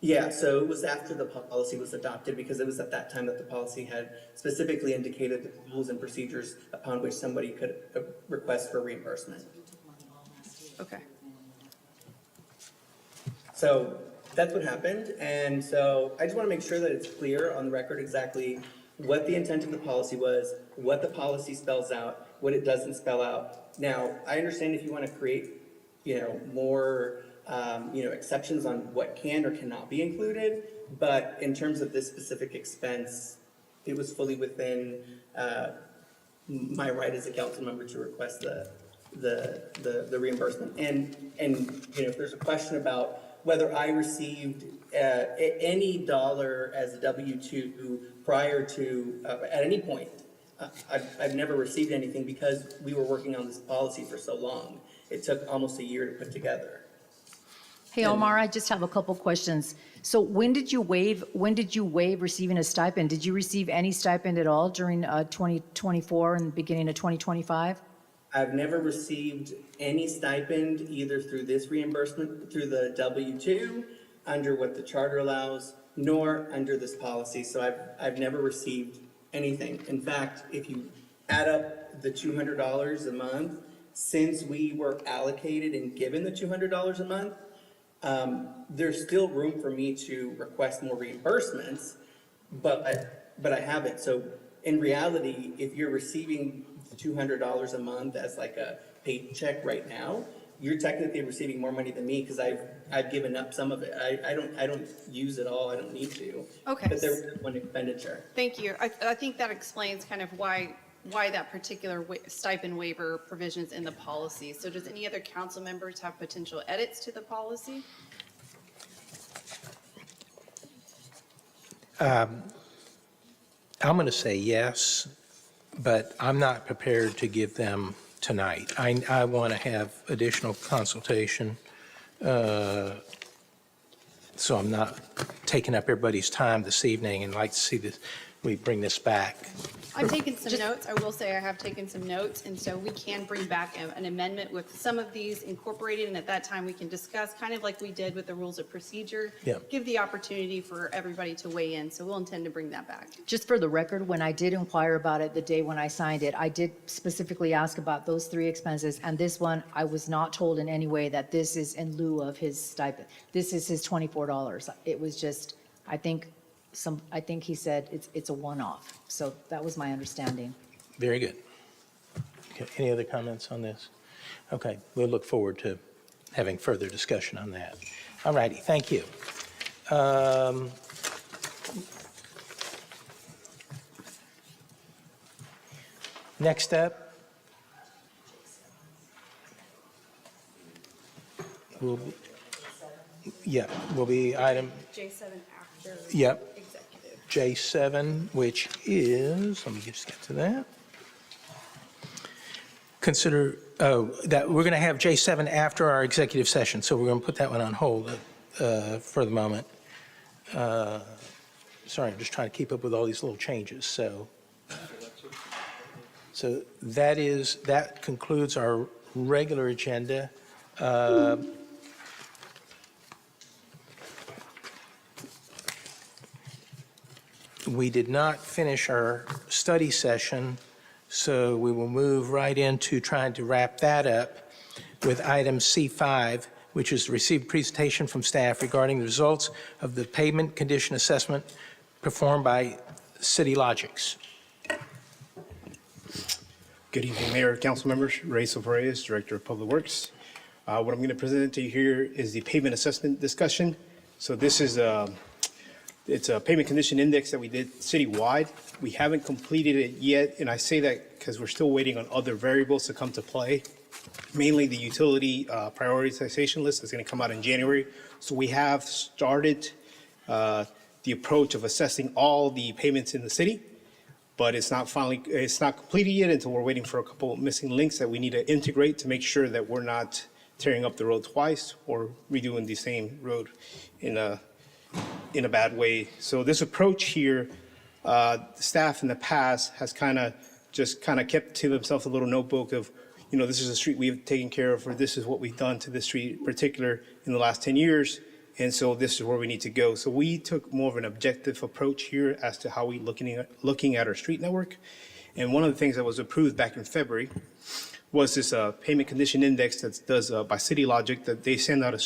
Yeah, so it was after the policy was adopted, because it was at that time that the policy had specifically indicated the rules and procedures upon which somebody could request for reimbursement. Okay. So that's what happened, and so I just want to make sure that it's clear on the record exactly what the intent of the policy was, what the policy spells out, what it doesn't spell out. Now, I understand if you want to create, more, exceptions on what can or cannot be included, but in terms of this specific expense, it was fully within my right as a council member to request the reimbursement. And you know, if there's a question about whether I received any dollar as a W-2 prior to, at any point, I've never received anything because we were working on this policy for so long. It took almost a year to put together. Hey, Omar, I just have a couple questions. So when did you waive receiving a stipend? Did you receive any stipend at all during 2024 and the beginning of 2025? I've never received any stipend either through this reimbursement, through the W-2, under what the charter allows, nor under this policy. So I've never received anything. In fact, if you add up the $200 a month, since we were allocated and given the $200 a month, there's still room for me to request more reimbursements, but I haven't. So in reality, if you're receiving $200 a month as like a paycheck right now, you're technically receiving more money than me because I've given up some of it. I don't use it all. I don't need to. Okay. But there was one expenditure. Thank you. I think that explains kind of why that particular stipend waiver provision is in the policy. So does any other council members have potential edits to the policy? I'm going to say yes, but I'm not prepared to give them tonight. I want to have additional consultation, so I'm not taking up everybody's time this evening and like to see that we bring this back. I've taken some notes. I will say I have taken some notes, and so we can bring back an amendment with some of these incorporated, and at that time we can discuss, kind of like we did with the rules of procedure. Yeah. Give the opportunity for everybody to weigh in, so we'll intend to bring that back. Just for the record, when I did inquire about it the day when I signed it, I did specifically ask about those three expenses, and this one, I was not told in any way that this is in lieu of his stipend. This is his $24. It was just, I think he said it's a one-off. So that was my understanding. Very good. Okay, any other comments on this? Okay, we'll look forward to having further discussion on that. All righty, thank you. Next up will be item, J7 after yep, executive. J7, which is, let me just get to that. Consider, that we're going to have J7 after our executive session, so we're going to put that one on hold for the moment. Sorry, I'm just trying to keep up with all these little changes, so that concludes our regular agenda. We did not finish our study session, so we will move right into trying to wrap that up with item C5, which is received presentation from staff regarding the results of the pavement condition assessment performed by City Logics. Good evening, Mayor, council members. Ray Silveras, Director of Public Works. What I'm going to present to you here is the pavement assessment discussion. So this is it's a pavement condition index that we did citywide. We haven't completed it yet, and I say that because we're still waiting on other variables to come to play. Mainly the utility prioritization list is going to come out in January. So we have started the approach of assessing all the payments in the city, but it's not completed yet until we're waiting for a couple of missing links that we need to integrate to make sure that we're not tearing up the road twice or redoing the same road in a bad way. So this approach here, staff in the past has kind of kept to themselves a little notebook of, this is a street we've taken care of, or this is what we've done to this street in particular in the last 10 years. And so this is where we need to go. So we took more of an objective approach here as to how we looking at our street network. And one of the things that was approved back in February was this pavement condition index that's does by City Logic, that they send out a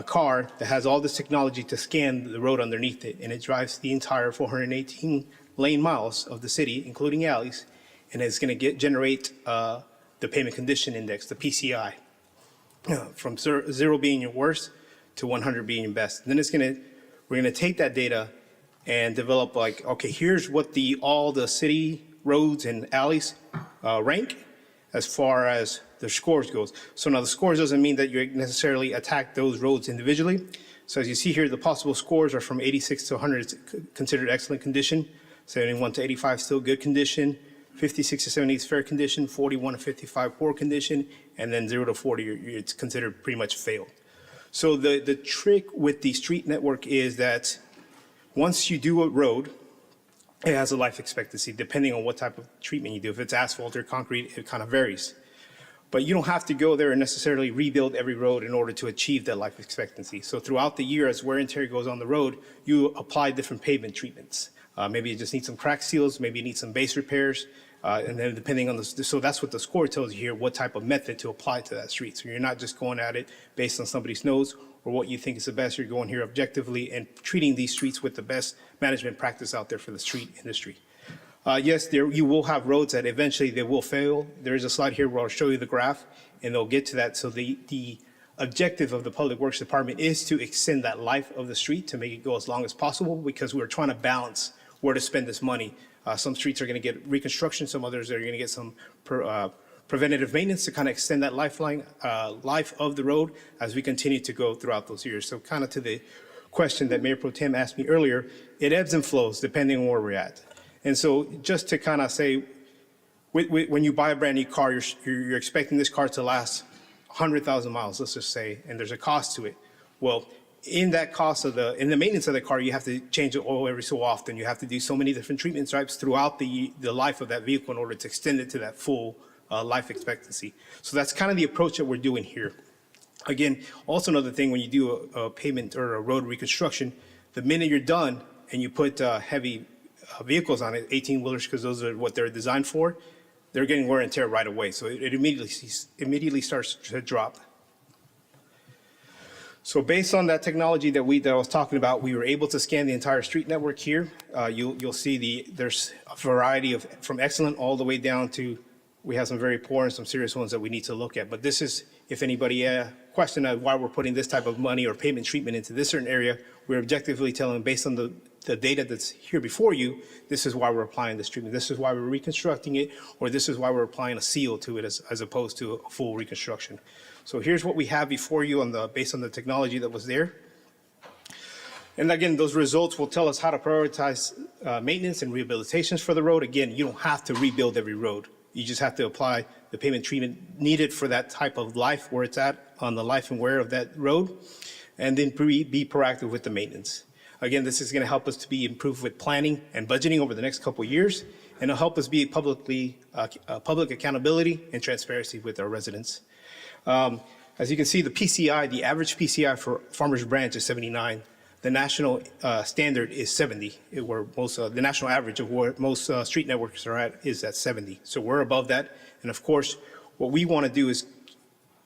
car that has all this technology to scan the road underneath it, and it drives the entire 418 lane miles of the city, including alleys, and it's going to generate the pavement condition index, the PCI, from 0 being your worst to 100 being your best. And then we're going to take that data and develop like, okay, here's what all the city roads and alleys rank as far as the scores goes. So now the scores doesn't mean that you necessarily attack those roads individually. So as you see here, the possible scores are from 86 to 100, it's considered excellent condition. 71 to 85, still good condition. 56 to 70 is fair condition. 41 to 55, poor condition. And then 0 to 40, it's considered pretty much failed. So the trick with the street network is that once you do a road, it has a life expectancy depending on what type of treatment you do. If it's asphalt or concrete, it kind of varies. But you don't have to go there and necessarily rebuild every road in order to achieve that life expectancy. So throughout the year, as wear and tear goes on the road, you apply different pavement treatments. Maybe you just need some crack seals, maybe you need some base repairs, and then depending on so that's what the score tells you here, what type of method to apply to that street. So you're not just going at it based on somebody's nose or what you think is the best. You're going here objectively and treating these streets with the best management practice out there for the street industry. Yes, you will have roads that eventually they will fail. There is a slide here where I'll show you the graph, and they'll get to that. So the objective of the Public Works Department is to extend that life of the street to make it go as long as possible, because we're trying to balance where to spend this money. Some streets are going to get reconstruction, some others are going to get some preventative maintenance to kind of extend that life of the road as we continue to go throughout those years. So kind of to the question that Mayor Pro Tem asked me earlier, it ebbs and flows depending on where we're at. And so just to kind of say, when you buy a brand new car, you're expecting this car to last 100,000 miles, let's just say, and there's a cost to it. Well, in that cost in the maintenance of the car, you have to change the oil every so often. You have to do so many different treatment types throughout the life of that vehicle in order to extend it to that full life expectancy. So that's kind of the approach that we're doing here. Again, also another thing, when you do a pavement or a road reconstruction, the minute you're done and you put heavy vehicles on it, 18-wheelers, because those are what they're designed for, they're getting wear and tear right away. So it immediately starts to drop. So based on that technology that I was talking about, we were able to scan the entire street network here. You'll see there's a variety from excellent all the way down to, we have some very poor and some serious ones that we need to look at. But this is, if anybody question why we're putting this type of money or payment treatment into this certain area, we're objectively telling them, based on the data that's here before you, this is why we're applying this treatment. This is why we're reconstructing it, or this is why we're applying a seal to it as opposed to a full reconstruction. So here's what we have before you based on the technology that was there. And again, those results will tell us how to prioritize maintenance and rehabilitations for the road. Again, you don't have to rebuild every road. You just have to apply the pavement treatment needed for that type of life, where it's at on the life and wear of that road, and then be proactive with the maintenance. Again, this is going to help us to be improved with planning and budgeting over the next couple of years, and it'll help us be public accountability and transparency with our residents. As you can see, the PCI, the average PCI for Farmers Branch is 79. The national standard is 70, where the national average of where most street networks are at is at 70. So we're above that. And of course, what we want to do is,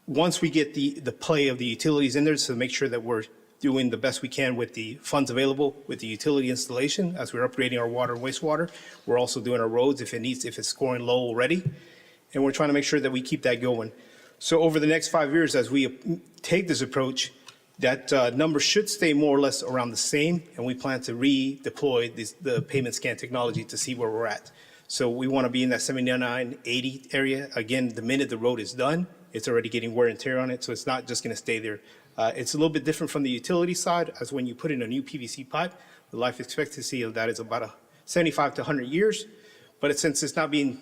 once we get the play of the utilities in there, to make sure that we're doing the best we can with the funds available with the utility installation as we're upgrading our water and wastewater. We're also doing our roads if it's scoring low already. And we're trying to make sure that we keep that going. So over the next 5 years, as we take this approach, that number should stay more or less around the same, and we plan to redeploy the pavement scan technology to see where we're at. So we want to be in that 79, 80 area. Again, the minute the road is done, it's already getting wear and tear on it, so it's not just going to stay there. It's a little bit different from the utility side, as when you put in a new PVC pipe, the life expectancy of that is about 75 to 100 years. But since it's not being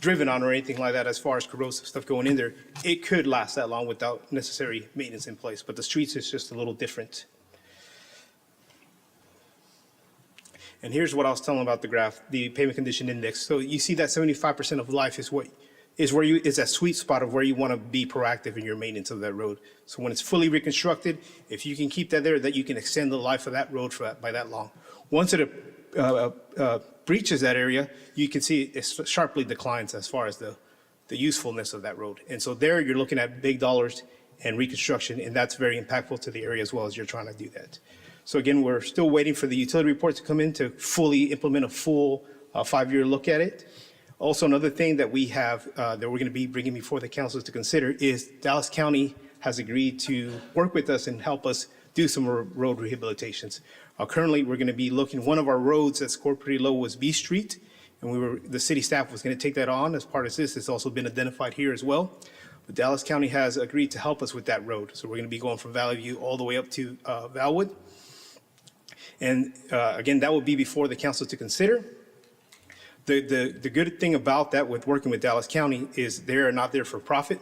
driven on or anything like that, as far as corrosive stuff going in there, it could last that long without necessary maintenance in place. But the streets is just a little different. And here's what I was telling about the graph, the pavement condition index. So you see that 75% of life is that sweet spot of where you want to be proactive in your maintenance of that road. So when it's fully reconstructed, if you can keep that there, that you can extend the life of that road by that long. Once it breaches that area, you can see it sharply declines as far as the usefulness of that road. And so there you're looking at big dollars and reconstruction, and that's very impactful to the area as well as you're trying to do that. So again, we're still waiting for the utility report to come in to fully implement a full 5-year look at it. Also, another thing that we have that we're going to be bringing before the council to consider is Dallas County has agreed to work with us and help us do some road rehabilitations. Currently, we're going to be looking, one of our roads that scored pretty low was B Street, and the city staff was going to take that on as part of this. It's also been identified here as well. But Dallas County has agreed to help us with that road. So we're going to be going from Valley View all the way up to Valwood. And again, that will be before the council to consider. The good thing about that with working with Dallas County is they are not there for profit.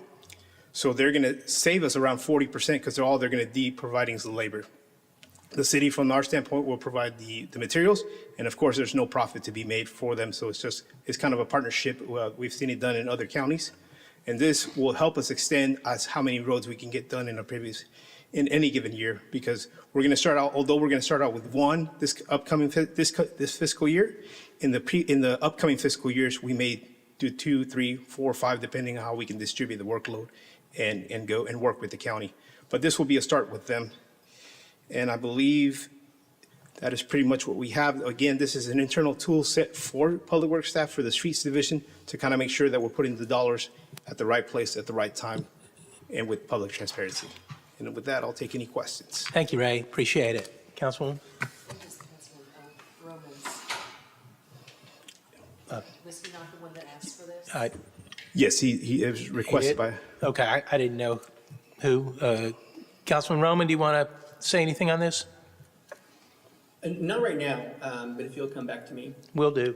So they're going to save us around 40% because all they're going to be providing is the labor. The city, from our standpoint, will provide the materials. And of course, there's no profit to be made for them. So it's kind of a partnership. We've seen it done in other counties. And this will help us extend as how many roads we can get done in any given year, because we're going to start out, although we're going to start out with one this fiscal year, in the upcoming fiscal years, we may do 2, 3, 4, 5, depending on how we can distribute the workload and go and work with the county. But this will be a start with them. And I believe that is pretty much what we have. Again, this is an internal tool set for Public Works staff for the Streets Division to kind of make sure that we're putting the dollars at the right place at the right time and with public transparency. And with that, I'll take any questions. Thank you, Ray. Appreciate it. Councilwoman? Was he not the one that asked for this? Yes, he was requested by. Okay, I didn't know who. Councilman Roman, do you want to say anything on this? Not right now, but if you'll come back to me. Will do.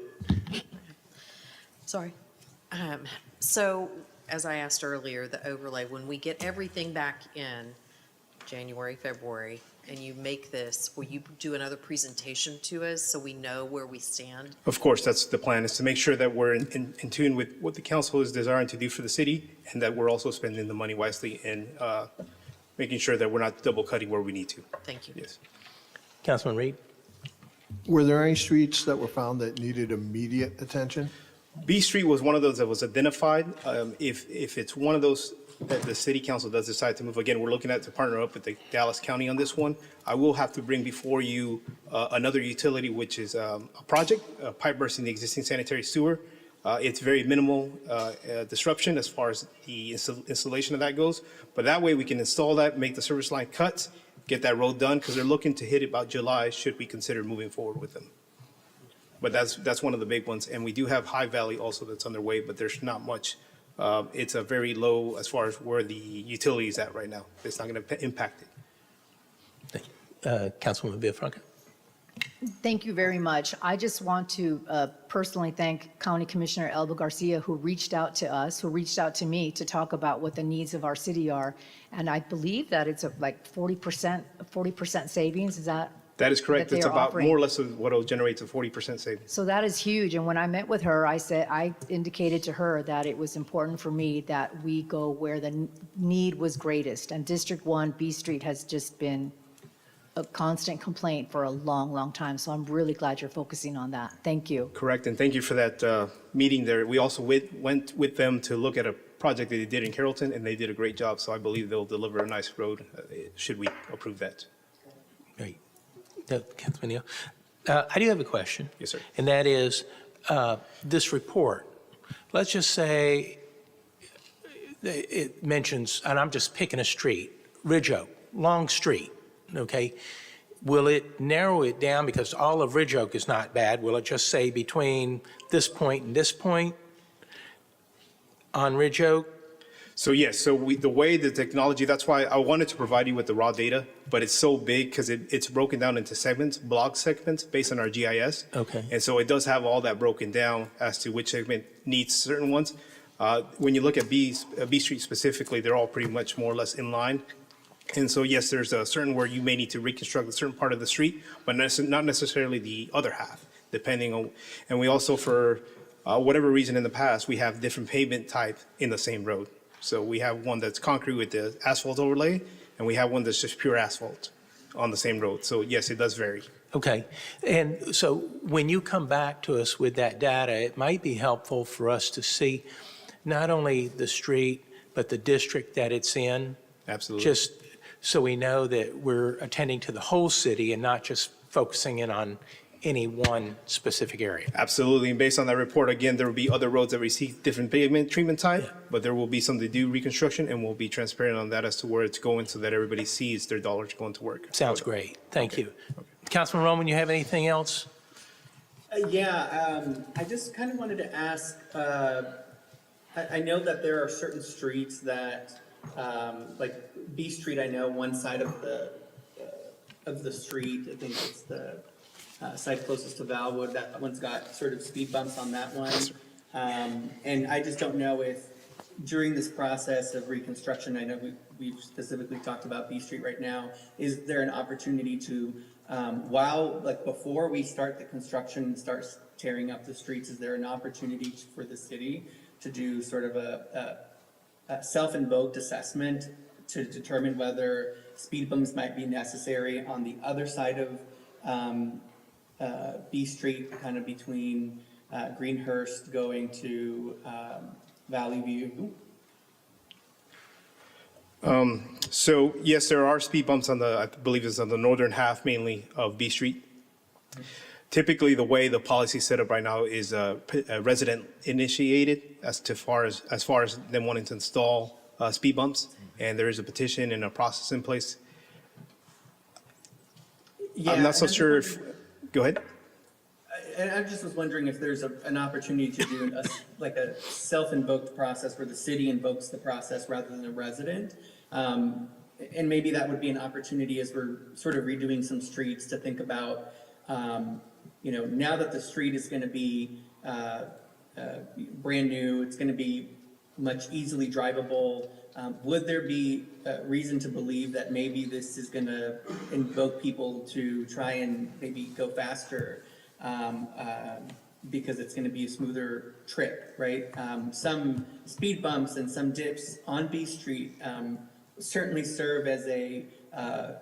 Sorry. So, as I asked earlier, the overlay, when we get everything back in January, February, and you make this, will you do another presentation to us so we know where we stand? Of course, that's the plan, is to make sure that we're in tune with what the council is desiring to do for the city, and that we're also spending the money wisely and making sure that we're not double cutting where we need to. Thank you. Yes. Councilman Reed? Were there any streets that were found that needed immediate attention? B Street was one of those that was identified. If it's one of those that the city council does decide to move, again, we're looking at to partner up with the Dallas County on this one. I will have to bring before you another utility, which is a project, a pipe burst in the existing sanitary sewer. It's very minimal disruption as far as the installation of that goes. But that way we can install that, make the service line cuts, get that road done, because they're looking to hit about July, should we consider moving forward with them. But that's one of the big ones. And we do have High Valley also that's underway, but there's not much. It's a very low as far as where the utility is at right now. It's not going to impact it. Councilwoman Villafranca? Thank you very much. I just want to personally thank County Commissioner Elba Garcia, who reached out to us, who reached out to me to talk about what the needs of our city are. And I believe that it's like 40% savings. Is that? That is correct. That they It's are about offering. more or less of what it generates, a 40% savings. So that is huge. And when I met with her, I indicated to her that it was important for me that we go where the need was greatest. And District 1, B Street has just been a constant complaint for a long, long time. So I'm really glad you're focusing on that. Thank you. Correct, and thank you for that meeting there. We also went with them to look at a project that they did in Carrollton, and they did a great job. So I believe they'll deliver a nice road, should we approve that. Great. Councilman Neal? I do have a question. Yes, sir. And that is, this report, let's just say it mentions, and I'm just picking a street, Ridge Oak, long street, okay? Will it narrow it down, because all of Ridge Oak is not bad? Will it just say between this point and this point on Ridge Oak? So yes, the way the technology, that's why I wanted to provide you with the raw data, but it's so big because it's broken down into segments, block segments based on our GIS. Okay. And so it does have all that broken down as to which segment needs certain ones. When you look at B Street specifically, they're all pretty much more or less in line. And so yes, there's a certain where you may need to reconstruct a certain part of the street, but not necessarily the other half, depending on, and we also, for whatever reason in the past, we have different pavement type in the same road. So we have one that's concrete with the asphalt overlay, and we have one that's just pure asphalt on the same road. So yes, it does vary. Okay. And so when you come back to us with that data, it might be helpful for us to see not only the street, but the district that it's in. Absolutely. Just so we know that we're attending to the whole city and not just focusing in on any one specific area. Absolutely, and based on that report, again, there will be other roads that receive different pavement treatment type, but there will be some to do reconstruction, and we'll be transparent on that as to where it's going so that everybody sees their dollars going to work. Sounds great. Thank you. Councilman Roman, you have anything else? I just kind of wanted to ask, I know that there are certain streets that, like B Street, I know one side of the street, I think it's the site closest to Valwood, that one's got sort of speed bumps on that one. And I just don't know if during this process of reconstruction, I know we've specifically talked about B Street right now, is there an opportunity to, before we start the construction and start tearing up the streets, is there an opportunity for the city to do sort of a self-invoked assessment to determine whether speed bumps might be necessary on the other side of B Street, kind of between Greenhurst going to Valley View? So yes, there are speed bumps on I believe it's on the northern half mainly of B Street. Typically, the way the policy is set up right now is resident initiated as far as them wanting to install speed bumps, and there is a petition and a process in place. I'm not so sure if, go ahead. And I just was wondering if there's an opportunity to do a self-invoked process where the city invokes the process rather than the resident. And maybe that would be an opportunity as we're sort of redoing some streets to think about, now that the street is going to be brand new, it's going to be much easily drivable. Would there be reason to believe that maybe this is going to invoke people to try and maybe go faster? Because it's going to be a smoother trip, right? Some speed bumps and some dips on B Street certainly serve as a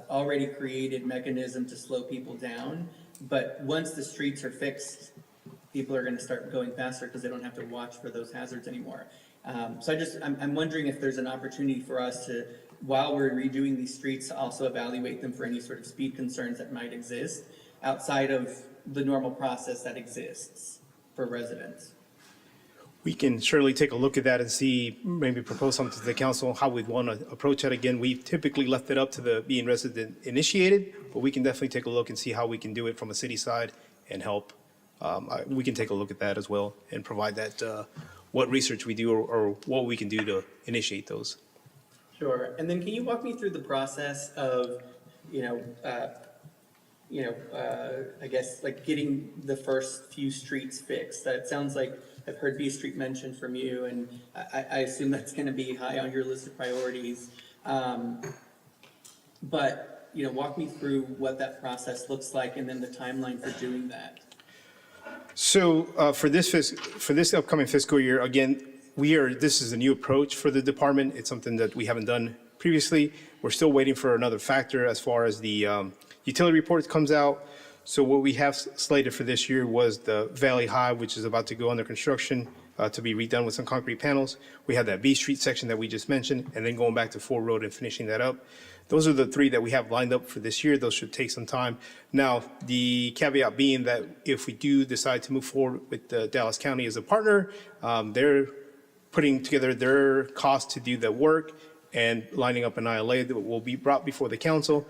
already created mechanism to slow people down. But once the streets are fixed, people are going to start going faster because they don't have to watch for those hazards anymore. So I'm wondering if there's an opportunity for us to, while we're redoing these streets, to also evaluate them for any sort of speed concerns that might exist outside of the normal process that exists for residents. We can surely take a look at that and see, maybe propose something to the council, how we'd want to approach that. Again, we've typically left it up to the being resident initiated, but we can definitely take a look and see how we can do it from a city side and help. We can take a look at that as well and provide that, what research we do or what we can do to initiate those. Sure. And then can you walk me through the process of, I guess like getting the first few streets fixed? That sounds like I've heard B Street mentioned from you, and I assume that's going to be high on your list of priorities. But walk me through what that process looks like, and then the timeline for doing that. So for this upcoming fiscal year, again, this is a new approach for the department. It's something that we haven't done previously. We're still waiting for another factor as far as the utility report comes out. So what we have slated for this year was the Valley High, which is about to go under construction to be redone with some concrete panels. We have that B Street section that we just mentioned, and then going back to Ford Road and finishing that up. Those are the three that we have lined up for this year. Those should take some time. Now, the caveat being that if we do decide to move forward with Dallas County as a partner, they're putting together their cost to do the work and lining up an ILA that will be brought before the council.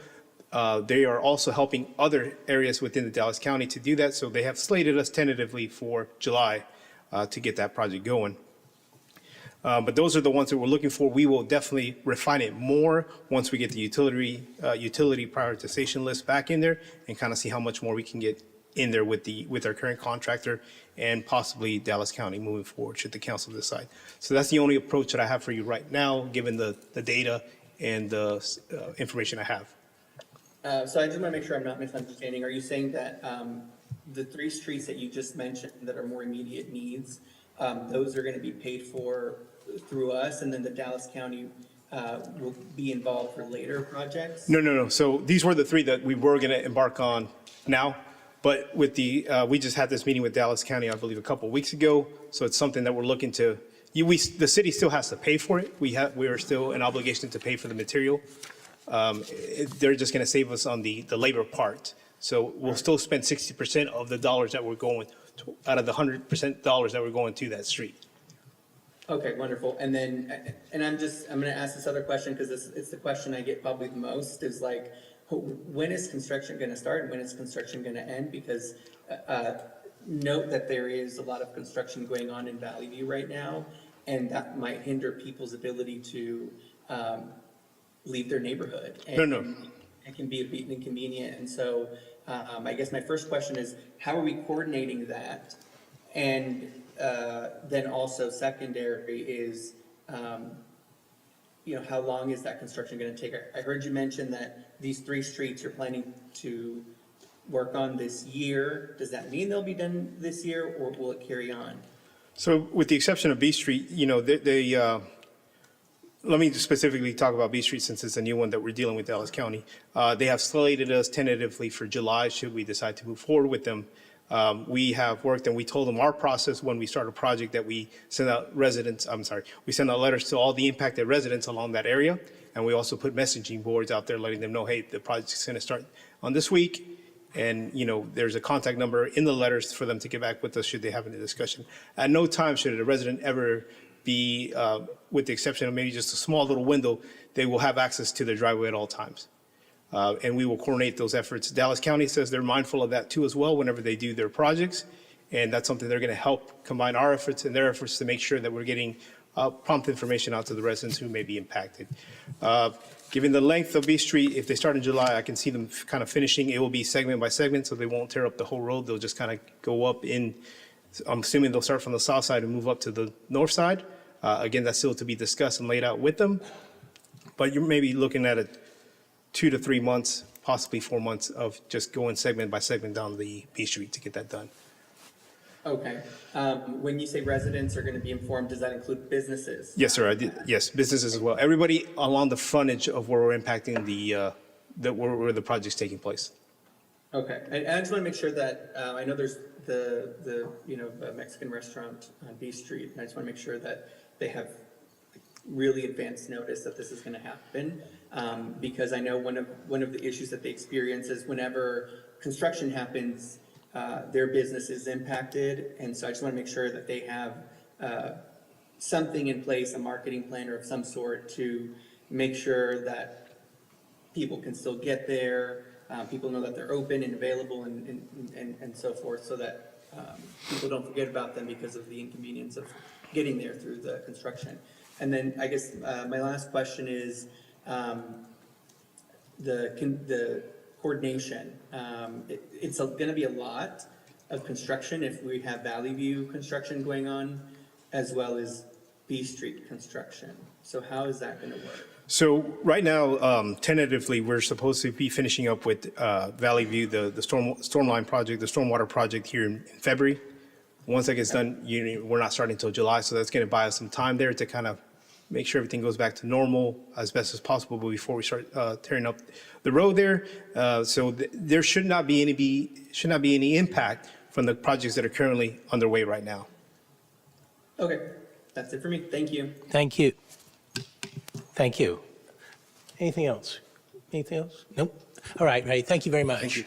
They are also helping other areas within the Dallas County to do that. So they have slated us tentatively for July to get that project going. But those are the ones that we're looking for. We will definitely refine it more once we get the utility prioritization list back in there and kind of see how much more we can get in there with our current contractor and possibly Dallas County moving forward should the council decide. So that's the only approach that I have for you right now, given the data and the information I have. So I just want to make sure I'm not misunderstanding. Are you saying that the three streets that you just mentioned that are more immediate needs, those are going to be paid for through us, and then the Dallas County will be involved for later projects? No. So these were the three that we were going to embark on now, but with we just had this meeting with Dallas County, I believe, a couple of weeks ago. So it's something that we're looking to. The city still has to pay for it. We are still an obligation to pay for the material. They're just going to save us on the labor part. So we'll still spend 60% of the dollars that we're going, out of the 100% dollars that we're going to that street. Okay, wonderful. And then, and I'm gonna ask this other question because it's the question I get probably the most is like, when is construction gonna start and when is construction gonna end? Because note that there is a lot of construction going on in Valley View right now, and that might hinder people's ability to leave their neighborhood. And No. it can be a bit inconvenient. And so I guess my first question is, how are we coordinating that? And then also secondary is, how long is that construction gonna take? I heard you mention that these 3 streets you're planning to work on this year. Does that mean they'll be done this year, or will it carry on? So with the exception of B Street, let me specifically talk about B Street since it's a new one that we're dealing with Dallas County. They have slated us tentatively for July, should we decide to move forward with them. We have worked and we told them our process when we start a project that we send out we send out letters to all the impacted residents along that area. And we also put messaging boards out there letting them know, hey, the project's gonna start on this week. And, there's a contact number in the letters for them to get back with us should they have any discussion. At no time should a resident ever be, with the exception of maybe just a small little window, they will have access to their driveway at all times. And we will coordinate those efforts. Dallas County says they're mindful of that too as well whenever they do their projects. And that's something they're going to help combine our efforts and their efforts to make sure that we're getting prompt information out to the residents who may be impacted. Given the length of B Street, if they start in July, I can see them kind of finishing. It will be segment by segment, so they won't tear up the whole road. They'll just kind of go up in, I'm assuming they'll start from the south side and move up to the north side. Again, that's still to be discussed and laid out with them. But you're maybe looking at 2 to 3 months, possibly 4 months of just going segment by segment down the B Street to get that done. Okay. When you say residents are gonna be informed, does that include businesses? Yes, sir, I did. Yes, businesses as well. Everybody along the frontage of where we're impacting where the project's taking place. Okay, and I just want to make sure that, I know there's the Mexican restaurant on B Street, and I just want to make sure that they have really advanced notice that this is going to happen, because I know one of the issues that they experience is whenever construction happens, their business is impacted, and so I just want to make sure that they have something in place, a marketing plan or of some sort to make sure that people can still get there, people know that they're open and available and so forth, so that people don't forget about them because of the inconvenience of getting there through the construction. And then I guess my last question is the coordination. It's going to be a lot of construction if we have Valley View construction going on as well as B Street construction. So how is that going to work? So right now, tentatively, we're supposed to be finishing up with Valley View, the stormline project, the stormwater project here in February. Once that gets done, we're not starting until July, so that's going to buy us some time there to kind of make sure everything goes back to normal as best as possible before we start tearing up the road there. So there should not be any impact from the projects that are currently underway right now. Okay, that's it for me. Thank you. Thank you. Thank you. Anything else? Anything else? Nope. All right, Ray, thank you very much. Thank you.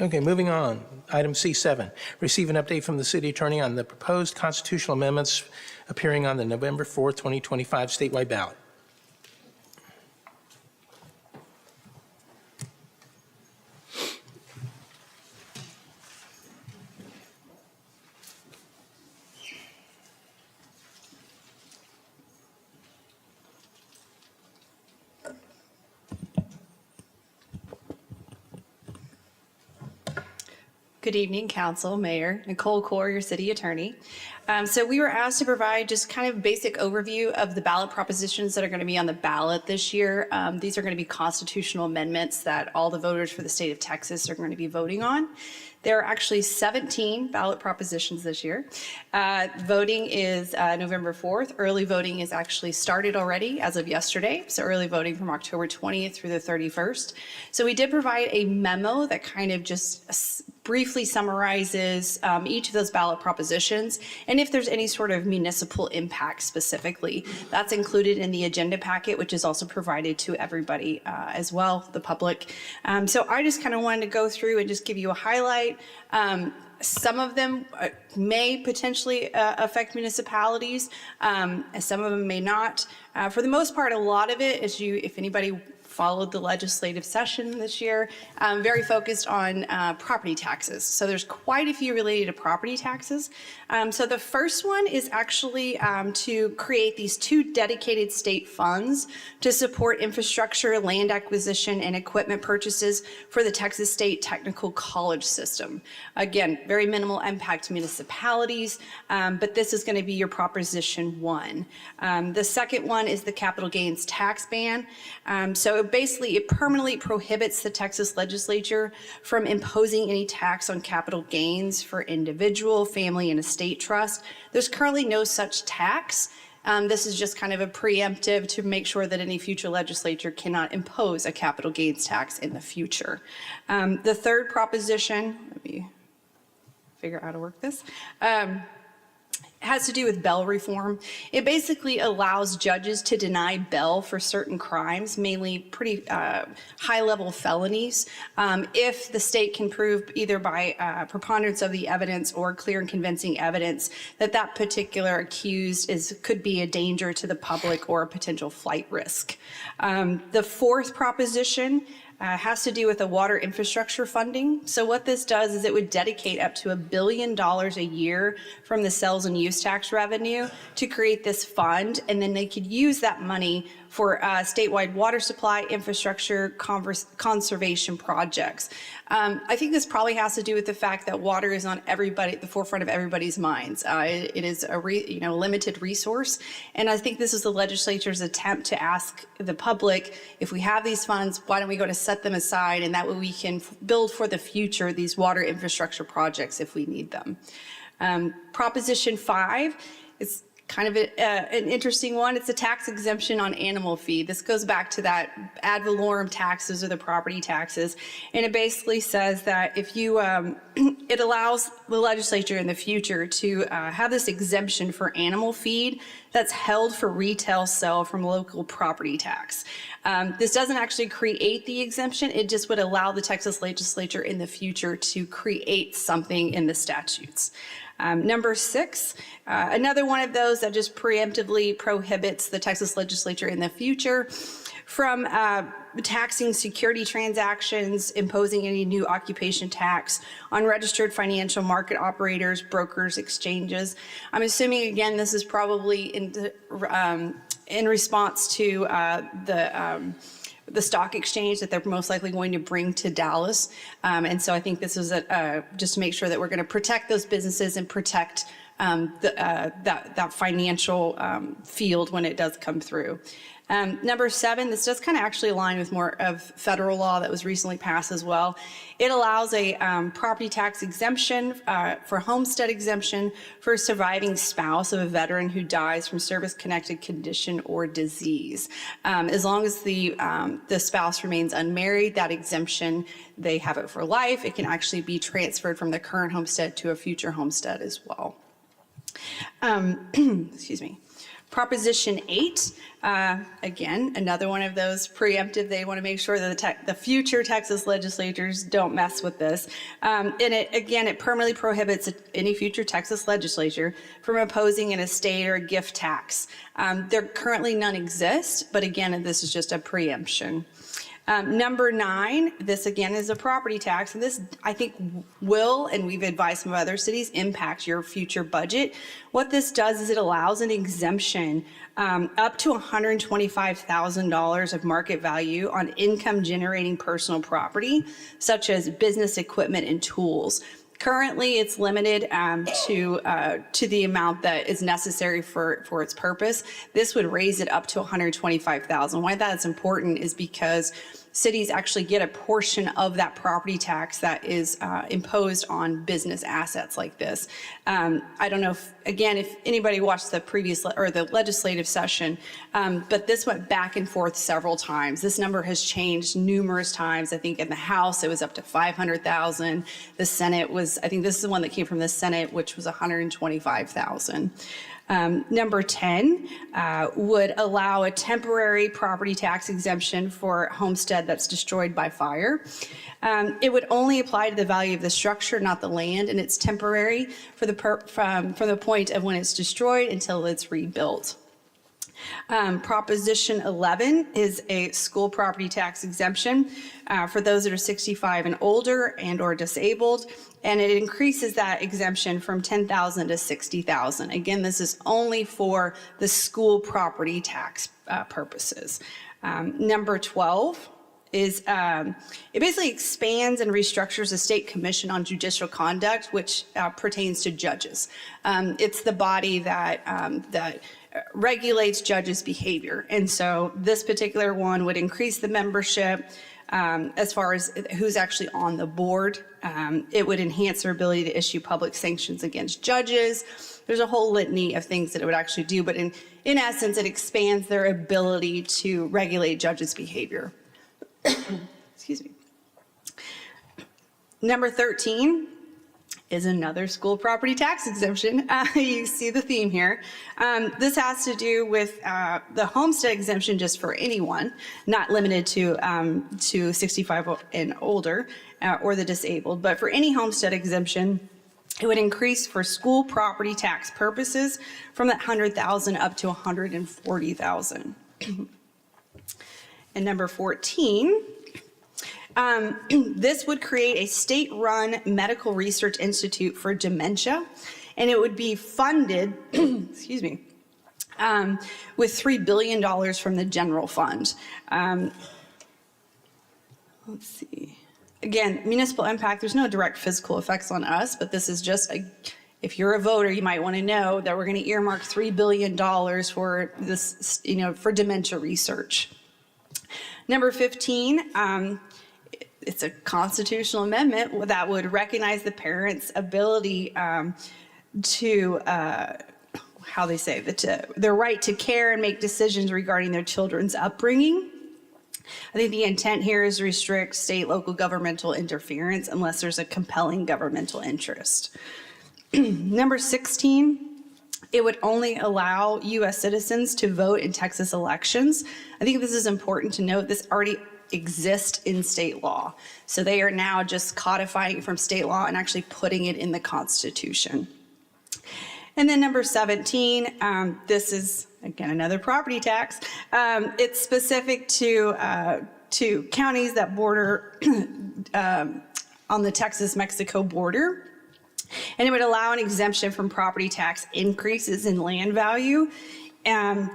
Okay, moving on. Item C7, receive an update from the city attorney on the proposed constitutional amendments appearing on the November 4th, 2025 statewide ballot. Good evening, Council, Mayor, Nicole Core, your city attorney. So we were asked to provide just kind of a basic overview of the ballot propositions that are going to be on the ballot this year. These are going to be constitutional amendments that all the voters for the state of Texas are going to be voting on. There are actually 17 ballot propositions this year. Voting is November 4th. Early voting is actually started already as of yesterday. So early voting from October 20th through the 31st. So we did provide a memo that kind of just briefly summarizes each of those ballot propositions and if there's any sort of municipal impact specifically. That's included in the agenda packet, which is also provided to everybody as well, the public. So I just kind of wanted to go through and just give you a highlight. Some of them may potentially affect municipalities, some of them may not. For the most part, a lot of it, if anybody followed the legislative session this year, very focused on property taxes. So there's quite a few related to property taxes. So the first one is actually to create these 2 dedicated state funds to support infrastructure, land acquisition, and equipment purchases for the Texas State Technical College System. Again, very minimal impact to municipalities, but this is going to be your Proposition 1. The second one is the capital gains tax ban. So basically, it permanently prohibits the Texas legislature from imposing any tax on capital gains for individual, family, and estate trust. There's currently no such tax. This is just kind of a preemptive to make sure that any future legislature cannot impose a capital gains tax in the future. The third proposition, let me figure out how to work this. Has to do with bail reform. It basically allows judges to deny bail for certain crimes, mainly pretty high-level felonies, if the state can prove either by preponderance of the evidence or clear and convincing evidence that that particular accused could be a danger to the public or a potential flight risk. The fourth proposition has to do with the water infrastructure funding. So what this does is it would dedicate up to $1 billion a year from the sales and use tax revenue to create this fund, and then they could use that money for statewide water supply infrastructure conservation projects. I think this probably has to do with the fact that water is on the forefront of everybody's minds. It is a limited resource, and I think this is the legislature's attempt to ask the public, if we have these funds, why don't we go to set them aside, and that way we can build for the future these water infrastructure projects if we need them. Proposition 5 is kind of an interesting one. It's a tax exemption on animal feed. This goes back to that ad valorem taxes or the property taxes. And it basically says that if you, it allows the legislature in the future to have this exemption for animal feed that's held for retail sale from local property tax. This doesn't actually create the exemption. It just would allow the Texas legislature in the future to create something in the statutes. Number 6, another one of those that just preemptively prohibits the Texas legislature in the future from taxing security transactions, imposing any new occupation tax on registered financial market operators, brokers, exchanges. I'm assuming, again, this is probably in response to the stock exchange that they're most likely going to bring to Dallas. And so I think this is just to make sure that we're going to protect those businesses and protect that financial field when it does come through. Number 7, this does kind of actually align with more of federal law that was recently passed as well. It allows a property tax exemption for homestead exemption for a surviving spouse of a veteran who dies from service-connected condition or disease. As long as the spouse remains unmarried, that exemption, they have it for life. It can actually be transferred from the current homestead to a future homestead as well. Excuse me. Proposition 8, again, another one of those preemptive. They want to make sure that the future Texas legislatures don't mess with this. And it permanently prohibits any future Texas legislature from imposing an estate or a gift tax. There currently none exist, but again, this is just a preemption. Number 9, this again is a property tax, and this I think will, and we've advised some other cities, impact your future budget. What this does is it allows an exemption up to $125,000 of market value on income generating personal property, such as business equipment and tools. Currently, it's limited to the amount that is necessary for its purpose. This would raise it up to $125,000. Why that's important is because cities actually get a portion of that property tax that is imposed on business assets like this. I don't know if anybody watched the previous or the legislative session, but this went back and forth several times. This number has changed numerous times. I think in the House it was up to 500,000. The Senate was, I think this is the one that came from the Senate, which was 125,000. Number 10 would allow a temporary property tax exemption for homestead that's destroyed by fire. It would only apply to the value of the structure, not the land, and it's temporary for from the point of when it's destroyed until it's rebuilt. Proposition 11 is a school property tax exemption for those that are 65 and older and or disabled, and it increases that exemption from $10,000 to $60,000. Again, this is only for the school property tax purposes. Number 12 is it basically expands and restructures the State Commission on Judicial Conduct, which pertains to judges. It's the body that regulates judges' behavior. And so this particular one would increase the membership as far as who's actually on the board. It would enhance their ability to issue public sanctions against judges. There's a whole litany of things that it would actually do, but in essence, it expands their ability to regulate judges' behavior. Excuse me. Number 13 is another school property tax exemption. You see the theme here. This has to do with the homestead exemption just for anyone, not limited to 65 and older or the disabled, but for any homestead exemption, it would increase for school property tax purposes from that 100,000 up to 140,000. And number 14, this would create a state-run medical research institute for dementia, and it would be funded, excuse me, with $3 billion from the general fund. Let's see. Again, municipal impact, there's no direct physical effects on us, but this is just if you're a voter, you might want to know that we're going to earmark $3 billion for this, for dementia research. Number 15, it's a constitutional amendment that would recognize the parents' ability to, how they say, their right to care and make decisions regarding their children's upbringing. I think the intent here is to restrict state, local governmental interference unless there's a compelling governmental interest. Number 16, it would only allow U.S. citizens to vote in Texas elections. I think this is important to note. This already exists in state law. So they are now just codifying it from state law and actually putting it in the Constitution. And then number 17, this is, again, another property tax. It's specific to counties that border on the Texas-Mexico border. And it would allow an exemption from property tax increases in land value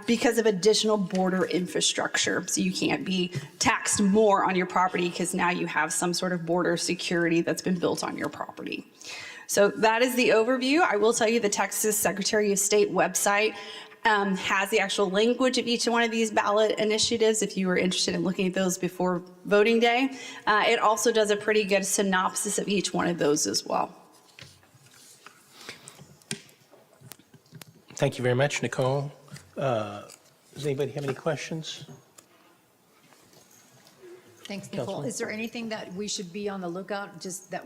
because of additional border infrastructure. So you can't be taxed more on your property because now you have some sort of border security that's been built on your property. So that is the overview. I will tell you the Texas Secretary of State website has the actual language of each one of these ballot initiatives if you were interested in looking at those before voting day. It also does a pretty good synopsis of each one of those as well. Thank you very much, Nicole. Does anybody have any questions? Thanks, Nicole. Is there anything that we should be on the lookout, just that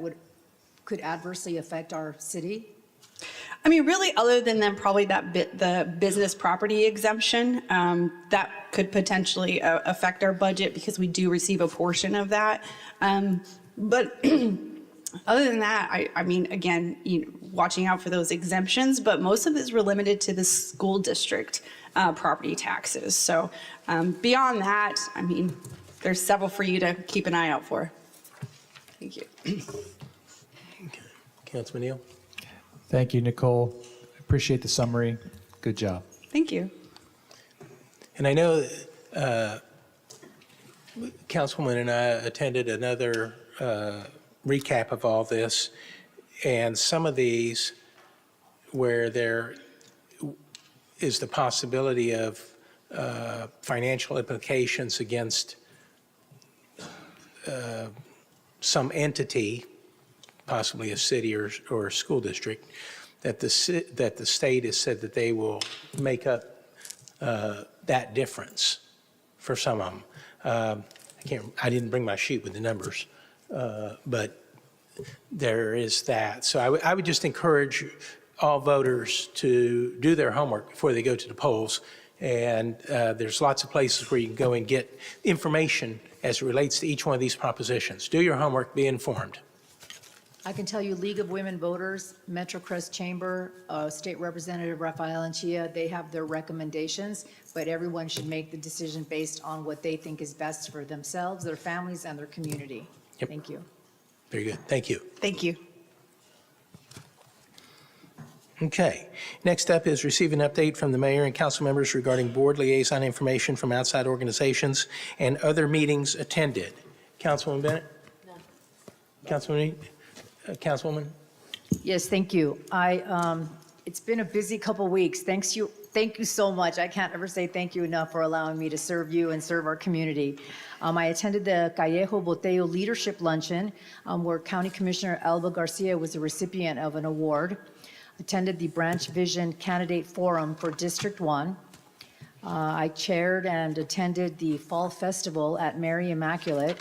could adversely affect our city? I mean, really, other than probably the business property exemption, that could potentially affect our budget because we do receive a portion of that. But other than that, I mean, again, watching out for those exemptions, but most of this were limited to the school district property taxes. So beyond that, I mean, there's several for you to keep an eye out for. Thank you. Councilman Neal? Thank you, Nicole. Appreciate the summary. Good job. Thank you. And I know Councilwoman and I attended another recap of all this, and some of these where there is the possibility of financial implications against some entity, possibly a city or a school district, that the state has said that they will make up that difference for some of them. I didn't bring my sheet with the numbers, but there is that. So I would just encourage all voters to do their homework before they go to the polls. And there's lots of places where you can go and get information as it relates to each one of these propositions. Do your homework, be informed. I can tell you League of Women Voters, Metro Crest Chamber, State Representative Rafael Anchia, they have their recommendations, but everyone should make the decision based on what they think is best for themselves, their families, and their community. Yep. Thank you. Very good. Thank you. Thank you. Okay. Next up is receive an update from the mayor and council members regarding board liaison information from outside organizations and other meetings attended. Councilwoman Bennett? No. Councilwoman? Yes, thank you. It's been a busy couple weeks. Thank you so much. I can't ever say thank you enough for allowing me to serve you and serve our community. I attended the Callejo Boteo Leadership Luncheon, where County Commissioner Alba Garcia was the recipient of an award. Attended the Branch Vision Candidate Forum for District 1. I chaired and attended the Fall Festival at Mary Immaculate.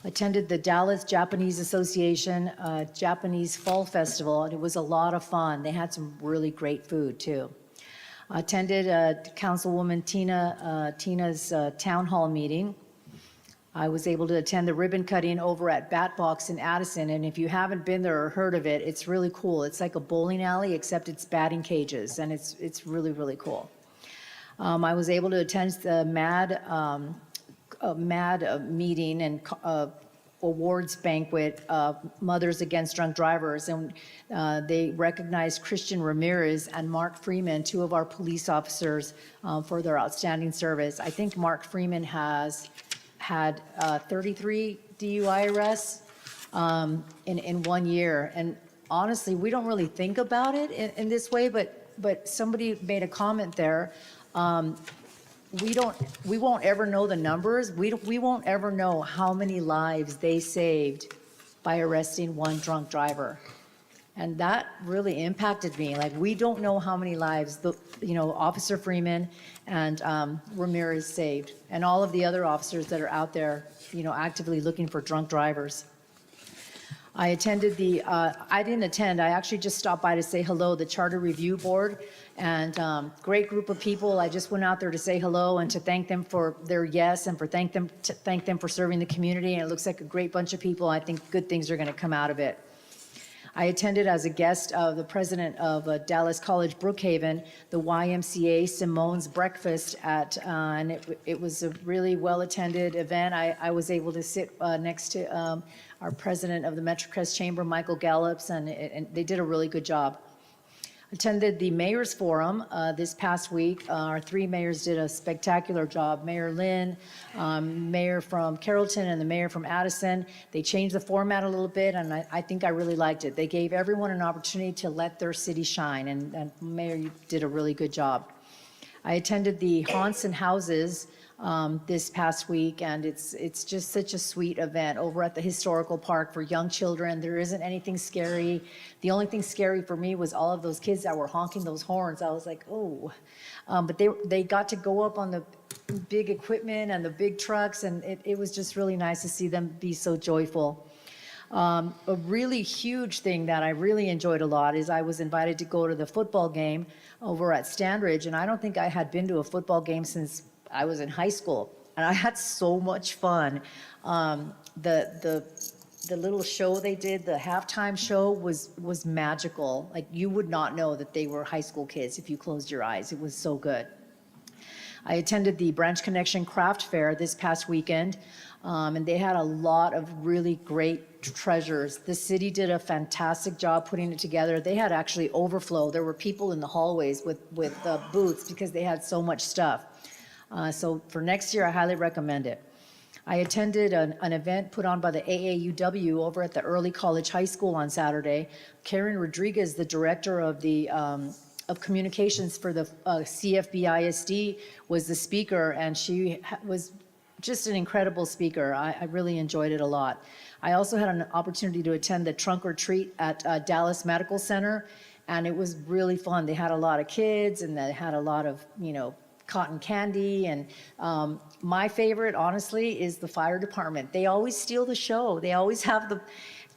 Attended the Dallas Japanese Association Japanese Fall Festival, and it was a lot of fun. They had some really great food, too. Attended Councilwoman Tina's town hall meeting. I was able to attend the ribbon cutting over at Bat Box in Addison, and if you haven't been there or heard of it, it's really cool. It's like a bowling alley, except it's batting cages, and it's really, really cool. I was able to attend the MAD meeting and awards banquet, Mothers Against Drunk Drivers, and they recognized Christian Ramirez and Mark Freeman, two of our police officers, for their outstanding service. I think Mark Freeman has had 33 DUI arrests in 1 year. And honestly, we don't really think about it in this way, but somebody made a comment there. We won't ever know the numbers. We won't ever know how many lives they saved by arresting one drunk driver. And that really impacted me. Like, we don't know how many lives Officer Freeman and Ramirez saved, and all of the other officers that are out there, actively looking for drunk drivers. I attended I didn't attend, I actually just stopped by to say hello, the Charter Review Board, and great group of people. I just went out there to say hello and to thank them for their yes, and thank them for serving the community, and it looks like a great bunch of people. I think good things are gonna come out of it. I attended as a guest of the president of Dallas College Brookhaven, the YMCA Simone's Breakfast and it was a really well-attended event. I was able to sit next to our president of the Metro Crest Chamber, Michael Gallups, and they did a really good job. Attended the Mayor's Forum this past week. Our three mayors did a spectacular job. Mayor Lynn, Mayor from Carrollton, and the Mayor from Addison. They changed the format a little bit, and I think I really liked it. They gave everyone an opportunity to let their city shine, and Mayor, you did a really good job. I attended the Haunts and Houses this past week, and it's just such a sweet event over at the historical park for young children. There isn't anything scary. The only thing scary for me was all of those kids that were honking those horns. I was like, oh, but they got to go up on the big equipment and the big trucks, and it was just really nice to see them be so joyful. A really huge thing that I really enjoyed a lot is I was invited to go to the football game over at Standridge, and I don't think I had been to a football game since I was in high school, and I had so much fun. The little show they did, the halftime show, was magical. Like, you would not know that they were high school kids if you closed your eyes. It was so good. I attended the Branch Connection Craft Fair this past weekend, and they had a lot of really great treasures. The city did a fantastic job putting it together. They had actually overflow. There were people in the hallways with booths because they had so much stuff. So for next year, I highly recommend it. I attended an event put on by the AAUW over at the Early College High School on Saturday. Karen Rodriguez, the director of the of communications for the CFB ISD, was the speaker, and she was just an incredible speaker. I really enjoyed it a lot. I also had an opportunity to attend the trunk or treat at Dallas Medical Center, and it was really fun. They had a lot of kids, and they had a lot of, cotton candy. And my favorite, honestly, is the fire department. They always steal the show. They always have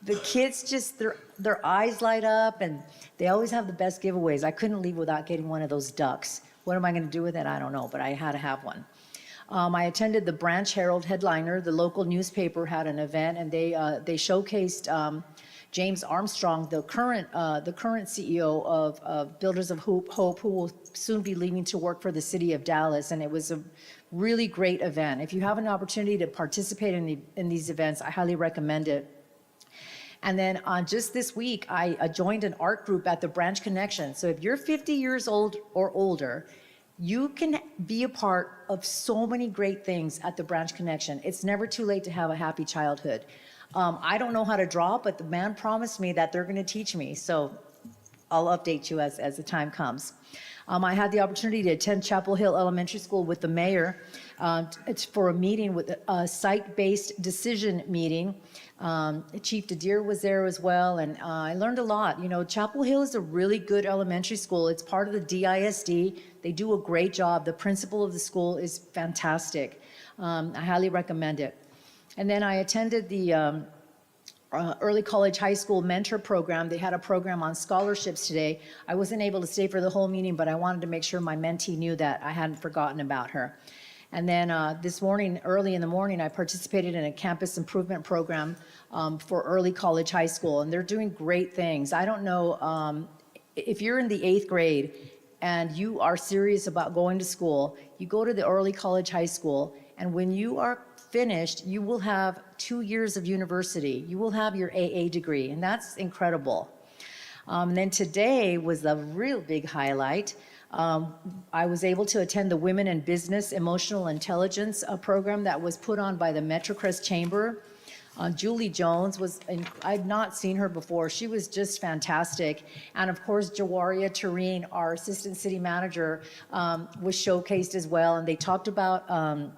the kids just, their eyes light up, and they always have the best giveaways. I couldn't leave without getting one of those ducks. What am I going to do with it? I don't know, but I had to have one. I attended the Branch Herald Headliner. The local newspaper had an event, and they showcased James Armstrong, the current CEO of Builders of Hope, who will soon be leaving to work for the city of Dallas. And it was a really great event. If you have an opportunity to participate in these events, I highly recommend it. And then just this week, I joined an art group at the Branch Connection. So if you're 50 years old or older, you can be a part of so many great things at the Branch Connection. It's never too late to have a happy childhood. I don't know how to draw, but the man promised me that they're going to teach me. So I'll update you as the time comes. I had the opportunity to attend Chapel Hill Elementary School with the mayor. It's for a meeting with a site-based decision meeting. Chief DeDeer was there as well, and I learned a lot. Chapel Hill is a really good elementary school. It's part of the DISD. They do a great job. The principal of the school is fantastic. I highly recommend it. And then I attended the Early College High School Mentor Program. They had a program on scholarships today. I wasn't able to stay for the whole meeting, but I wanted to make sure my mentee knew that I hadn't forgotten about her. And then this morning, early in the morning, I participated in a campus improvement program for Early College High School, and they're doing great things. I don't know, if you're in the 8th grade and you are serious about going to school, you go to the Early College High School, and when you are finished, you will have 2 years of university. You will have your AA degree, and that's incredible. And then today was a real big highlight. I was able to attend the Women in Business Emotional Intelligence program that was put on by the MetroCrest Chamber. Julie Jones I'd not seen her before. She was just fantastic. And of course, Jawaria Tareen, our Assistant City Manager, was showcased as well. And they talked about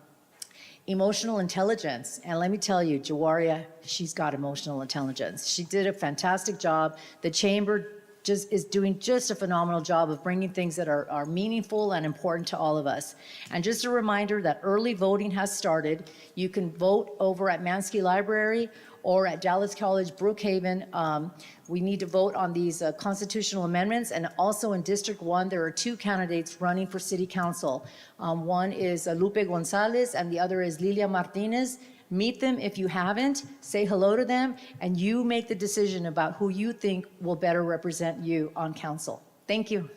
emotional intelligence. And let me tell you, Jawaria, she's got emotional intelligence. She did a fantastic job. The Chamber is doing just a phenomenal job of bringing things that are meaningful and important to all of us. And just a reminder that early voting has started. You can vote over at Mansky Library or at Dallas College Brookhaven. We need to vote on these constitutional amendments. And also in District 1, there are 2 candidates running for City Council. One is Lupe Gonzalez and the other is Lilia Martinez. Meet them if you haven't, say hello to them, and you make the decision about who you think will better represent you on council. Thank you.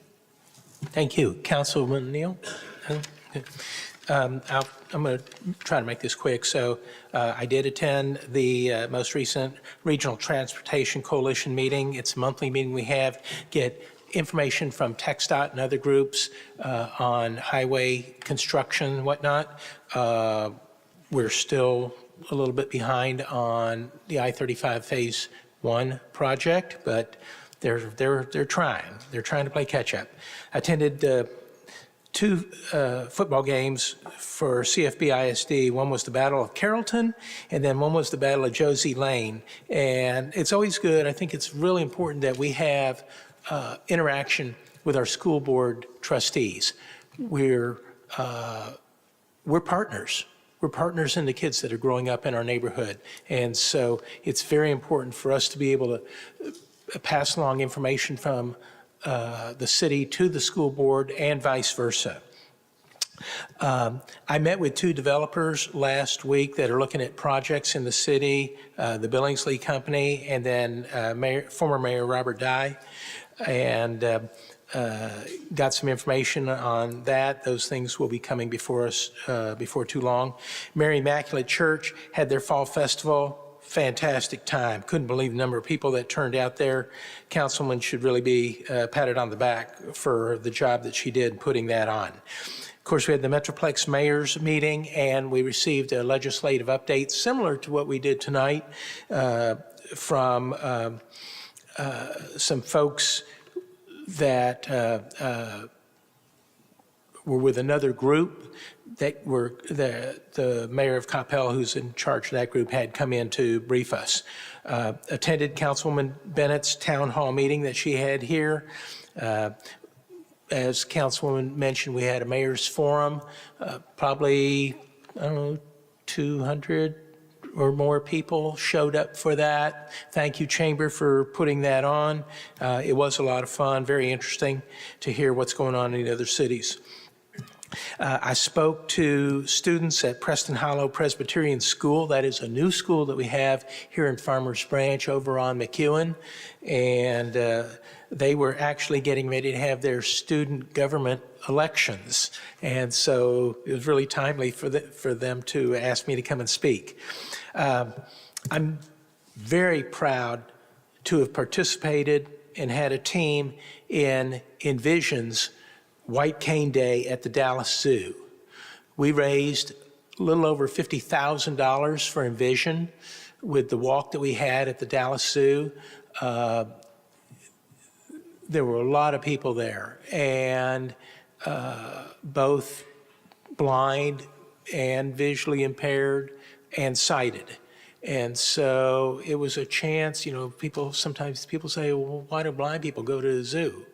Thank you. Councilwoman Neal? I'm going to try to make this quick. So I did attend the most recent Regional Transportation Coalition meeting. It's a monthly meeting we have. Get information from TxDOT and other groups on highway construction and whatnot. We're still a little bit behind on the I-35 Phase 1 project, but they're trying. They're trying to play catch up. I attended 2 football games for CFB ISD. One was the Battle of Carrollton, and then one was the Battle of Josie Lane. And it's always good. I think it's really important that we have interaction with our school board trustees. We're partners. We're partners in the kids that are growing up in our neighborhood. And so it's very important for us to be able to pass along information from the city to the school board and vice versa. I met with 2 developers last week that are looking at projects in the city, the Billingsley Company, and then former Mayor Robert Dye, and got some information on that. Those things will be coming before us before too long. Mary Immaculate Church had their fall festival. Fantastic time. Couldn't believe the number of people that turned out there. Councilman should really be patted on the back for the job that she did putting that on. Of course, we had the Metroplex Mayor's meeting, and we received a legislative update similar to what we did tonight from some folks that were with another group that were, the mayor of Coppell, who's in charge of that group, had come in to brief us. Attended Councilwoman Bennett's town hall meeting that she had here. As Councilwoman mentioned, we had a mayor's forum, probably, I don't know, 200 or more people showed up for that. Thank you, Chamber, for putting that on. It was a lot of fun, very interesting to hear what's going on in the other cities. I spoke to students at Preston Hollow Presbyterian School. That is a new school that we have here in Farmers Branch over on McEwen. And they were actually getting ready to have their student government elections. And so it was really timely for them to ask me to come and speak. I'm very proud to have participated and had a team in Envision's White Cane Day at the Dallas Zoo. We raised a little over $50,000 for Envision with the walk that we had at the Dallas Zoo. There were a lot of people there, and both blind and visually impaired and sighted. And so it was a chance, you know, sometimes people say, well, why do blind people go to the zoo?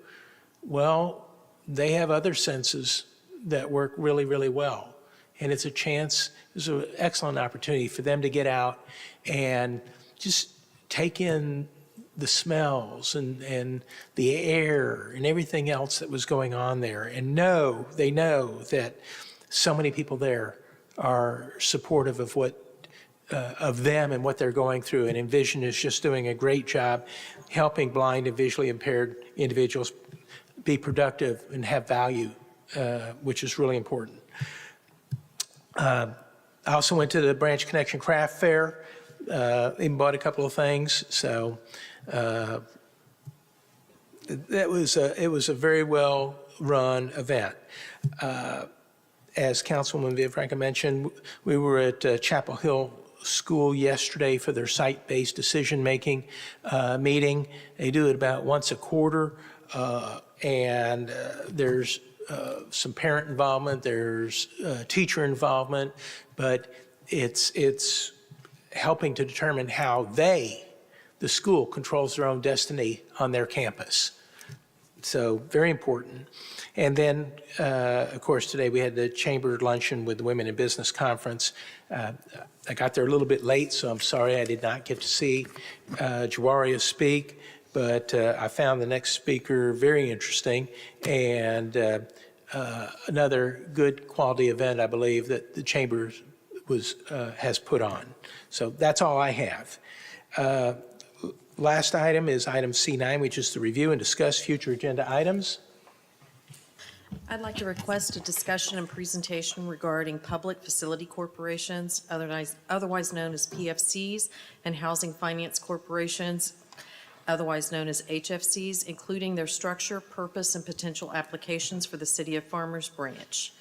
Well, they have other senses that work really, really well. And it's a chance, it's an excellent opportunity for them to get out and just take in the smells and the air and everything else that was going on there, and they know that so many people there are supportive of of them and what they're going through. And Envision is just doing a great job helping blind and visually impaired individuals be productive and have value, which is really important. I also went to the Branch Connection Craft Fair, and bought a couple of things. So it was a very well run event. As Councilwoman Villafranca mentioned, we were at Chapel Hill School yesterday for their site-based decision-making meeting. They do it about once a quarter, and there's some parent involvement, there's teacher involvement, but it's helping to determine how the school controls their own destiny on their campus. So very important. And then, of course, today we had the Chamber luncheon with the Women in Business Conference. I got there a little bit late, so I'm sorry I did not get to see Jawaria speak, but I found the next speaker very interesting, and another good quality event, I believe, that the Chamber has put on. So that's all I have. Last item is item C9, which is to review and discuss future agenda items. I'd like to request a discussion and presentation regarding public facility corporations, otherwise known as PFCs, and housing finance corporations, otherwise known as HFCs, including their structure, purpose, and potential applications for the City of Farmers Branch.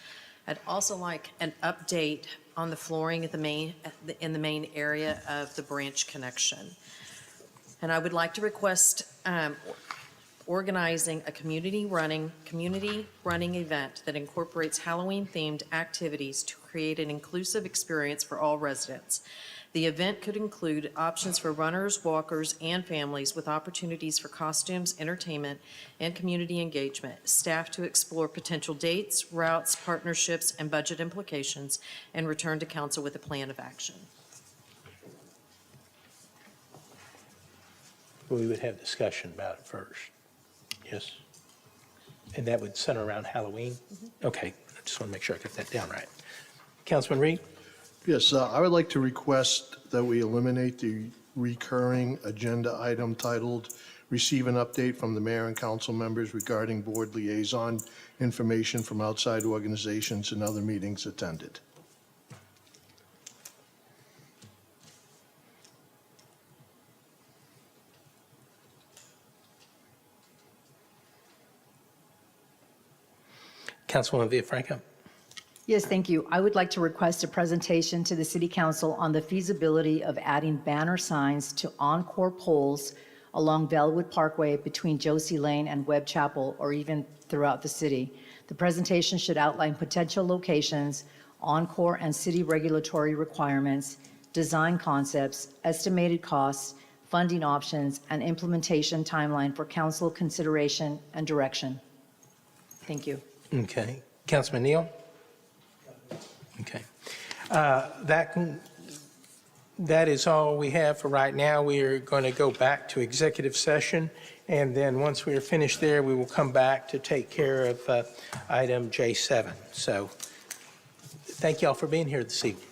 I'd also like an update on the flooring at in the main area of the branch connection. And I would like to request organizing a community running event that incorporates Halloween-themed activities to create an inclusive experience for all residents. The event could include options for runners, walkers, and families, with opportunities for costumes, entertainment, and community engagement. Staff to explore potential dates, routes, partnerships, and budget implications, and return to council with a plan of action. We would have discussion about it first. Yes? And that would center around Halloween? Okay, I just want to make sure I got that down right. Councilman Reed? Yes, I would like to request that we eliminate the recurring agenda item titled "Receive an Update from the Mayor and Council Members Regarding Board Liaison Information from Outside Organizations and Other Meetings Attended." Councilwoman Villafranca? Yes, thank you. I would like to request a presentation to the City Council on the feasibility of adding banner signs to Encore poles along Bellwood Parkway between Josie Lane and Webb Chapel, or even throughout the city. The presentation should outline potential locations, Encore and city regulatory requirements, design concepts, estimated costs, funding options, and implementation timeline for council consideration and direction. Thank you. Okay. Councilman Neal? Okay. That is all we have for right now. We are going to go back to executive session, and then once we are finished there, we will come back to take care of item J7. So thank you all for being here this evening.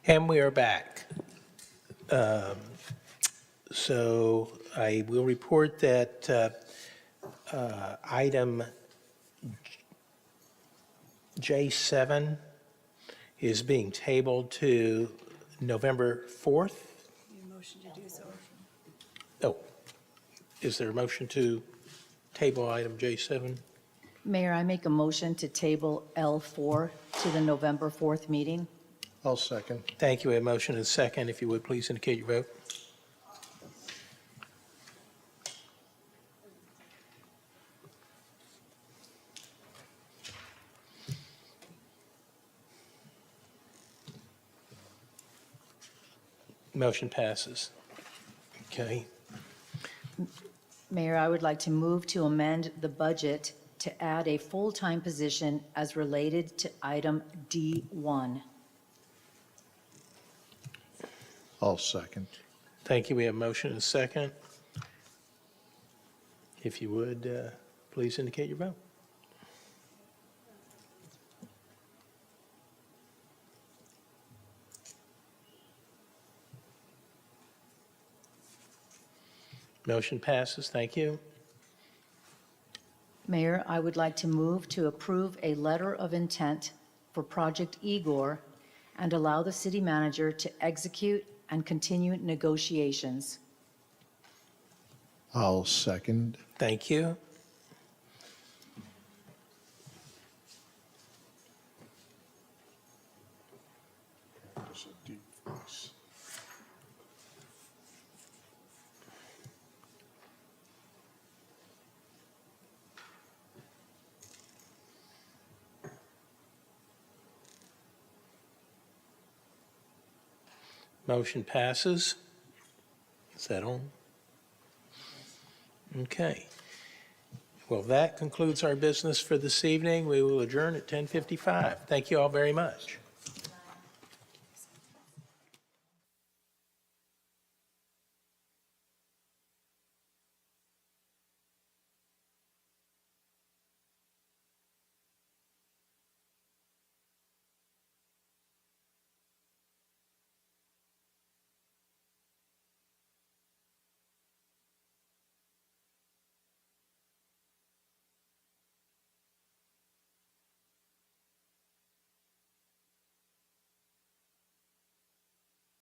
And we are back. So I will report that item J7 is being tabled to November 4th. Motion to do so. Oh, is there a motion to table item J7? Mayor, I make a motion to table L4 to the November 4th meeting. I'll second. Thank you. We have a motion and a second. If you would, please indicate your vote. Motion passes. Okay. Mayor, I would like to move to amend the budget to add a full-time position as related to item D1. I'll second. Thank you. We have a motion and a second. If you would, please indicate your vote. Motion passes. Thank you. Mayor, I would like to move to approve a letter of intent for Project Igor and allow the city manager to execute and continue negotiations. I'll second. Thank you. Motion passes. Is that on? Okay. Well, that concludes our business for this evening. We will adjourn at 10:55. Thank you all very much.